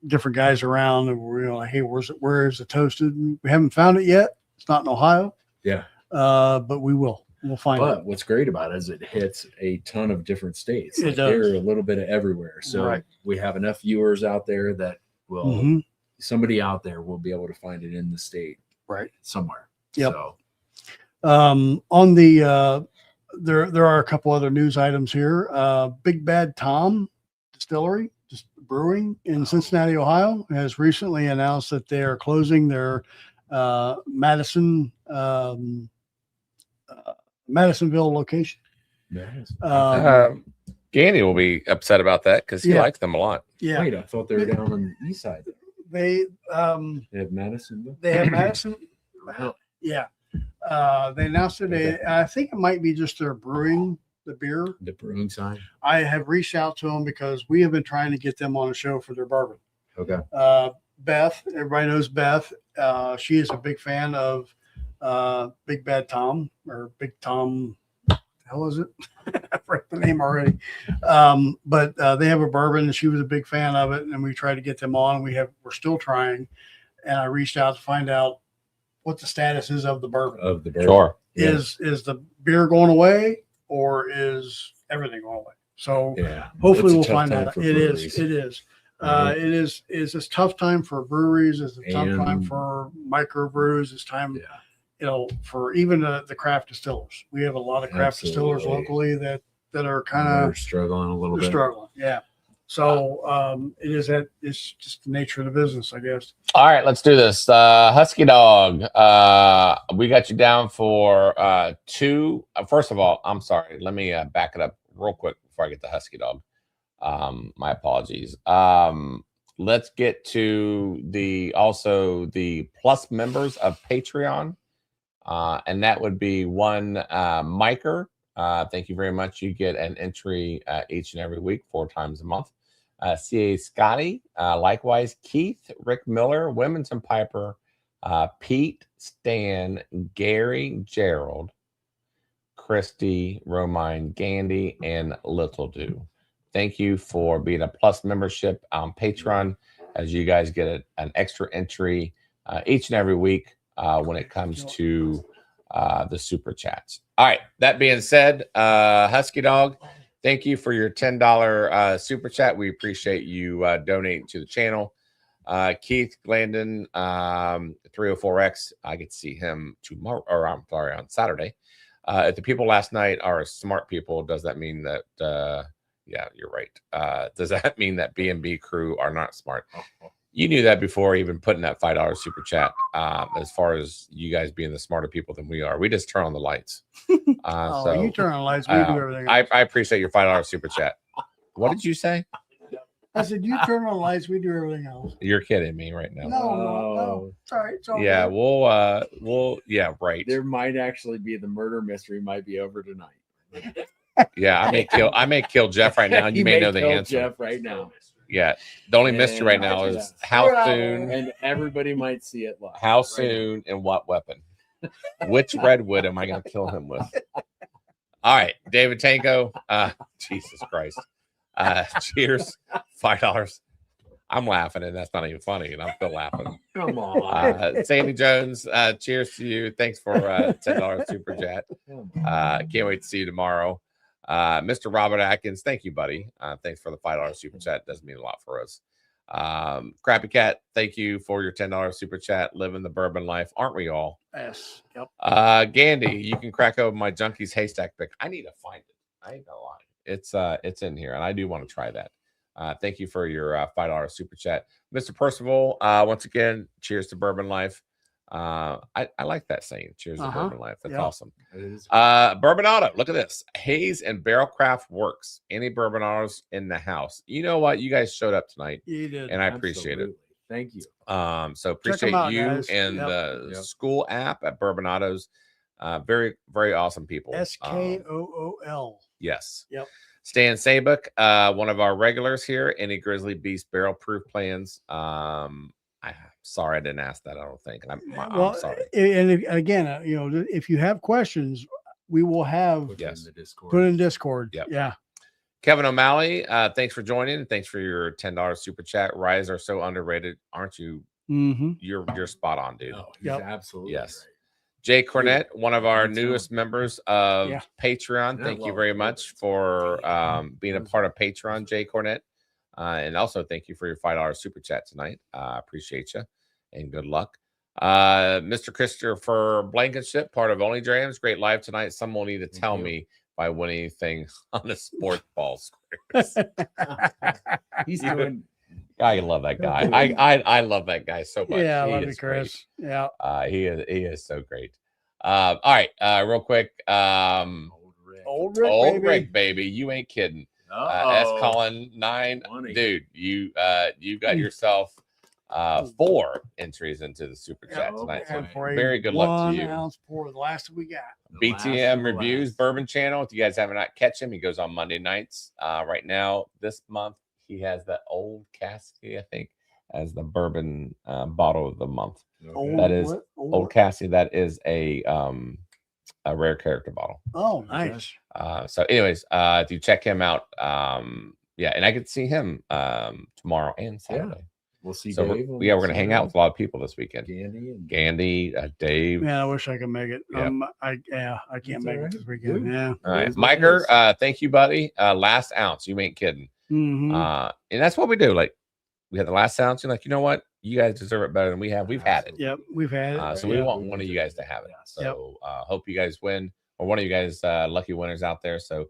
different guys around, and we're like, hey, where is it toasted? And we haven't found it yet. It's not in Ohio. Yeah. But we will. We'll find But it. what's great about it is it hits a ton of different states. It Like, does. they're a little bit of everywhere. So Right. we have enough viewers out there that will Mhm. somebody out there will be able to find it in the state Right. somewhere. Yep. So On the there are a couple other news items here. Big Bad Tom Distillery, just brewing in Cincinnati, Ohio, has recently announced that they are closing their Madisonville location. yes. Gandy will be upset about that because he Yeah. likes them a lot. Yeah, Wait, I thought they were down on the east side. they They have Madison. they have Madison. Wow. Yeah, they announced it. Okay. I think it might be just their brewing the beer. The brewing side. I have reached out to them because we have been trying to get them on a show for their bourbon. Okay. Beth, everybody knows Beth. She is a big fan of Big Bad Tom or Big Tom. Hell is it? I forgot the name already. But they have a bourbon, and she was a big fan of it, and we tried to get them on. We're still trying, and I reached out to find out what the status is of the bourbon. Of the bourbon. Sure. Yeah. Is the beer going away, or is everything going away? So Yeah. hopefully we'll It's a tough find time out. for It breweries. is. It is. Right. It is a tough time for breweries. It's a tough time And- for microbrews. It's time, Yeah. for even the craft distillers. We have a lot of craft distillers Absolutely. locally that are kind They're of struggling a little bit. struggling. Yeah. So it's just the nature of the business, I guess. All right, let's do this. Husky Dog, we got you down for two. First of all, I'm sorry. Let me back it up real quick before I get to Husky Dog. My apologies. Let's get to the plus members of Patreon, and that would be one Miker. Thank you very much. You get an entry each and every week, 4 times a month. C.A. Scotty, likewise Keith, Rick Miller, Wilmington Piper, Pete, Stan, Gary, Gerald, Christy, Romine, Gandy, and Little Do. Thank you for being a plus membership on Patreon, as you guys get an extra entry each and every week when it comes to the super chats. All right, that being said, Husky Dog, thank you for your $10 super chat. We appreciate you donating to the channel. Keith Glandon, 304X, I get to see him tomorrow, or I'm sorry, on Saturday. If the people last night are smart people, does that mean that yeah, you're right. Does that mean that B&B crew are not smart? You knew that before even putting that $5 super chat. As far as you guys being the smarter people than we are, we just turn on the lights. So You turn on lights, we do everything else. I appreciate your $5 super chat. What did you say? I said, you turn on lights, we do everything else. You're kidding me right now. No. It's all right. It's all Yeah, good. yeah, right. There might actually be the murder mystery might be over tonight. Yeah, I may kill Jeff right now, and you may know the kill answer. Jeff right now. Yeah, the only mystery right now Yeah. is how soon, And everybody might see it live. how right soon, and what weapon. Which Redwood am I going to kill him with? All right, David Tango. Jesus Christ. Cheers. $5. I'm laughing, and that's not even funny, and I'm still laughing. now. Come on. Sandy Jones, cheers to you. Thanks for $10 super chat. Can't wait to see you tomorrow. Mr. Robert Atkins, thank you, buddy. Thanks for the $5 super chat. Doesn't mean a lot for us. Crappy Cat, thank you for your $10 super chat. Living the bourbon life, aren't we all? Yes. Yep. Gandy, you can crack open my Junkies haystack pick. I need to find it. I ain't gonna lie. It's in here, and I do want to try that. Thank you for your $5 super chat, Mr. Percival. Once again, cheers to bourbon life. I like that saying. Cheers to bourbon life. That's awesome. Bourbon Auto. Look at this. Haze and Barrel Craft Works. Any bourbon autos in the house? You know what? You guys showed up tonight, You did. and I appreciate it. Thank you. So Check 'em appreciate out, you guys. and the school app at Bourbon Autos. Very, very awesome people. SKOOL. Yes. Yep. Stan Sabuk, one of our regulars here. Any Grizzly Beast barrel proof plans? I'm sorry I didn't ask that. I don't think. I'm sorry. And again, if you have questions, we will have Put it in the Discord. put in Discord. Yep. Yeah. Kevin O'Malley, thanks for joining. Thanks for your $10 super chat. Rise are so underrated, aren't you? Mm-hmm. You're spot on, dude. No, he's Yep. absolutely Yes. right. Jay Cornett, one of our Thanks, man. newest members of Yeah. Patreon. Yeah, Thank you well, very yeah, much it's for great. being a part of Patreon, Jay Cornett. And also thank you for your $5 super chat tonight. Appreciate you and good luck. Mr. Christopher Blankenship, part of Only Drams. Great live tonight. Someone will need to tell you. me if I win anything on the sports ball squares. He's doing. I love that guy. I love that guy so much. Yeah, I He love you, is Chris. great. Yeah. He is so great. All right, real quick. Old Rick. Old Rick, baby. Rick, baby, you ain't kidding. S. Uh-oh. Colin 9, 20. dude, you got yourself 4 entries into the super chat Oh, tonight. So And for a very good luck to you. 1 ounce pour, the last we got. The last BTM of the Reviews last. Bourbon Channel. If you guys haven't not catch him, he goes on Monday nights. Right now, this month, he has the Old Cassie, I think, as the bourbon bottle of the month. Okay. That is what? Old Cassie. That is a rare character bottle. Oh, nice. So, anyways, if you check him out, yeah, and I could see him tomorrow and Saturday. We'll see. So Dave we're gonna hang out with a lot of people this weekend. Gandy and Gandy, Dave. Man, I wish I could make it. Yep. I can't That's make all it right. this weekend. Good. Yeah. All right, is what it Miker, is. thank you, buddy. Last ounce, you ain't kidding. Mm-hmm. And that's what we do. Like, we had the last ounce. You're like, you know what? You guys deserve it better than we have. We've had it. Yep, we've had it. So we Yeah. want one of you guys to have it. Yes. So hope you guys win, or one of you guys lucky winners out there. So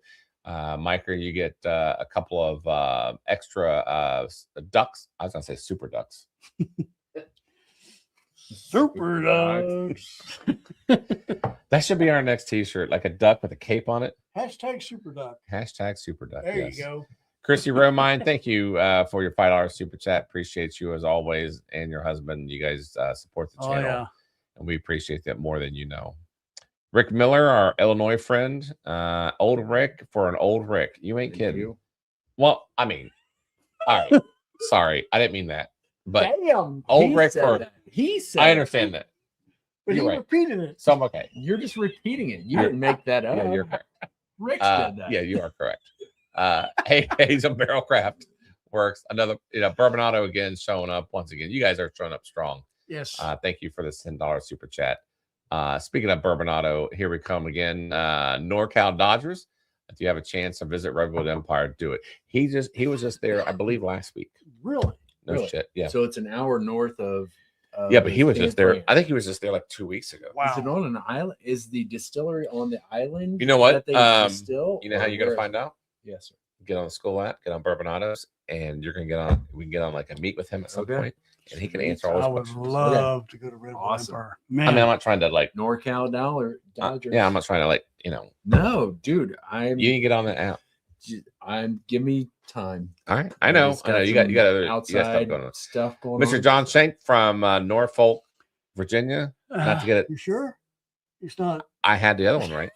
Miker, you get a couple of extra ducks. I was gonna say super ducks. Super dogs. That should be our next t-shirt, like a duck with a cape on it. Hashtag super duck. Hashtag super duck. There yes. you go. Chrissy Romine, thank you for your $5 super chat. Appreciate you as always, and your husband. You guys support the Oh, channel, yeah. and we appreciate that more than you know. Rick Miller, our Illinois friend, old Rick for an old Rick. You ain't Thank kidding. you. Well, I mean, all right. Sorry, I didn't mean that. But Damn. old He Rick said for that. He said. I it. understand that. But You're he right. repeated it. So I'm okay. You're just repeating it. You Yeah. didn't make that up. Yeah, you're correct. Rick said that. Yeah, you are correct. Hey, Hazel Barrelcraft works. Another, Bourbonado again showing up once again. You guys are showing up strong. Yes. Thank you for the $10 super chat. Speaking of Bourbonado, here we come again. NorCal Dodgers. If you have a chance to visit Redwood Empire, do it. He was just there, I believe, last week. Really? No Really? shit. Yeah. So it's an hour north of. Yeah, but he was his just there. plant. I think he was just there like 2 weeks ago. Wow. Is it on an island? Is the distillery on the island? You know what? That they distill, You know how or you're gonna where- find out? Yes, sir. Get on the school app, get on Bourbonados, and you're gonna get on. We can get on like a meet with him at some Okay. point, and he can answer all I those would questions. love to go to Redwood Awesome. Empire. I Man, mean, I'm not trying to like. NorCal Dodgers. Yeah, I'm not trying to like. No, dude. You need to get on that app. Give me time. All right, I know. He's I know. You got some other outside you got stuff going on. stuff going on. Mr. John Shank from Norfolk, Virginia. Not to get it. You sure? It's not I had the other one right.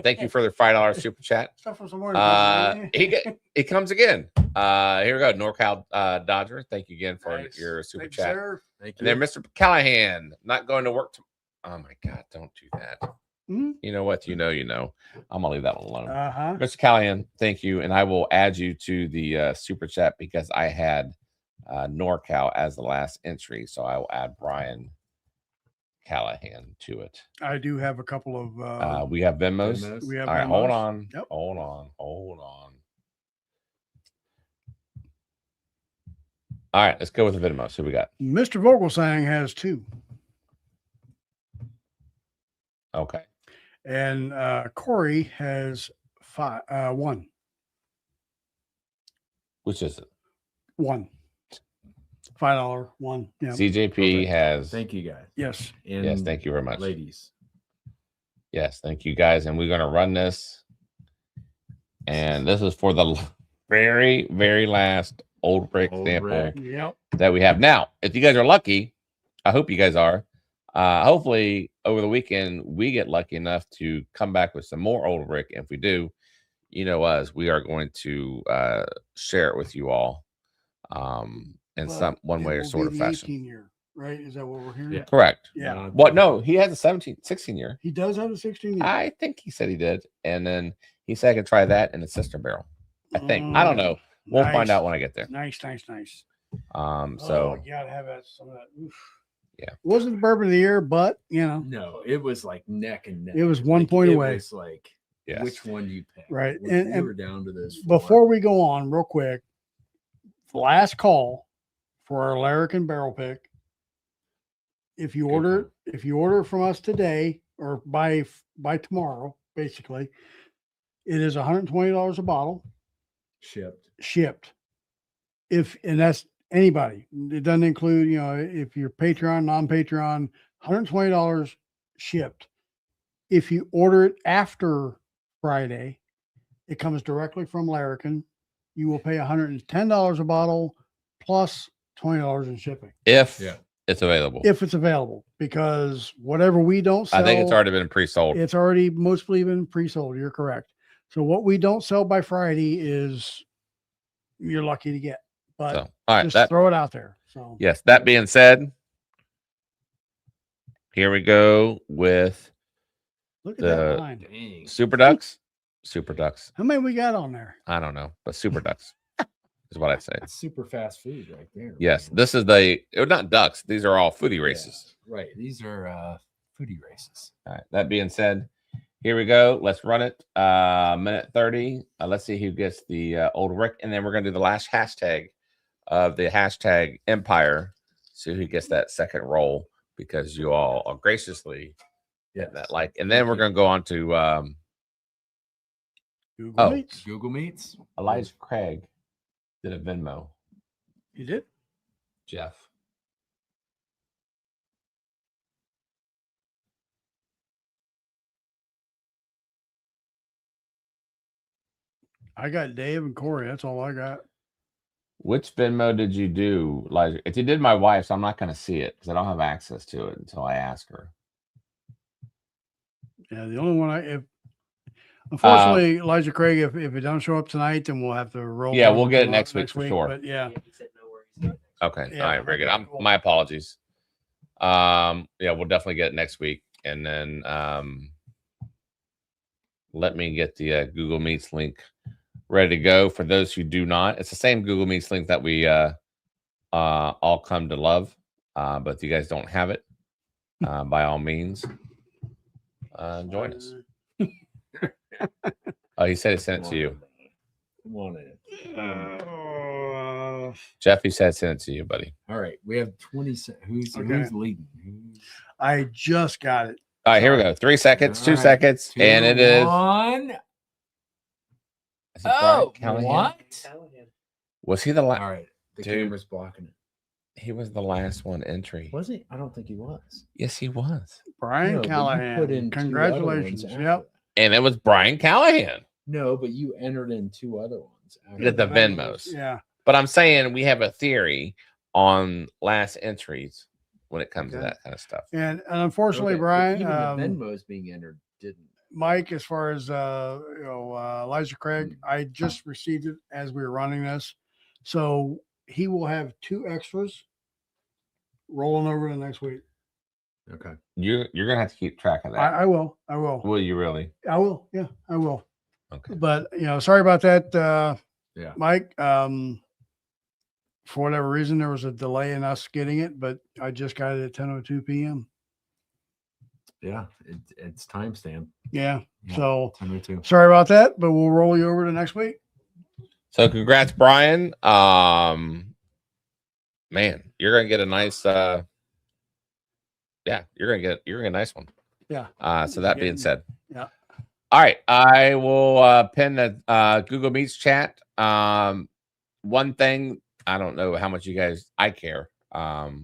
Thank you for the $5 super chat. stuff from somewhere. in Pennsylvania? It comes again. Here we go. NorCal Dodger. Thank you again for Nice. your super Thank you, chat. sir. Thank And you. then Mr. Callahan, not going to work. Oh my God, don't do that. Hmm? You know what? You know. I'm gonna leave that one alone. Uh-huh. Mr. Callahan, thank you, and I will add you to the super chat because I had NorCal as the last entry, so I will add Brian Callahan to it. I do have a couple of We have Venmos. Venmos. we have All right, hold Venmos. on, Yep. hold on. All right, let's go with the Venmos. Who we got? Mr. Vogelsang has 2. Okay, And Corey has 1. which is it? 1. $5 1. Yeah. CJP Perfect. has. Thank you, guys. Yes. And Yes, thank you very much. ladies. Yes, thank you guys. And we're going to run this. And this is for the very, very last Old Rick Old sample Rick. Yep. that we have. Now, if you guys are lucky, I hope you guys are. Hopefully, over the weekend, we get lucky enough to come back with some more Old Rick. If we do, you know us, we are going to share it with you all in Well, one it way or will sort be of the fashion. 18-year, right? Is that what we're hearing? Yeah. Correct. Yeah. What? No, he has a 16 year. He does have a 16-year. I think he said he did. And then he said I could try that in a sister barrel. I think. I don't know. We'll find out when I get there. Nice. So you gotta have some of that. Oof. Yeah. It wasn't the bourbon of the year, but No, it was like neck and neck. It was 1 point away. It was like, yes. which one do you pick? Right. We And were down to this. before we go on, real quick, last call for our Larrikin barrel pick. If you order from us today or by tomorrow, basically, it is $120 a bottle shipped. And that's anybody. It doesn't include, if you're Patreon, non-Patreon, $120 shipped. If you order it after Friday, it comes directly from Larrikin. You will pay $110 a bottle plus $20 in shipping. If it's available. If it's available, because whatever we don't sell, I think it's already been pre-sold. It's already mostly been pre-sold. You're correct. So what we don't sell by Friday is you're lucky to get. But all right, just throw it out there. So yes, that being said, here we go with look at that line. Dang. Super Ducks. Super Ducks. How many we got on there? I don't know, but Super Ducks is what I'd say. It's super fast food right there. Yes, man. this is not ducks. These are all foodie races. Yeah, right. These are foodie races. All right. That being said, here we go. Let's run it. Minute 30. Let's see who gets the old Rick, and then we're gonna do the last hashtag of the hashtag Empire. See who gets that second roll, because you all are graciously that like, and then we're gonna go on to Google Meets. Elijah Craig did a Venmo. You did? Jeff. I got Dave and Corey. That's all I got. Which Venmo did you do, Elijah? If you did my wife's, I'm not going to see it because I don't have access to it until I ask her. Yeah, the only one unfortunately, Elijah Craig, if it don't show up tonight, then we'll have to roll. Yeah, we'll get it next week for sure. But yeah. He said no worries. Okay. Yeah, All right. Very good. cool. My apologies. Yeah, we'll definitely get it next week. And then let me get the Google Meets link ready to go. For those who do not, it's the same Google Meets link that we all come to love. But if you guys don't have it, by all means, join us. Oh, he said he sent it to you. Come on in. Jeff, he said send it to you, buddy. All right. We have 20 who's leading? I just got it. All right, here we go. 3 seconds, All 2 right. seconds, 2, and it is. 1. Is it Brian Callahan? What? Was he the last? All right. The Dude. camera's blocking it. He was the last one entry. Was he? I don't think he was. Yes, he was. Brian No, but you Callahan. put in 2 other Congratulations. ones after Yep. that. And it was Brian Callahan. No, but you entered in 2 other ones. after Did the that. Venmos. Yeah. But I'm saying we have a theory on last entries when it comes to Okay. that kind of stuff. And unfortunately, Okay, but Brian, even the Venmos being entered didn't. Mike, as far as Elijah Craig, I just received it as we were running this. So he will have 2 extras rolling over to next week. Okay. You're gonna have to keep track of that. I will. Will you really? I will. Yeah, I will. Okay. But sorry about that, Yeah. Mike. For whatever reason, there was a delay in us getting it, but I just got it at 10:02 p.m. Yeah. It's timestamp. Yeah. Yeah. So 10:02. sorry about that, but we'll roll you over to next week. So congrats, Brian. Man, you're gonna get a nice you're gonna get a nice one. Yeah. So that being said. Yeah. All right. I will pin the Google Meets chat. One thing, I don't know how much I care. I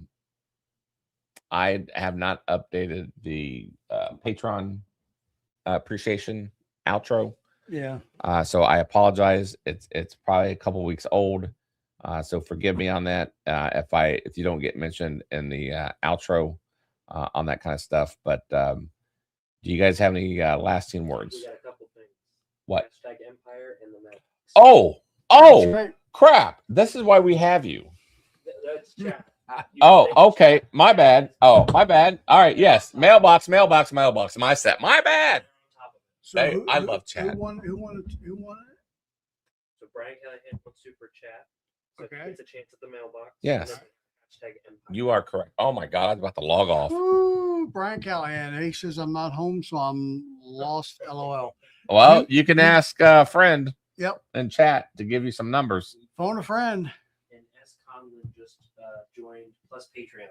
have not updated the Patreon appreciation outro. Yeah. So I apologize. It's probably a couple weeks old. So forgive me on that if you don't get mentioned in the outro on that kind of stuff. But do you guys have any lasting words? We got a couple things. What? Hashtag Empire and the Magic. Oh, That's right. crap. This is why we have you. That's chat. Oh, okay. My bad. Oh, my bad. All right. Yes. Mailbox. My set. My bad. So Hey, I love chat. Who won it? So Brian Callahan on Super Chat. So Okay. he gets a chance at the mailbox. Yes. And then hashtag Empire. You are correct. Oh my God, I was about to log off. Ooh, Brian Callahan. He says I'm not home, so I'm lost. LOL. Well, you can ask a friend Yep. in chat to give you some numbers. Phone a friend. And S. Conlon just joined plus Patreon.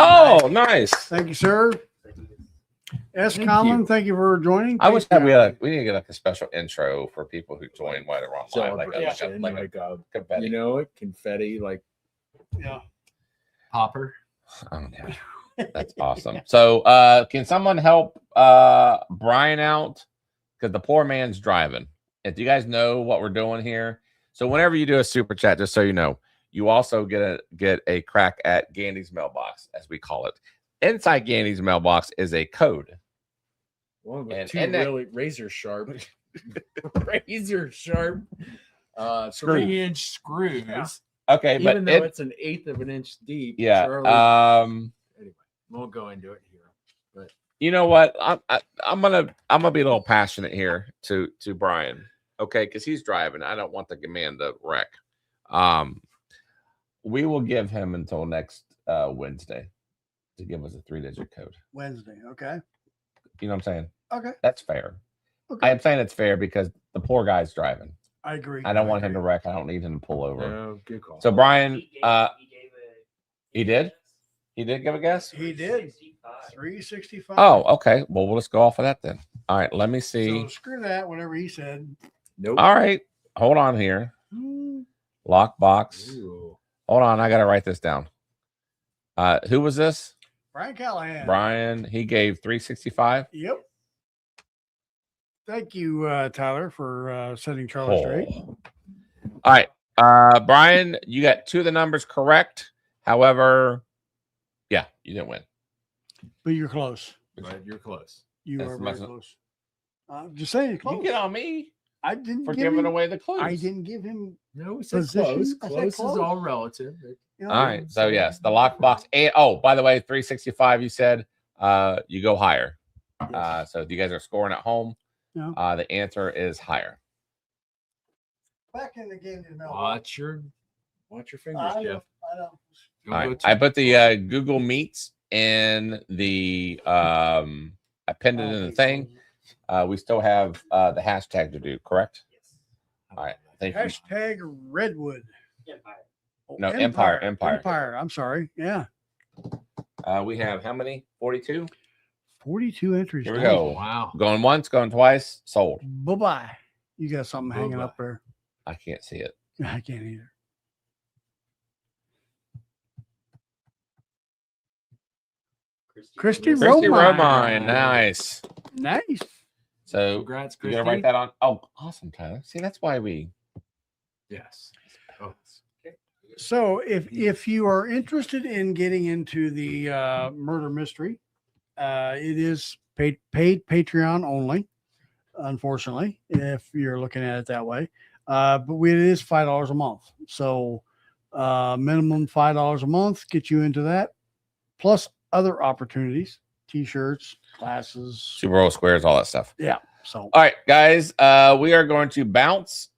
Oh, nice. Thank you, sir. So he is- S. Thank Colin, you. thank you for joining. I wish that we need to get like a special intro for people who join while they're online, Celebration, like like a, confetti. you know, it confetti, like Yeah. Popper. Oh, yeah. That's awesome. So, can someone help Brian out? Because the poor man's driving. If you guys know what we're doing here, so whenever you do a super chat, just so you know, you also get a crack at Gandy's mailbox, as we call it. Inside Gandy's mailbox is a code. one with And- two and that- really razor sharp, Screws. 3-inch screws. Okay, but Even though it's an 1/8 of an inch deep. yeah. Charlie, anyway, won't go into it here. But You know what? I'm gonna be a little passionate here to Brian, okay? Because he's driving. I don't want the man to wreck. We will give him until next Wednesday to give us a 3-digit code. Wednesday. Okay. You know what I'm saying? Okay. That's fair. Okay. I am saying it's fair because the poor guy's driving. I agree. I don't want him to wreck. I don't need him to pull over. no, good call. So Brian, He gave a he did? He did give a guess? He did. 65. 365. Oh, okay. Well, we'll just go off of that then. All right, let me see. So screw that. Whatever he said. Nope. All right, hold on here. Lockbox. Ooh. Hold on, I gotta write this down. Who was this? Brian Callahan. Brian. He gave 365. Yep. Thank you, Tyler, for setting Charlie straight. Oh. All right, Brian, you got 2 of the numbers correct. However, yeah, you didn't win. But you're close. But you're close. You That's are much- very close. Just saying, you're close. You get on me I didn't for give giving him, away the clues. I didn't give him. No, we said Position? close. I said Close close. is all relative. You know, All right, so yes, the lockbox. And oh, by the way, 365. You said you go higher. So if you guys are scoring at home, Yeah. the answer is higher. Back in the game. Watch your fingers, I know. Jeff. I know. Don't All go right, too- I put the Google Meets in the I pinned it in the thing. We still have the hashtag to do, correct? Yes. All right, thank you. Hashtag Redwood. Empire. Oh, No, Empire. Empire. I'm sorry. Yeah. We have how many? 42. 42 entries. Here we Dang. go. Wow. Going once, going twice, sold. Bye-bye. You got something hanging Bye-bye. up there. I can't see it. I can't either. Christy Christy Romine. Romine, nice. Nice. So Congrats, you Christy. gotta write that on. Oh, awesome, Tyler. See, that's why we. Yes. Oh, So if you are interested in getting into the murder mystery, it is paid Patreon only, unfortunately, if you're looking at it that way. But it is $5 a month. So minimum $5 a month, get you into that, plus other opportunities, t-shirts, glasses. Super Bowl squares, all that stuff. Yeah. So All right, guys, we are going to bounce.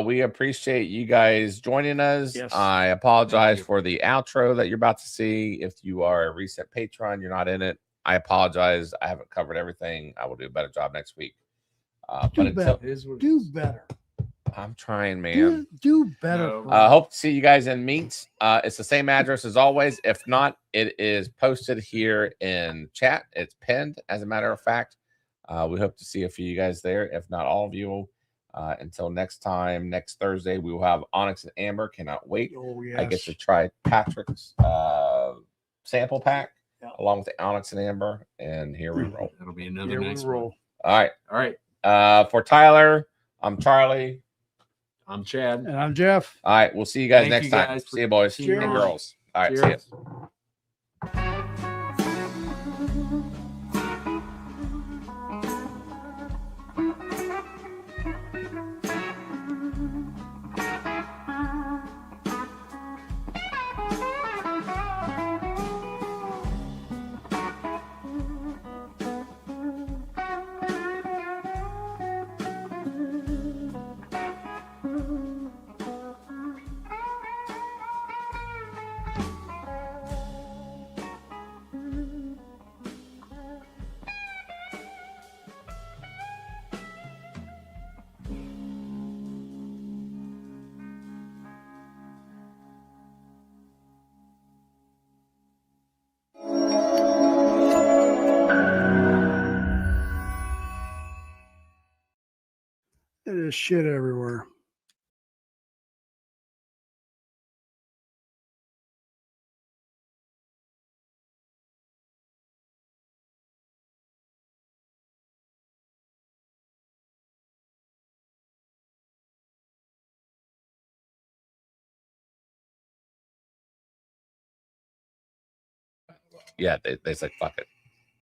We appreciate you guys joining us. Yes. I apologize for the outro that you're about to see. If you are a recent patron, you're not in it. I apologize. I haven't covered everything. I will do a better job next week. But do until better. it is what it Do is. better. I'm trying, man. Do better. No. for Hope to see you guys in Meets. It's the same address as always. If not, it is posted here in chat. It's pinned, as a matter of fact. We hope to see a few of you guys there. If not all of you, until next time, next Thursday, we will have Onyx and Amber. Cannot wait. Oh, yes. I get to try Patrick's sample pack Yeah. along with the Onyx and Amber, and here we roll. That'll be another Here we nice roll. one. All right. All right. For Tyler, I'm Charlie. I'm Chad. And I'm Jeff. All right. We'll see you guys Thank next you time. guys for See you, boys tuning and in. girls. All right. See Cheers. ya. There is shit everywhere. Yeah, they say fuck it.